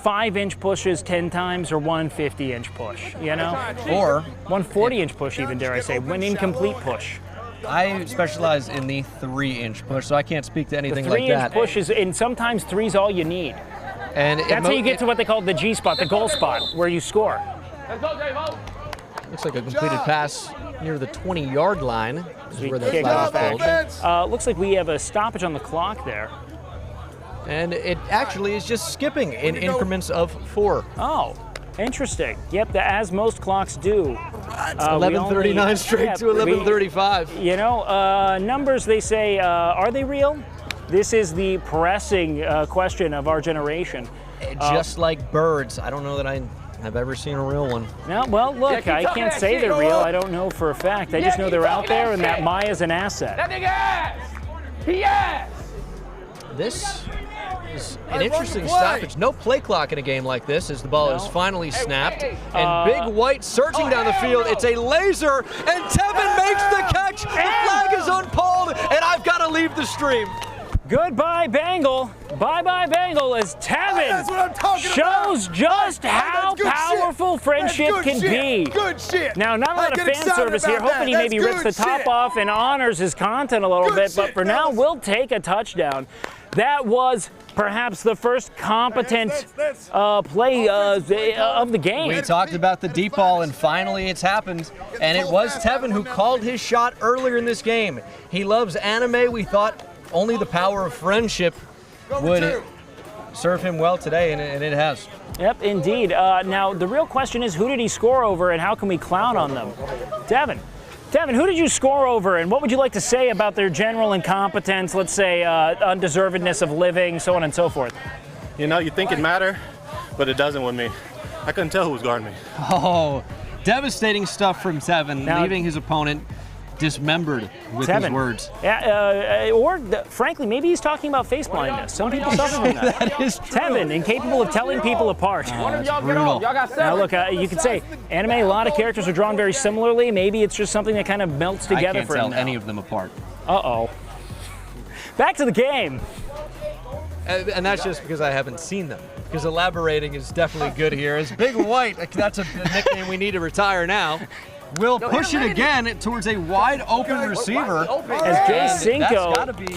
Speaker 1: 5-inch pushes 10 times or one 50-inch push, you know?
Speaker 2: Or
Speaker 1: one 40-inch push even, dare I say, one incomplete push.
Speaker 2: I specialize in the 3-inch push, so I can't speak to anything like that.
Speaker 1: The 3-inch push is, and sometimes 3's all you need.
Speaker 2: And
Speaker 1: that's how you get to what they call the G spot, the goal spot, where you score.
Speaker 2: Looks like a completed pass near the 20-yard line. This is where the flag is
Speaker 1: pulled. Looks like we have a stoppage on the clock there.
Speaker 2: And it actually is just skipping in increments of 4.
Speaker 1: Oh, interesting. Yep, as most clocks do.
Speaker 2: 11:39 straight to 11:35.
Speaker 1: You know, numbers, they say, are they real? This is the pressing question of our generation.
Speaker 2: Just like birds. I don't know that I have ever seen a real one.
Speaker 1: No, well, look, I can't say they're real. I don't know for a fact. I just know they're out there and that Maya's an asset.
Speaker 8: That nigga ass! He ass!
Speaker 2: This is an interesting stoppage. No play clock in a game like this as the ball is finally snapped. And Big White searching down the field. It's a laser, and Tevin makes the catch. The flag is unpulled, and I've got to leave the stream.
Speaker 1: Goodbye, Bengal. Bye-bye, Bengal, as Tevin shows just how powerful friendship can be.
Speaker 3: Good shit.
Speaker 1: Now, not a lot of fan service here. Hoping he maybe rips the top off and honors his content a little bit. But for now, we'll take a touchdown. That was perhaps the first competent play of the game.
Speaker 2: We talked about the deep ball, and finally it's happened. And it was Tevin who called his shot earlier in this game. He loves anime. We thought only the power of friendship would serve him well today, and it has.
Speaker 1: Yep, indeed. Now, the real question is, who did he score over, and how can we clown on them? Tevin, who did you score over, and what would you like to say about their general incompetence, let's say undeservedness of living, so on and so forth?
Speaker 15: You know, you think it matter, but it doesn't with me. I couldn't tell who was guarding me.
Speaker 2: Oh, devastating stuff from Tevin, leaving his opponent dismembered with his words.
Speaker 1: Yeah, or frankly, maybe he's talking about face blindness. Some people suffer from that.
Speaker 2: That is true.
Speaker 1: Tevin, incapable of telling people apart.
Speaker 2: Brutal.
Speaker 1: Now look, you could say anime, a lot of characters are drawn very similarly. Maybe it's just something that kind of melts together for him.
Speaker 2: I can't tell any of them apart.
Speaker 1: Uh-oh. Back to the game.
Speaker 2: And that's just because I haven't seen them. Because elaborating is definitely good here. As Big White, that's a nickname we need to retire now, will push it again towards a wide open receiver.
Speaker 1: As Jay Cinco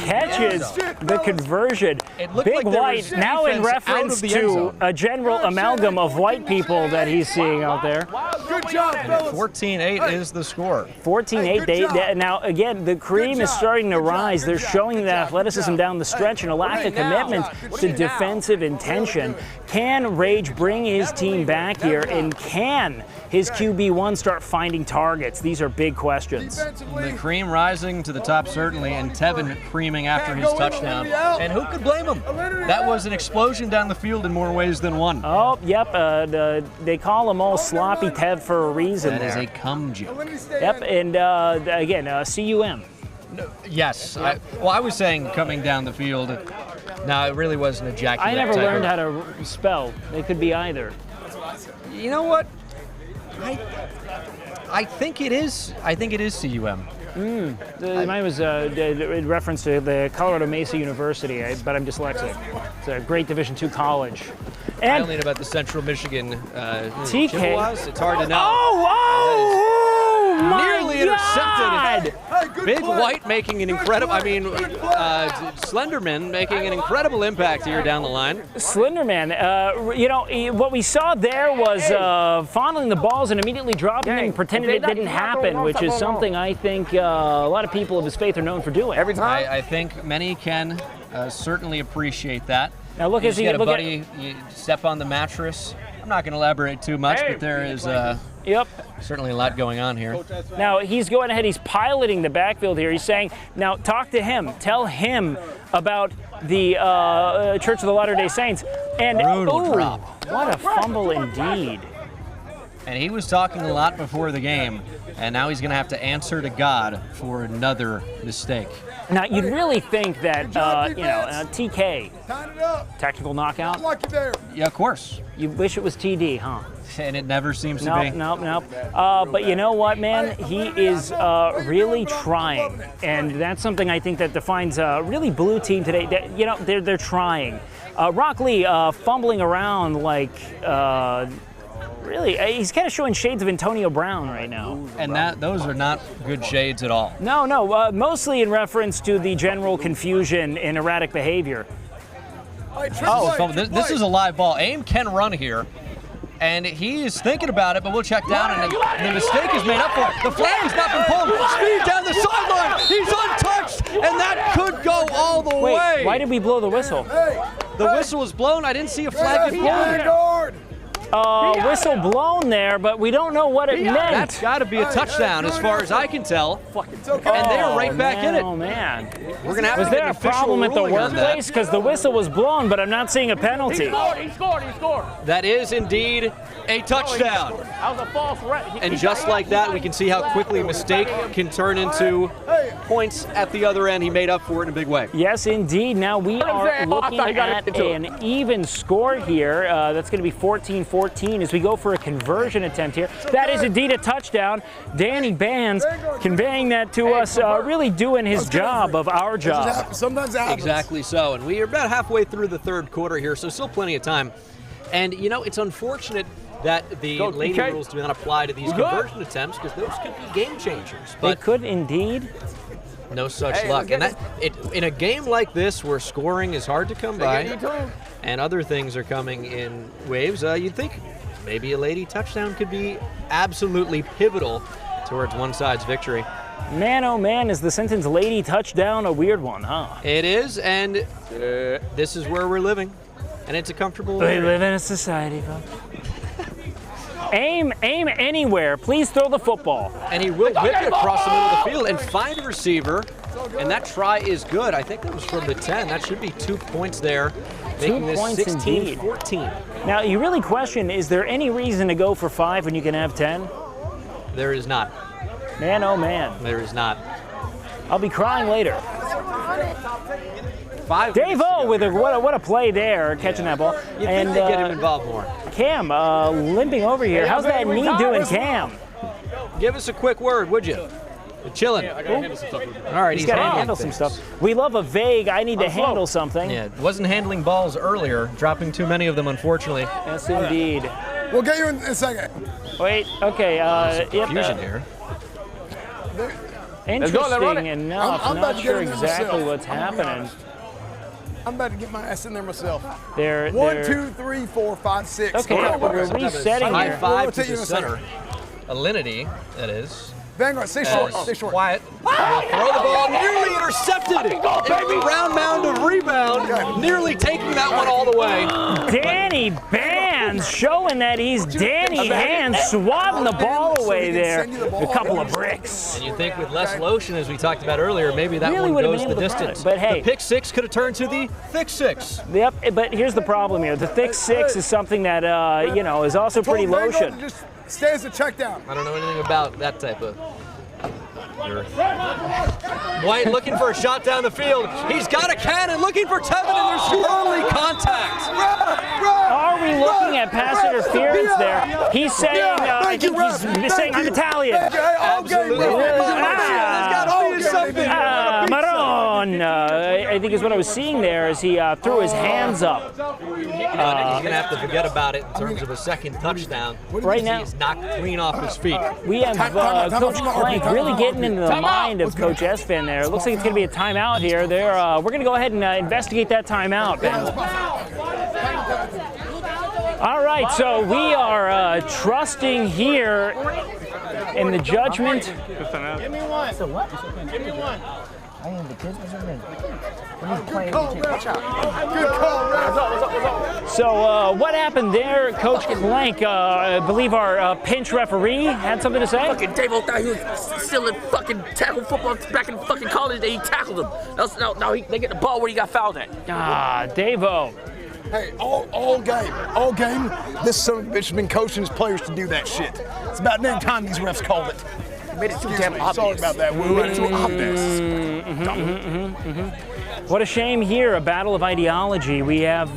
Speaker 1: catches the conversion. Big White now in reference to a general amalgam of white people that he's seeing out there.
Speaker 3: Good job, fellas.
Speaker 2: 14-8 is the score.
Speaker 1: 14-8. Now, again, the cream is starting to rise. They're showing the athleticism down the stretch and a lack of commitment to defensive intention. Can Rage bring his team back here, and can his QB1 start finding targets? These are big questions.
Speaker 2: The cream rising to the top, certainly, and Tevin creaming after his touchdown. And who could blame him? That was an explosion down the field in more ways than one.
Speaker 1: Oh, yep. They call him all Sloppy Tev for a reason.
Speaker 2: That is a cum joke.
Speaker 1: Yep, and again, CUM.
Speaker 2: No, yes. I was saying coming down the field. No, it really wasn't ejaculate.
Speaker 1: I never learned how to spell. It could be either.
Speaker 2: You know what? I think it is. I think it is CUM.
Speaker 1: Mine was in reference to the Colorado Mesa University, but I'm dyslexic. It's a great Division II college. And
Speaker 2: I don't know about the Central Michigan
Speaker 1: TK.
Speaker 2: Chippewas. It's hard to know.
Speaker 1: Oh my
Speaker 2: nearly intercepted. Big White making an incredible. Slenderman making an incredible impact here down the line.
Speaker 1: Slenderman, what we saw there was fondling the balls and immediately dropping them and pretending it didn't happen, which is something I think a lot of people of his faith are known for doing.
Speaker 4: Every time.
Speaker 2: I think many can certainly appreciate that.
Speaker 1: Now look as he
Speaker 2: get a buddy, you step on the mattress. I'm not going to elaborate too much, but there is certainly a lot going on here.
Speaker 1: Now he's going ahead, he's piloting the backfield here. He's saying, now talk to him, tell him about the Church of the Latter-day Saints. And
Speaker 2: brutal drop.
Speaker 1: What a fumble indeed.
Speaker 2: And he was talking a lot before the game, and now he's going to have to answer to God for another mistake.
Speaker 1: Now, you'd really think that, TK, tactical knockout?
Speaker 2: Yeah, of course.
Speaker 1: You wish it was TD, huh?
Speaker 2: And it never seems to be.
Speaker 1: Nope. But you know what, man? He is really trying. And that's something I think that defines a really blue team today. They're trying. Rock Lee fumbling around like... Really, he's kind of showing shades of Antonio Brown right now.
Speaker 2: And those are not good shades at all.
Speaker 1: No, mostly in reference to the general confusion and erratic behavior.
Speaker 2: This is a live ball. Aim can run here, and he is thinking about it, but we'll check down, and the mistake is made up for it. The flag has not been pulled. Speed down the sideline. He's untouched, and that could go all the way.
Speaker 1: Why did we blow the whistle?
Speaker 2: The whistle was blown. I didn't see a flag get pulled.
Speaker 1: Whistle blown there, but we don't know what it meant.
Speaker 2: That's got to be a touchdown as far as I can tell. And they're right back in it.
Speaker 1: Oh, man.
Speaker 2: We're gonna have
Speaker 1: was
Speaker 2: to
Speaker 1: there a problem at the workplace? Because the whistle was blown, but I'm not seeing a penalty.
Speaker 9: He scored.
Speaker 2: That is indeed a touchdown.
Speaker 9: That was a false red.
Speaker 2: And just like that, we can see how quickly a mistake can turn into points at the other end. He made up for it in a big way.
Speaker 1: Yes, indeed. Now we are looking at an even score here. That's going to be 14-14 as we go for a conversion attempt here. That is indeed a touchdown. Danny Bands conveying that to us, really doing his job of our job.
Speaker 3: Sometimes it happens.
Speaker 2: Exactly so. And we are about halfway through the third quarter here, so still plenty of time. And, it's unfortunate that the lady rules do not apply to these conversion attempts because those could be game changers.
Speaker 1: They could indeed.
Speaker 2: No such luck. And in a game like this where scoring is hard to come by and other things are coming in waves, you'd think maybe a lady touchdown could be absolutely pivotal towards one side's victory.
Speaker 1: Man, oh man, is the sentence lady touchdown a weird one, huh?
Speaker 2: It is, and this is where we're living. And it's a comfortable
Speaker 1: We live in a society, folks. Aim anywhere. Please throw the football.
Speaker 2: And he will whip it across the middle of the field and find a receiver. And that try is good. I think that was from the 10. That should be 2 points there, making this 16-14.
Speaker 1: Now, you really question, is there any reason to go for 5 when you can have 10?
Speaker 2: There is not.
Speaker 1: Man, oh man.
Speaker 2: There is not.
Speaker 1: I'll be crying later.
Speaker 2: 5
Speaker 1: Dave O with what a play there, catching that ball.
Speaker 2: You think they get him involved more.
Speaker 1: Cam, limping over here. How's that knee doing, Cam?
Speaker 2: Give us a quick word, would you? You're chilling.
Speaker 11: I gotta handle some stuff.
Speaker 2: All right,
Speaker 1: he's got to handle some stuff. We love a vague, I need to handle something.
Speaker 2: Yeah, wasn't handling balls earlier, dropping too many of them, unfortunately.
Speaker 1: Yes, indeed.
Speaker 3: We'll get you in a second.
Speaker 1: Wait, okay.
Speaker 2: Confusion here.
Speaker 1: Interesting enough,
Speaker 3: I'm
Speaker 1: not sure exactly what's happening.
Speaker 3: I'm about to get my ass in there myself.
Speaker 1: They're
Speaker 3: 1, 2, 3, 4, 5, 6.
Speaker 1: Okay, we're resetting here.
Speaker 2: High five to the center. Alinity, that is.
Speaker 3: Vanguard, stay short, stay short.
Speaker 2: Quiet. Will throw the ball, nearly intercepted. It's a round mound of rebound, nearly taking that one all the way.
Speaker 1: Danny Bands showing that he's Danny Hands, swatting the ball away there. A couple of bricks.
Speaker 2: And you think with less lotion, as we talked about earlier, maybe that
Speaker 1: Really
Speaker 2: one
Speaker 1: would've
Speaker 2: goes
Speaker 1: been
Speaker 2: the
Speaker 1: able to run
Speaker 2: distance.
Speaker 1: it, but hey.
Speaker 2: The pick 6 could have turned to the thick 6.
Speaker 1: Yep, but here's the problem here. The thick 6 is something that, is also pretty lotion.
Speaker 3: Just stay as a check down.
Speaker 2: I don't know anything about that type of. White looking for a shot down the field. He's got a cannon, looking for Tevin, and there's early contact.
Speaker 1: Are we looking at pass interference there? He's saying, I think he's saying I'm Italian.
Speaker 2: Absolutely.
Speaker 1: Maron, I think is what I was seeing there as he threw his hands up.
Speaker 2: He's going to have to forget about it in terms of a second touchdown.
Speaker 1: Right now,
Speaker 2: he's knocked clean off his feet.
Speaker 1: We have Coach Plank really getting into the mind of Coach Esfand there. It looks like it's going to be a timeout here. We're going to go ahead and investigate that timeout, Ben. All right, so we are trusting here in the judgment.
Speaker 8: Give me one. So what? Give me one. I am the kids.
Speaker 3: Good call, Ref. Good call, Ref.
Speaker 1: So what happened there, Coach Plank? I believe our pinch referee had something to say.
Speaker 4: Fucking Dave thought he was still in fucking tackle football back in fucking college. He tackled him. Now they get the ball where he got fouled at.
Speaker 1: Dave-O.
Speaker 3: Hey, all game, this son of a bitch has been coaching his players to do that shit. It's about damn time these refs called it.
Speaker 4: Made it too damn obvious.
Speaker 3: Sorry about that. We went too obvious.
Speaker 1: What a shame here, a battle of ideology. We have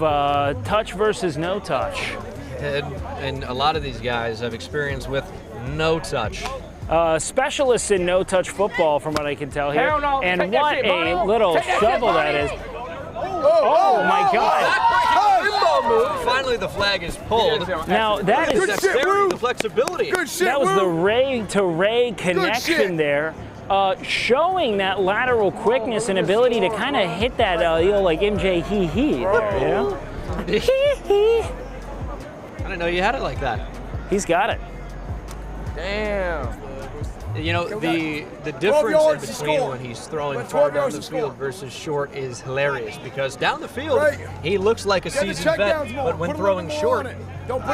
Speaker 1: touch versus no touch.
Speaker 2: And a lot of these guys have experience with no touch.
Speaker 1: Specialists in no-touch football, from what I can tell here.
Speaker 8: Hell no.
Speaker 1: And
Speaker 8: Take that
Speaker 1: what
Speaker 8: shit,
Speaker 1: a
Speaker 8: Bonnie.
Speaker 1: little
Speaker 8: Take that
Speaker 1: shovel
Speaker 8: shit,
Speaker 1: that is.
Speaker 8: Bonnie.
Speaker 1: Oh my God.
Speaker 2: Finally, the flag is pulled.
Speaker 1: Now, that is
Speaker 2: the flexibility.
Speaker 1: That was the ray-to-ray connection there. Showing that lateral quickness and ability to kind of hit that, like MJ hee-hee there, you know? Hee-hee.
Speaker 2: I didn't know you had it like that.
Speaker 1: He's got it.
Speaker 6: Damn.
Speaker 2: You know, the difference in between when he's throwing far down the field versus short is hilarious because down the field, he looks like a seasoned vet, but when throwing short,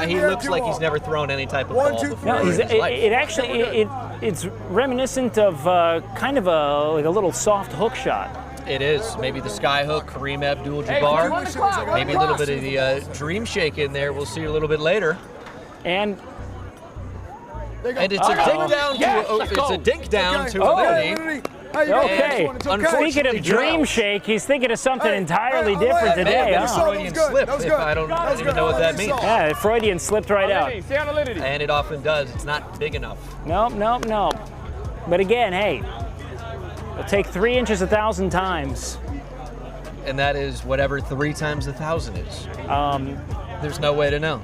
Speaker 2: he looks like he's never thrown any type of ball before.
Speaker 1: No, it's reminiscent of kind of like a little soft hook shot.
Speaker 2: It is. Maybe the sky hook, Kareem Abdul-Jabbar. Maybe a little bit of the dream shake in there. We'll see a little bit later.
Speaker 1: And
Speaker 2: it's a dink down to Alinity.
Speaker 1: Okay. Speaking of dream shake, he's thinking of something entirely different today.
Speaker 2: Freudian slip, if I don't even know what that means.
Speaker 1: Yeah, Freudian slipped right out.
Speaker 2: And it often does. It's not big enough.
Speaker 1: Nope. But again, hey, it'll take 3 inches 1,000 times.
Speaker 2: And that is whatever 3 times 1,000 is. There's no way to know.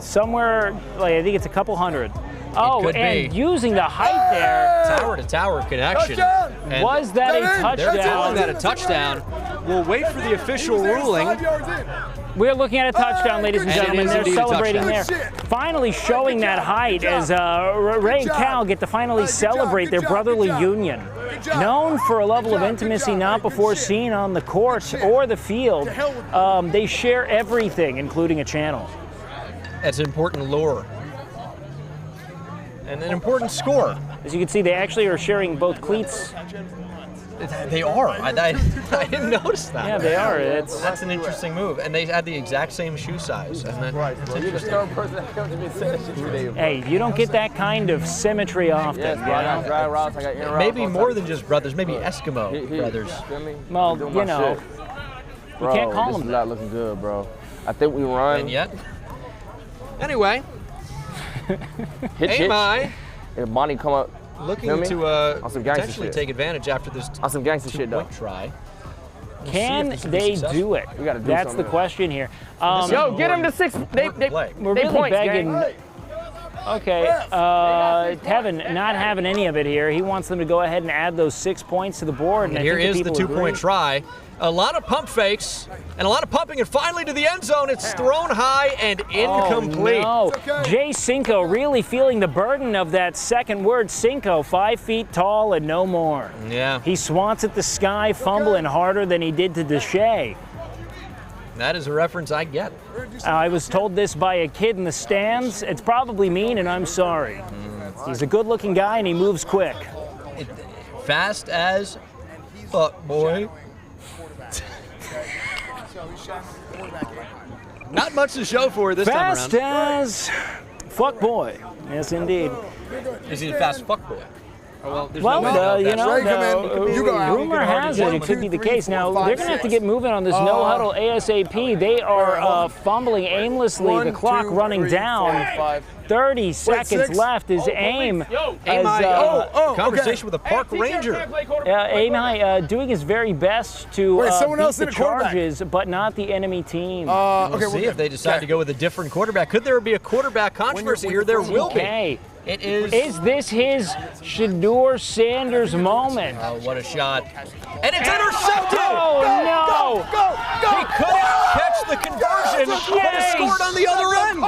Speaker 1: somewhere, like I think it's a couple hundred. Oh,
Speaker 2: could
Speaker 1: and
Speaker 2: be.
Speaker 1: using the height there.
Speaker 2: Tower to tower connection.
Speaker 1: And was that a touchdown?
Speaker 2: They're calling that a touchdown. We'll wait for the official ruling.
Speaker 1: We're looking at a touchdown, ladies and gentlemen. They're celebrating there. Finally showing that height as Ray and Cal get to finally celebrate their brotherly union. Known for a level of intimacy not before seen on the court or the field, they share everything, including a channel.
Speaker 2: That's an important lure. And an important score.
Speaker 1: As you can see, they actually are sharing both cleats.
Speaker 2: They are. I didn't notice that.
Speaker 1: Yeah, they are.
Speaker 2: That's an interesting move. And they had the exact same shoe size. And then,
Speaker 4: You're the third person that comes to me and said that shit today.
Speaker 1: Hey, you don't get that kind of symmetry often.
Speaker 4: Yes, bro, I got drag routes, I got in routes.
Speaker 2: Maybe more than just brothers, maybe Eskimo brothers.
Speaker 1: Well, you know, you can't call them
Speaker 4: that. Not looking good, bro. I think we run.
Speaker 2: And yet. Anyway.
Speaker 4: Hitch. If Bonnie come up.
Speaker 2: Looking to potentially take advantage after this
Speaker 4: on some gangster shit, though.
Speaker 2: Try.
Speaker 1: Can they do it?
Speaker 4: We gotta do
Speaker 1: That's the
Speaker 4: something.
Speaker 1: question here.
Speaker 4: Yo, get him to 6.
Speaker 1: We're really
Speaker 4: points,
Speaker 1: begging.
Speaker 4: gang.
Speaker 1: Okay, Tevin not having any of it here. He wants them to go ahead and add those 6 points to the board. And
Speaker 2: here
Speaker 1: I think
Speaker 2: is the 2-point try. A lot of pump fakes and a lot of pumping, and finally to the end zone. It's thrown high and incomplete.
Speaker 1: Oh, no. Jay Cinco really feeling the burden of that second word, Cinco, 5 feet tall and no more.
Speaker 2: Yeah.
Speaker 1: He swats at the sky, fumbling harder than he did to Deshae.
Speaker 2: That is a reference I get.
Speaker 1: I was told this by a kid in the stands. It's probably mean, and I'm sorry. He's a good-looking guy, and he moves quick.
Speaker 2: Fast as fuck, boy. Not much to show for this time around.
Speaker 1: Fast as fuck boy. Yes, indeed.
Speaker 2: Is he a fast fuck boy? Oh,
Speaker 1: rumor has it could be the case. Now, they're going to have to get moving on this no huddle ASAP. They are fumbling aimlessly, the clock running down. 30 seconds left is AIM.
Speaker 2: Conversation with a park ranger.
Speaker 1: AIM doing his very best to beat the Charges, but not the enemy team.
Speaker 2: We'll see if they decide to go with a different quarterback. Could there be a quarterback controversy here? There will be. It is.
Speaker 1: Is this his Shedeur Sanders moment?
Speaker 2: Oh, what a shot. And it's intercepted!
Speaker 1: Oh, no!
Speaker 2: He couldn't catch the conversion, but he scored on the other end.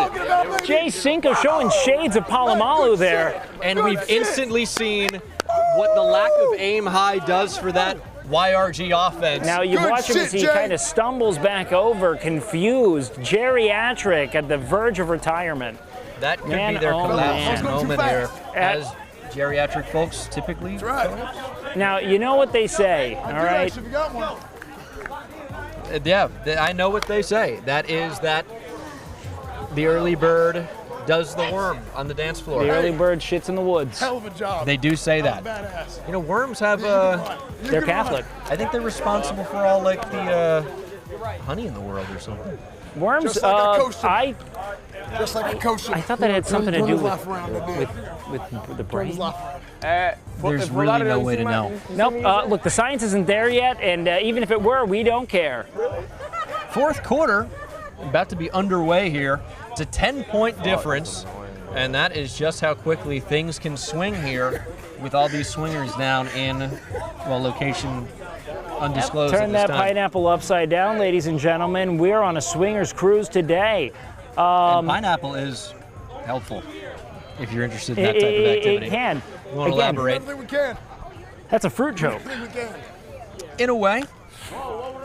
Speaker 1: Jay Cinco showing shades of Palomalu there.
Speaker 2: And we've instantly seen what the lack of aim high does for that YRG offense.
Speaker 1: Now you watch him as he kind of stumbles back over, confused, geriatric, at the verge of retirement.
Speaker 2: That could be their collapse moment here, as geriatric folks typically.
Speaker 1: Now, you know what they say, all right?
Speaker 2: Yeah, I know what they say. That is that the early bird does the worm on the dance floor.
Speaker 1: The early bird shits in the woods.
Speaker 3: Hell of a job.
Speaker 2: They do say that.
Speaker 3: Badass.
Speaker 2: You know, worms have
Speaker 1: they're Catholic.
Speaker 2: I think they're responsible for all like the honey in the world or something.
Speaker 1: Worms,
Speaker 3: just like a kosher.
Speaker 1: I thought that had something to do with the brain.
Speaker 2: There's really no way to know.
Speaker 1: Nope. Look, the science isn't there yet, and even if it were, we don't care.
Speaker 2: Fourth quarter, about to be underway here. It's a 10-point difference, and that is just how quickly things can swing here with all these swingers down in, well, location undisclosed.
Speaker 1: Turn that pineapple upside down, ladies and gentlemen. We're on a swingers cruise today.
Speaker 2: And pineapple is helpful if you're interested in that type of activity.
Speaker 1: It can.
Speaker 2: You want to elaborate?
Speaker 3: I think we can.
Speaker 1: That's a fruit joke.
Speaker 2: In a way.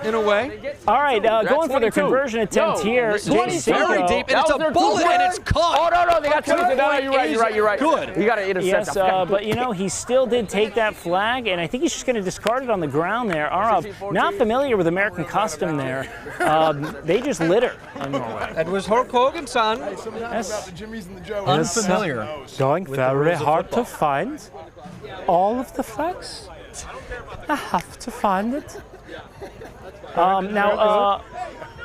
Speaker 2: In a way.
Speaker 1: All right, going for their conversion attempt here.
Speaker 2: 20 very deep, and it's a bullet, and it's caught.
Speaker 4: Oh, no, they got 20. No, you're right.
Speaker 2: Good.
Speaker 4: You got to intercept.
Speaker 1: Yes, but you know, he still did take that flag, and I think he's just going to discard it on the ground there. Not familiar with American custom there. They just litter in Norway.
Speaker 2: That was Hulk Hogan's son.
Speaker 1: Yes.
Speaker 2: Unfamiliar.
Speaker 1: Going very hard to find all of the flags. I have to find it. Now,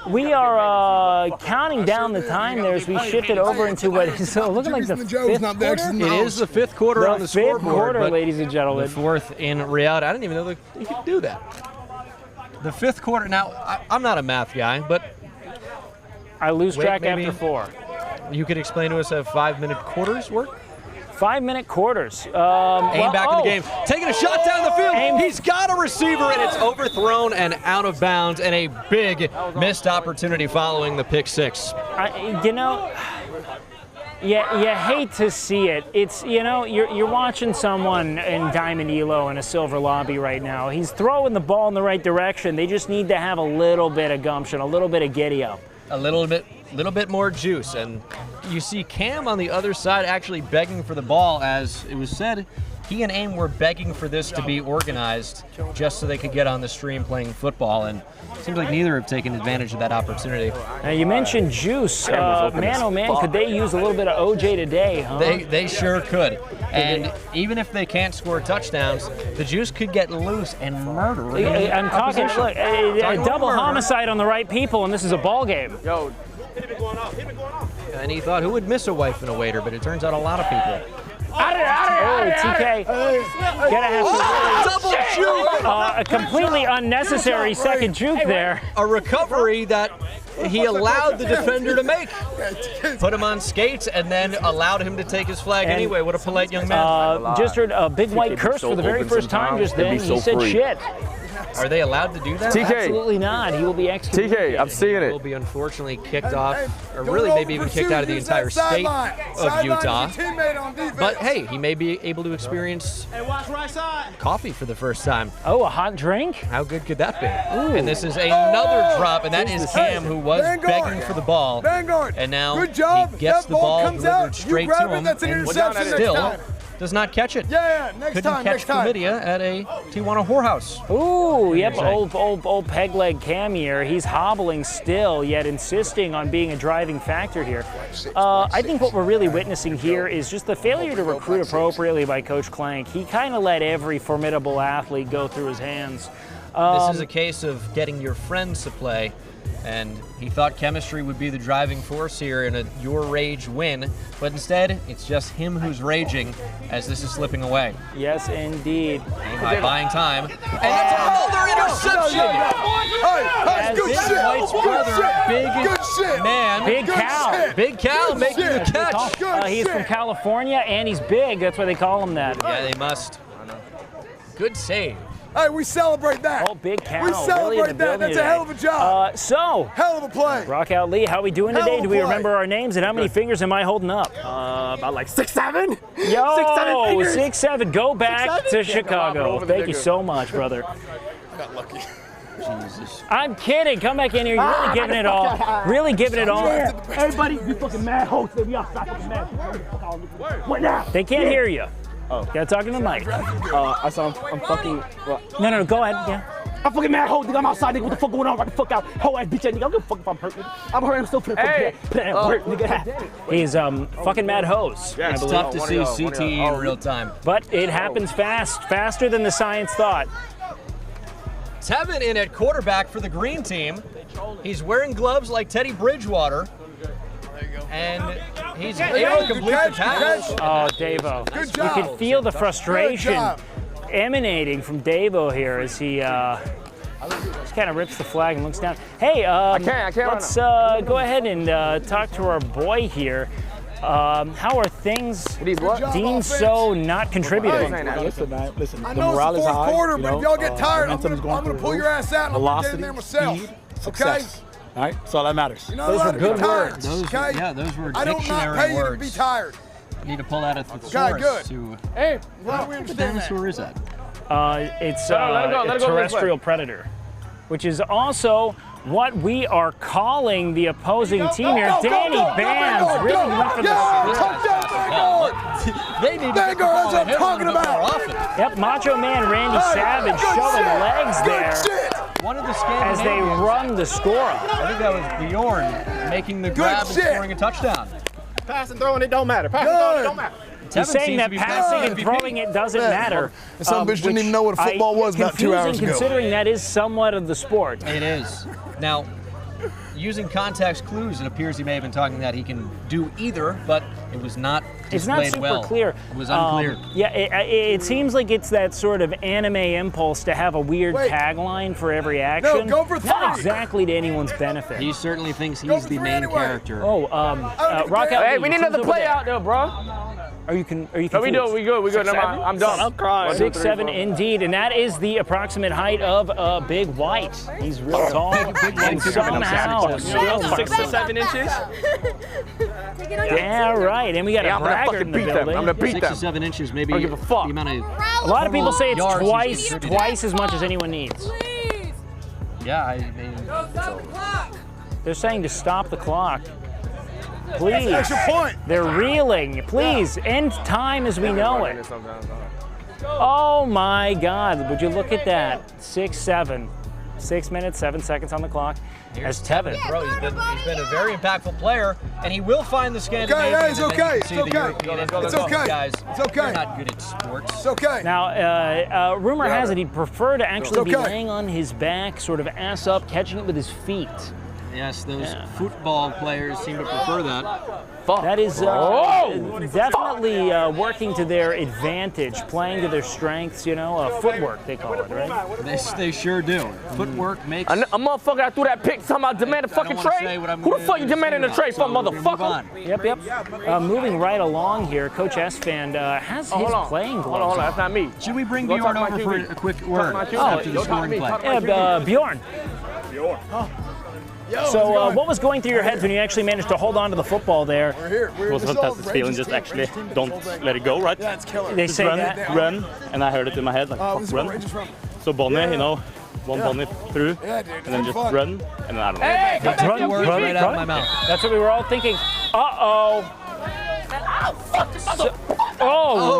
Speaker 1: we are counting down the time there as we shift it over into what is looking like the fifth quarter.
Speaker 2: It is the fifth quarter on the scoreboard.
Speaker 1: Fifth quarter, ladies and gentlemen.
Speaker 2: The fourth in reality. I didn't even know that you could do that. The fifth quarter. Now, I'm not a math guy, but
Speaker 1: I lose track after 4.
Speaker 2: You could explain to us how 5-minute quarters work?
Speaker 1: 5-minute quarters.
Speaker 2: Aim back in the game. Taking a shot down the field. He's got a receiver, and it's overthrown and out of bounds, and a big missed opportunity following the pick six.
Speaker 1: You know, you hate to see it. It's, you know, you're watching someone in Diamond Elo in a silver lobby right now. He's throwing the ball in the right direction. They just need to have a little bit of gumption, a little bit of giddy up.
Speaker 2: A little bit more juice, and you see Cam on the other side actually begging for the ball. As it was said, he and AIM were begging for this to be organized just so they could get on the stream playing football, and it seems like neither have taken advantage of that opportunity.
Speaker 1: Now you mentioned juice. Man, oh man, could they use a little bit of OJ today, huh?
Speaker 2: They sure could. And even if they can't score touchdowns, the juice could get loose and murder.
Speaker 1: I'm talking, look, a double homicide on the right people, and this is a ball game.
Speaker 4: Yo.
Speaker 2: And he thought, who would miss a wife and a waiter? But it turns out a lot of people.
Speaker 1: TK, gonna have to
Speaker 2: double juke!
Speaker 1: A completely unnecessary second juke there.
Speaker 2: A recovery that he allowed the defender to make. Put him on skates and then allowed him to take his flag anyway. What a polite young man.
Speaker 1: Just heard a big white curse for the very first time just then. He said shit.
Speaker 2: Are they allowed to do that?
Speaker 4: TK.
Speaker 1: Absolutely not. He will be executed.
Speaker 4: TK, I'm seeing it.
Speaker 2: He will be unfortunately kicked off, or really maybe even kicked out of the entire state of Utah. But hey, he may be able to experience coffee for the first time.
Speaker 1: Oh, a hot drink?
Speaker 2: How good could that be? Ooh. And this is another drop, and that is Cam, who was begging for the ball. And now he gets the ball delivered straight to him, and still does not catch it. Couldn't catch chlamydia at a Tijuana whorehouse.
Speaker 1: Ooh, yep, old peg leg Cam here. He's hobbling still, yet insisting on being a driving factor here. I think what we're really witnessing here is just the failure to recruit appropriately by Coach Clank. He kind of let every formidable athlete go through his hands.
Speaker 2: This is a case of getting your friends to play, and he thought chemistry would be the driving force here in a Your Rage win, but instead, it's just him who's raging as this is slipping away.
Speaker 1: Yes, indeed.
Speaker 2: By buying time, and that's another interception!
Speaker 3: Hey, good shit!
Speaker 2: White's brother, big man, Big Cal making the catch.
Speaker 1: He's from California, and he's big. That's why they call him that.
Speaker 2: Yeah, they must. Good save.
Speaker 3: Hey, we celebrate that.
Speaker 1: Oh, Big Cal.
Speaker 3: We celebrate
Speaker 1: really
Speaker 3: that. That's a hell of a job. Hell of a play.
Speaker 1: Rock Out Lee, how we doing today? Do we remember our names, and how many fingers am I holding up?
Speaker 7: About like 6, 7.
Speaker 1: Yo,
Speaker 7: 6, 7 fingers.
Speaker 1: 6, 7. Go back to Chicago. Thank you so much, brother.
Speaker 3: I got lucky.
Speaker 2: Jesus.
Speaker 1: I'm kidding. Come back in here. You're really giving it all. Really giving it all.
Speaker 8: Everybody, you fucking mad host. We outside fucking mad. What now?
Speaker 1: They can't hear you.
Speaker 8: Oh.
Speaker 1: Gotta talk to the mic.
Speaker 8: I saw I'm fucking. What?
Speaker 1: No, go ahead. Yeah.
Speaker 8: I'm fucking mad, ho, nigga. I'm outside, nigga. What the fuck going on? Right the fuck out. Ho ass bitch, nigga. I don't give a fuck if I'm hurt, nigga. I'm hurt. I'm still put that work, nigga.
Speaker 1: He's fucking mad hose.
Speaker 2: Yeah, it's tough to see CTE in real time.
Speaker 1: But it happens faster than the science thought.
Speaker 2: Tevin in at quarterback for the green team. He's wearing gloves like Teddy Bridgewater. And he's able to complete the pass.
Speaker 1: Oh, Davo.
Speaker 3: Good job.
Speaker 1: You can feel the frustration emanating from Davo here as he just kind of rips the flag and looks down. Hey,
Speaker 4: I can't
Speaker 1: let's go ahead and talk to our boy here. How are things deemed so not contributing?
Speaker 14: Listen, man. Listen,
Speaker 3: I
Speaker 14: the
Speaker 3: know
Speaker 14: morale
Speaker 3: it's
Speaker 14: is
Speaker 3: the fourth
Speaker 14: high.
Speaker 3: quarter,
Speaker 14: You
Speaker 3: but
Speaker 14: know,
Speaker 3: if y'all get tired, I'm
Speaker 14: momentum's
Speaker 3: going to
Speaker 14: through the
Speaker 3: pull your
Speaker 14: roof.
Speaker 3: ass out and I'm going to get in there myself.
Speaker 14: Speed, success. All right, that's all that matters.
Speaker 3: You know
Speaker 1: Those
Speaker 3: what?
Speaker 1: were good
Speaker 3: Tired,
Speaker 1: words.
Speaker 3: okay?
Speaker 2: Those were
Speaker 3: I don't
Speaker 2: dictionary
Speaker 3: not pay you to
Speaker 2: words.
Speaker 3: be tired.
Speaker 2: Need to pull that at the
Speaker 3: Okay,
Speaker 2: source.
Speaker 3: good. Hey, why we understand that?
Speaker 2: Where is that?
Speaker 1: It's
Speaker 4: let
Speaker 1: a
Speaker 4: it go
Speaker 1: terrestrial predator, which is also what we are calling the opposing team here. Danny Bands really went for
Speaker 2: They need to
Speaker 3: Vanguard, that's what I'm talking about.
Speaker 1: Yep, Macho Man Randy Savage showing legs there
Speaker 2: One of the
Speaker 1: as they run the score up.
Speaker 2: I think that was Bjorn making the grab and scoring a touchdown.
Speaker 7: Pass and throwing, it don't matter. Pass and throwing, it don't matter.
Speaker 1: He's saying that passing and throwing it doesn't matter.
Speaker 3: Some bitch didn't even know what football was about 2 hours ago.
Speaker 1: Considering that is somewhat of the sport.
Speaker 2: It is. Now, using context clues, it appears he may have been talking that he can do either, but it was not
Speaker 1: It's not super
Speaker 2: well.
Speaker 1: clear.
Speaker 2: It was unclear.
Speaker 1: Yeah, it seems like it's that sort of anime impulse to have a weird tagline for every action.
Speaker 3: No, go for
Speaker 1: Not exactly to anyone's benefit.
Speaker 2: He certainly thinks he's the main character.
Speaker 1: Oh, Rock Out.
Speaker 4: Hey, we need another play out there, bro.
Speaker 1: Are you confused?
Speaker 4: No, we good. I'm done.
Speaker 1: I'm crying. 6'7", indeed, and that is the approximate height of Big White. He's real tall. And somehow still
Speaker 4: 6 to 7 inches.
Speaker 1: Yeah, right. And we got a braggart in the building.
Speaker 4: I'm gonna beat them.
Speaker 2: 6 to 7 inches, maybe.
Speaker 4: I don't give a fuck.
Speaker 2: The amount of
Speaker 1: a lot of people say it's
Speaker 2: yards
Speaker 1: twice as much as anyone needs.
Speaker 2: Yeah, I mean.
Speaker 1: They're saying to stop the clock. Please.
Speaker 3: Extra point.
Speaker 1: They're reeling. Please, end time as we know it. Oh my God, would you look at that? 6-7. 6 minutes, 7 seconds on the clock.
Speaker 2: As Tevin. Bro, he's been a very impactful player, and he will find the Scandinavian.
Speaker 3: Okay, yeah, it's okay.
Speaker 2: It's okay.
Speaker 3: It's okay.
Speaker 2: Guys,
Speaker 3: it's okay.
Speaker 2: They're not good at sports.
Speaker 3: It's okay.
Speaker 1: Now, rumor has it he'd prefer to actually be
Speaker 3: okay.
Speaker 1: laying on his back, sort of ass up, catching it with his feet.
Speaker 2: Yes, those football players seem to prefer that.
Speaker 1: That is definitely working to their advantage, playing to their strengths, footwork, they call it, right?
Speaker 2: They sure do. Footwork makes...
Speaker 4: A motherfucker that threw that pick talking about demand a fucking trade? Who the fuck you demanding a trade from, motherfucker?
Speaker 1: Yep. Moving right along here, Coach Esfand has his playing gloves.
Speaker 4: Hold on, that's not me.
Speaker 2: Should we bring Bjorn over for a quick word after the scoring play?
Speaker 1: Bjorn. So what was going through your head when you actually managed to hold on to the football there?
Speaker 16: It was a fantastic feeling, just actually don't let it go, right?
Speaker 1: They say
Speaker 16: run, and I heard it in my head, like, fuck, run. So Bonnie, one Bonnie through, and then just run, and then I don't know.
Speaker 1: Hey,
Speaker 2: run right out of my mouth.
Speaker 1: That's what we were all thinking. Uh-oh.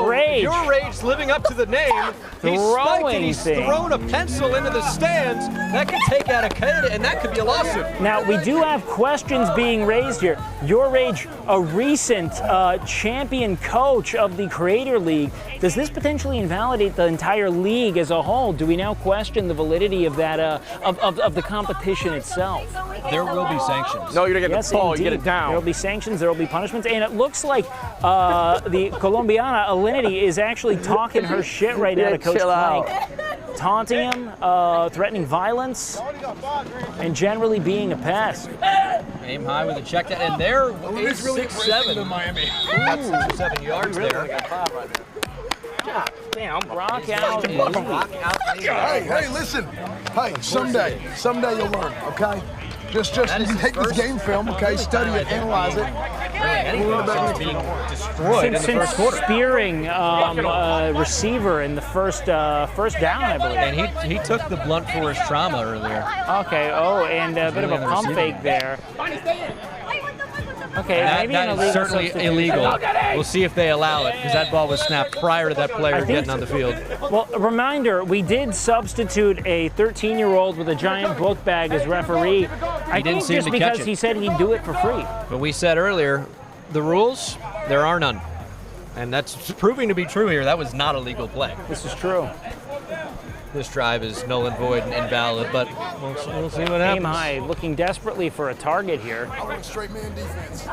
Speaker 1: Rage.
Speaker 2: Your Rage living up to the name. He's spiked and he's thrown a pencil into the stands. That could take out a kid, and that could be a lawsuit.
Speaker 1: Now, we do have questions being raised here. Your Rage, a recent champion coach of the Creator League. Does this potentially invalidate the entire league as a whole? Do we now question the validity of that, of the competition itself?
Speaker 2: There will be sanctions.
Speaker 4: No, you don't get the ball, you get it down.
Speaker 1: There will be sanctions, there will be punishments, and it looks like the Colombiana Alinity is actually talking her shit right now to Coach Plank, taunting him, threatening violence, and generally being a pest.
Speaker 2: Aim high with a check down, and there is 6-7.
Speaker 3: Miami.
Speaker 2: 7 yards there.
Speaker 4: God damn,
Speaker 1: rock out.
Speaker 3: Hey, listen. Hey, someday you'll learn, okay? Just you can take this game film, okay? Study it, analyze it.
Speaker 1: Since spearing receiver in the first down, I believe.
Speaker 2: And he took the blunt force trauma earlier.
Speaker 1: Okay. Oh, and a bit of a pump fake there. Okay, maybe
Speaker 2: that is certainly illegal. We'll see if they allow it, because that ball was snapped prior to that player getting on the field.
Speaker 1: Well, a reminder, we did substitute a 13-year-old with a giant book bag as referee. I think just because he said he'd do it for free.
Speaker 2: But we said earlier, the rules, there are none. And that's proving to be true here. That was not a legal play.
Speaker 1: This is true.
Speaker 2: This drive is null and void and invalid, but we'll see what happens.
Speaker 1: Aim high, looking desperately for a target here.
Speaker 3: I want straight man defense.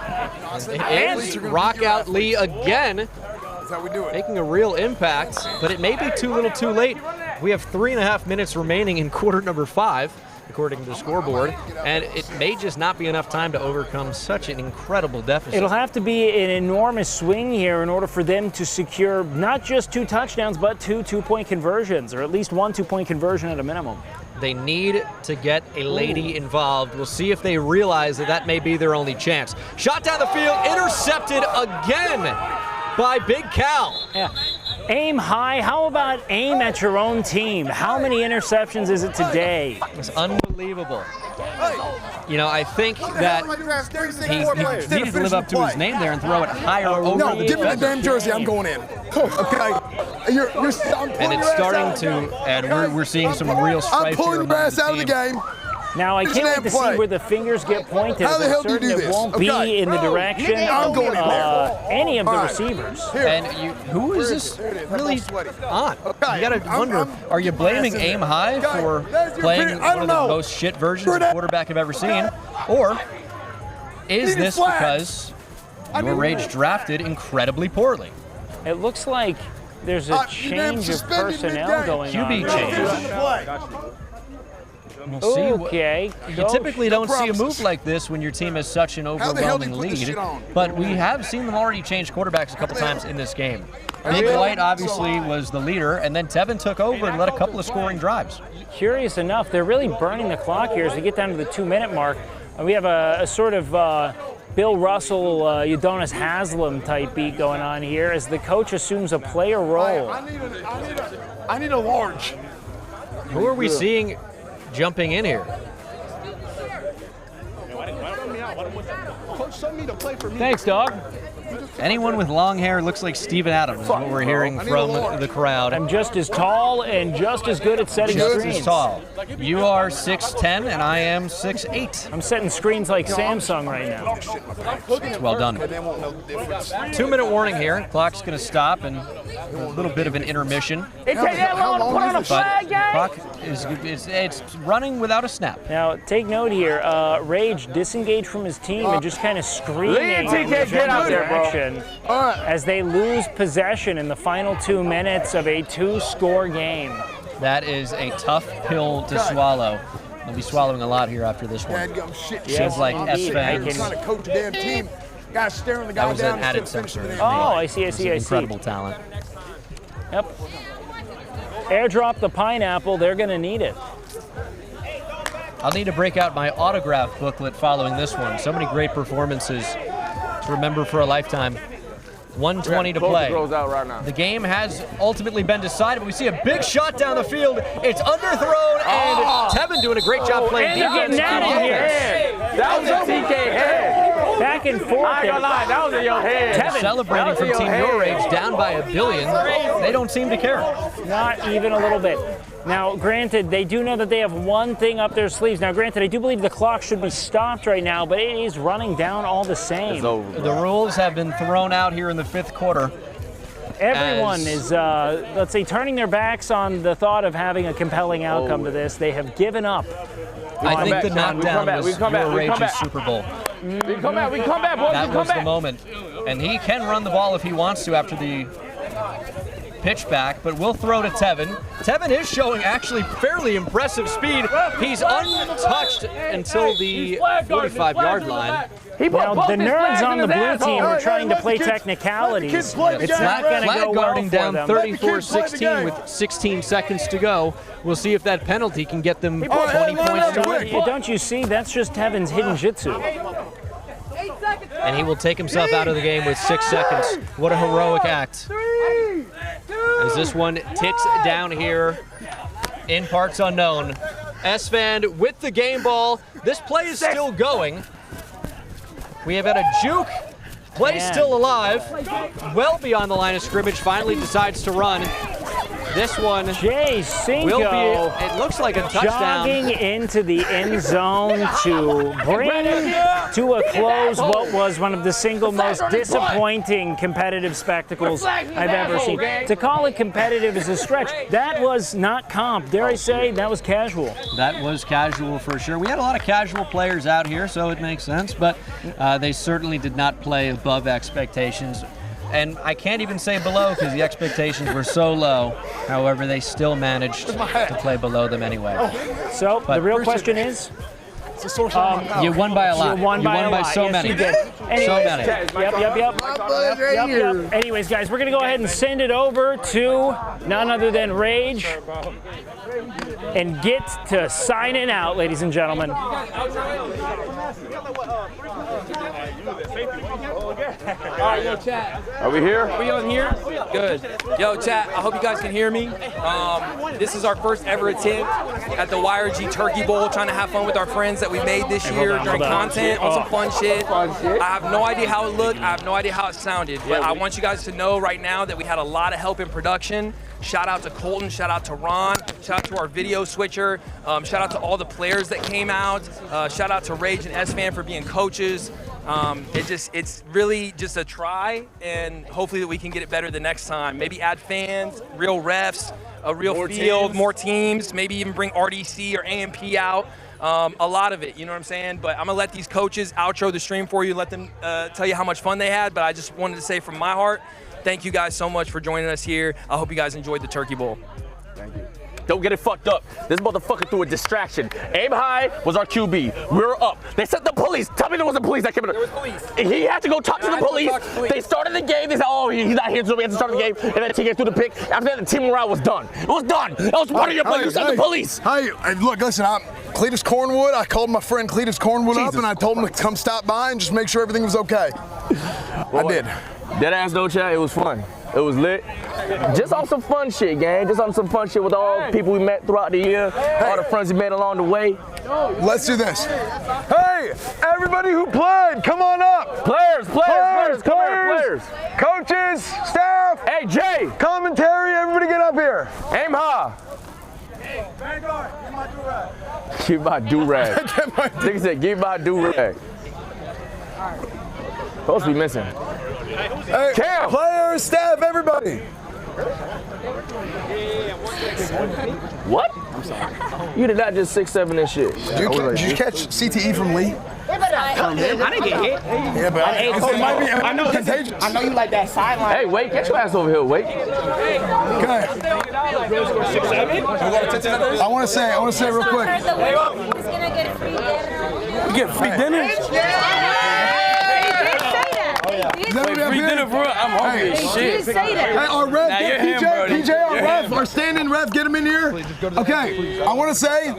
Speaker 2: And rock out Lee again.
Speaker 3: That's how we do it.
Speaker 2: Making a real impact, but it may be too little too late. We have 3.5 minutes remaining in quarter number 5, according to the scoreboard, and it may just not be enough time to overcome such an incredible deficit.
Speaker 1: It'll have to be an enormous swing here in order for them to secure not just 2 touchdowns, but 2 two-point conversions, or at least 1 two-point conversion at a minimum.
Speaker 2: They need to get a lady involved. We'll see if they realize that may be their only chance. Shot down the field, intercepted again by Big Cal.
Speaker 1: Yeah. Aim high. How about aim at your own team? How many interceptions is it today?
Speaker 2: It's unbelievable. I think that he needed to live up to his name there and throw it higher over.
Speaker 3: No, give me the damn jersey. I'm going in. Okay.
Speaker 2: And it's starting to, and we're seeing some real strife here.
Speaker 3: I'm pulling the brass out of the game.
Speaker 1: Now, I can't wait to see where the fingers get pointed.
Speaker 3: How the hell do you do this?
Speaker 1: It won't be in the direction of any of the receivers.
Speaker 2: And who is this really on? You got to wonder, are you blaming Aim High for playing one of the most shit versions of quarterback I've ever seen? Or is this because Your Rage drafted incredibly poorly.
Speaker 1: It looks like there's a change of personnel going on.
Speaker 2: QB change. We'll see.
Speaker 1: Okay.
Speaker 2: You typically don't see a move like this when your team has such an overwhelming lead, but we have seen them already change quarterbacks a couple times in this game. Big White obviously was the leader, and then Tevin took over and led a couple of scoring drives.
Speaker 1: Curious enough, they're really burning the clock here as we get down to the 2-minute mark. We have a sort of Bill Russell, Udonis Haslam type beat going on here as the coach assumes a player role.
Speaker 3: I need a large.
Speaker 2: Who are we seeing jumping in here?
Speaker 1: Thanks, dog.
Speaker 2: Anyone with long hair looks like Steven Adams, is what we're hearing from the crowd.
Speaker 1: I'm just as tall and just as good at setting screens.
Speaker 2: Just as tall. You are 6'10", and I am 6'8".
Speaker 1: I'm setting screens like Samsung right now.
Speaker 2: It's well done. 2-minute warning here. Clock's going to stop, and a little bit of an intermission.
Speaker 1: It takes that long to put on a flag, guys.
Speaker 2: Clock it's running without a snap.
Speaker 1: Now, take note here. Rage disengaged from his team and just kind of screaming in the
Speaker 7: get out there, bro.
Speaker 1: as they lose possession in the final 2 minutes of a 2-score game.
Speaker 2: That is a tough pill to swallow. They'll be swallowing a lot here after this one. Seems like Esfand.
Speaker 3: Trying to coach a damn team. Guys staring the guy
Speaker 2: That was
Speaker 3: down.
Speaker 2: an added sensor.
Speaker 1: Oh, I see.
Speaker 2: Incredible talent.
Speaker 1: Yep. Airdrop the pineapple. They're going to need it.
Speaker 2: I'll need to break out my autograph booklet following this one. So many great performances to remember for a lifetime. 1:20 to play. The game has ultimately been decided, but we see a big shot down the field. It's underthrown, and Tevin doing a great job playing
Speaker 1: And
Speaker 2: defense.
Speaker 1: they're getting here.
Speaker 7: That was a TK head.
Speaker 1: Back and forth.
Speaker 7: I ain't gonna lie, that was in your head.
Speaker 1: Tevin.
Speaker 2: Celebrating from Team YourRage, down by $1 billion. They don't seem to care.
Speaker 1: Not even a little bit. Now, granted, they do know that they have one thing up their sleeves. Now, granted, I do believe the clock should be stopped right now, but it is running down all the same.
Speaker 2: The rules have been thrown out here in the 5th quarter.
Speaker 1: Everyone is, let's say, turning their backs on the thought of having a compelling outcome to this. They have given up.
Speaker 2: I think the knockdown was YourRage's Super Bowl.
Speaker 7: We come back, boys.
Speaker 2: That was the moment. And he can run the ball if he wants to after the pitch back, but we'll throw to Tevin. Tevin is showing actually fairly impressive speed. He's untouched until the 45-yard line.
Speaker 1: Now, the nerds on the blue team are trying to play technicalities. It's not going to go well
Speaker 2: guarding
Speaker 1: for
Speaker 2: down
Speaker 1: them.
Speaker 2: 34-16 with 16 seconds to go. We'll see if that penalty can get them 20 points to win.
Speaker 1: Don't you see? That's just Tevin's hidden jitsu.
Speaker 2: And he will take himself out of the game with 6 seconds. What a heroic act. As this one ticks down here in parts unknown. Esfand with the game ball. This play is still going. We have had a juke. Play still alive. Well beyond the line of scrimmage. Finally decides to run. This one
Speaker 1: Jay Cinco
Speaker 2: will be, it looks like a touchdown.
Speaker 1: Jogging into the end zone to bring to a close what was one of the single most disappointing competitive spectacles I've ever seen. To call it competitive is a stretch. That was not comp. Dare I say, that was casual.
Speaker 2: That was casual for sure. We had a lot of casual players out here, so it makes sense, but they certainly did not play above expectations. And I can't even say below because the expectations were so low. However, they still managed to play below them anyway.
Speaker 1: So the real question is,
Speaker 2: you won by a lot.
Speaker 1: You won by
Speaker 2: so
Speaker 1: yes,
Speaker 2: many.
Speaker 1: You did. Anyways,
Speaker 2: so many.
Speaker 1: Yep. Anyways, guys, we're going to go ahead and send it over to none other than Rage and get to signing out, ladies and gentlemen.
Speaker 7: All right, yo, chat.
Speaker 4: Are we here?
Speaker 6: Are we on here? Good. Yo, chat, I hope you guys can hear me. This is our first ever attempt at the YRG Turkey Bowl, trying to have fun with our friends that we made this year during content on some fun shit. I have no idea how it looked. I have no idea how it sounded. But I want you guys to know right now that we had a lot of help in production. Shout out to Colton, shout out to Ron, shout out to our video switcher, shout out to all the players that came out, shout out to Rage and Esfand for being coaches. It's really just a try, and hopefully that we can get it better the next time. Maybe add fans, real refs, a real field, more teams, maybe even bring RDC or AMP out. A lot of it, you know what I'm saying? But I'm gonna let these coaches outro the stream for you, let them tell you how much fun they had. But I just wanted to say from my heart, thank you guys so much for joining us here. I hope you guys enjoyed the Turkey Bowl.
Speaker 4: Thank you. Don't get it fucked up. This motherfucker threw a distraction. Aim High was our QB. We were up. They sent the police. Tell me there wasn't police that came in. There was police. He had to go talk to the police. They started the game. They said, oh, he's not here, so we had to start the game. And then he threw the pick. After that, the team morale was done. It was done. That was part of your play. You sent the police.
Speaker 3: Hey, look, listen, I'm Cletus Cornwood. I called my friend Cletus Cornwood up, and I told him to come stop by and just make sure everything was okay. I did.
Speaker 4: Dead ass though, chat. It was fun. It was lit. Just on some fun shit, gang. Just on some fun shit with all the people we met throughout the year, all the friends we made along the way.
Speaker 3: Let's do this. Hey, everybody who played, come on up.
Speaker 4: Players.
Speaker 3: Coaches, staff.
Speaker 4: Hey, Jay.
Speaker 3: Commentary, everybody get up here.
Speaker 4: Aim high.
Speaker 3: Hey, Vanguard,
Speaker 4: give my do-rag. Nigga said, give my do-rag. Supposed to be missing.
Speaker 3: Hey,
Speaker 4: Cam.
Speaker 3: Players, staff, everybody.
Speaker 4: What? You did not just 6'7" and shit.
Speaker 3: Did you catch CTE from Lee?
Speaker 8: I didn't get hit.
Speaker 3: Yeah, but I know contagious.
Speaker 8: I know you like that sideline.
Speaker 4: Hey, wait, get your ass over here, wait.
Speaker 3: Okay. I want to say real quick.
Speaker 13: He's gonna get free dinner.
Speaker 3: You get free dinner?
Speaker 9: Free dinner, bro. I'm hungry as shit.
Speaker 3: Hey, our ref, PJ, our ref, our stand-in ref, get him in here. Okay, I want to say,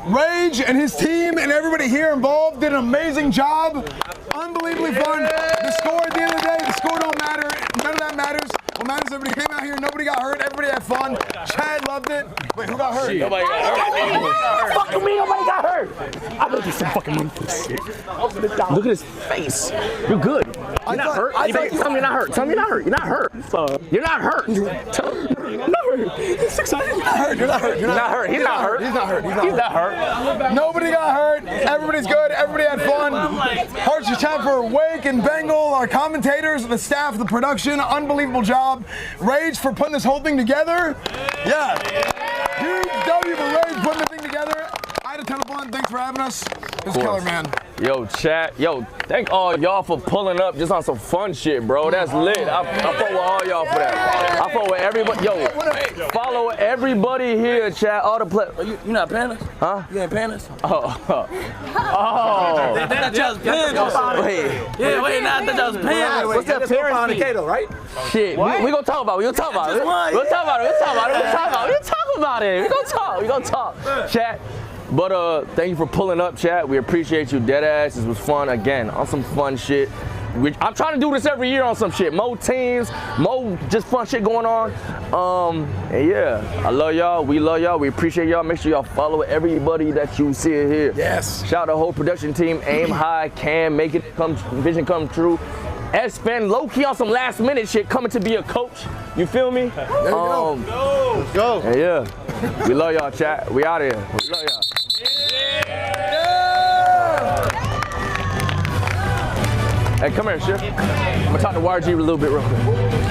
Speaker 3: Rage and his team and everybody here involved did an amazing job. Unbelievably fun. The score at the end of the day, the score don't matter. None of that matters. What matters is everybody came out here, nobody got hurt, everybody had fun. Chad loved it. Wait, who got hurt?
Speaker 9: Nobody got hurt.
Speaker 8: Fuck me, nobody got hurt. I'm gonna get some fucking money for this shit.
Speaker 4: Look at his face. You're good. You're not hurt. Tell me you're not hurt. Tell me you're not hurt. You're not hurt. You're not hurt. Tell me you're not hurt.
Speaker 3: You're not hurt. You're not hurt.
Speaker 4: You're not hurt. He's not hurt.
Speaker 3: He's not hurt.
Speaker 4: He's not hurt.
Speaker 3: Nobody got hurt. Everybody's good. Everybody had fun. Hearts to time for Wake and Bengal, our commentators, the staff, the production. Unbelievable job. Rage for putting this whole thing together. Yeah. Huge W for Rage putting the thing together. I had a ton of fun. Thanks for having us. It was killer, man.
Speaker 4: Yo, chat. Yo, thank all y'all for pulling up just on some fun shit, bro. That's lit. I fuck with all y'all for that. I fuck with everybody. Yo, follow everybody here, chat. All the
Speaker 9: You not paying us?
Speaker 4: Huh?
Speaker 9: You ain't paying us?
Speaker 4: Oh.
Speaker 9: That y'all was paying us.
Speaker 4: Wait.
Speaker 9: Yeah, wait, now that y'all was paying us.
Speaker 4: What's that parent fee?
Speaker 9: Right?
Speaker 4: Shit, we gonna talk about it. We gonna talk about it. We'll talk about it. We'll talk about it. We'll talk about it. We'll talk about it. We gonna talk. We gonna talk. Chat. But thank you for pulling up, chat. We appreciate you, deadass. This was fun again on some fun shit. I'm trying to do this every year on some shit. More teams, more just fun shit going on. And yeah, I love y'all. We love y'all. We appreciate y'all. Make sure y'all follow everybody that you see here.
Speaker 3: Yes.
Speaker 4: Shout out to the whole production team. Aim high, can make it come, vision come true. Esfand, low key on some last minute shit, coming to be a coach. You feel me?
Speaker 3: There you go.
Speaker 4: Let's go. And yeah, we love y'all, chat. We out of here. We love y'all. Hey, come here, Chef. I'm gonna talk to YRG a little bit real quick.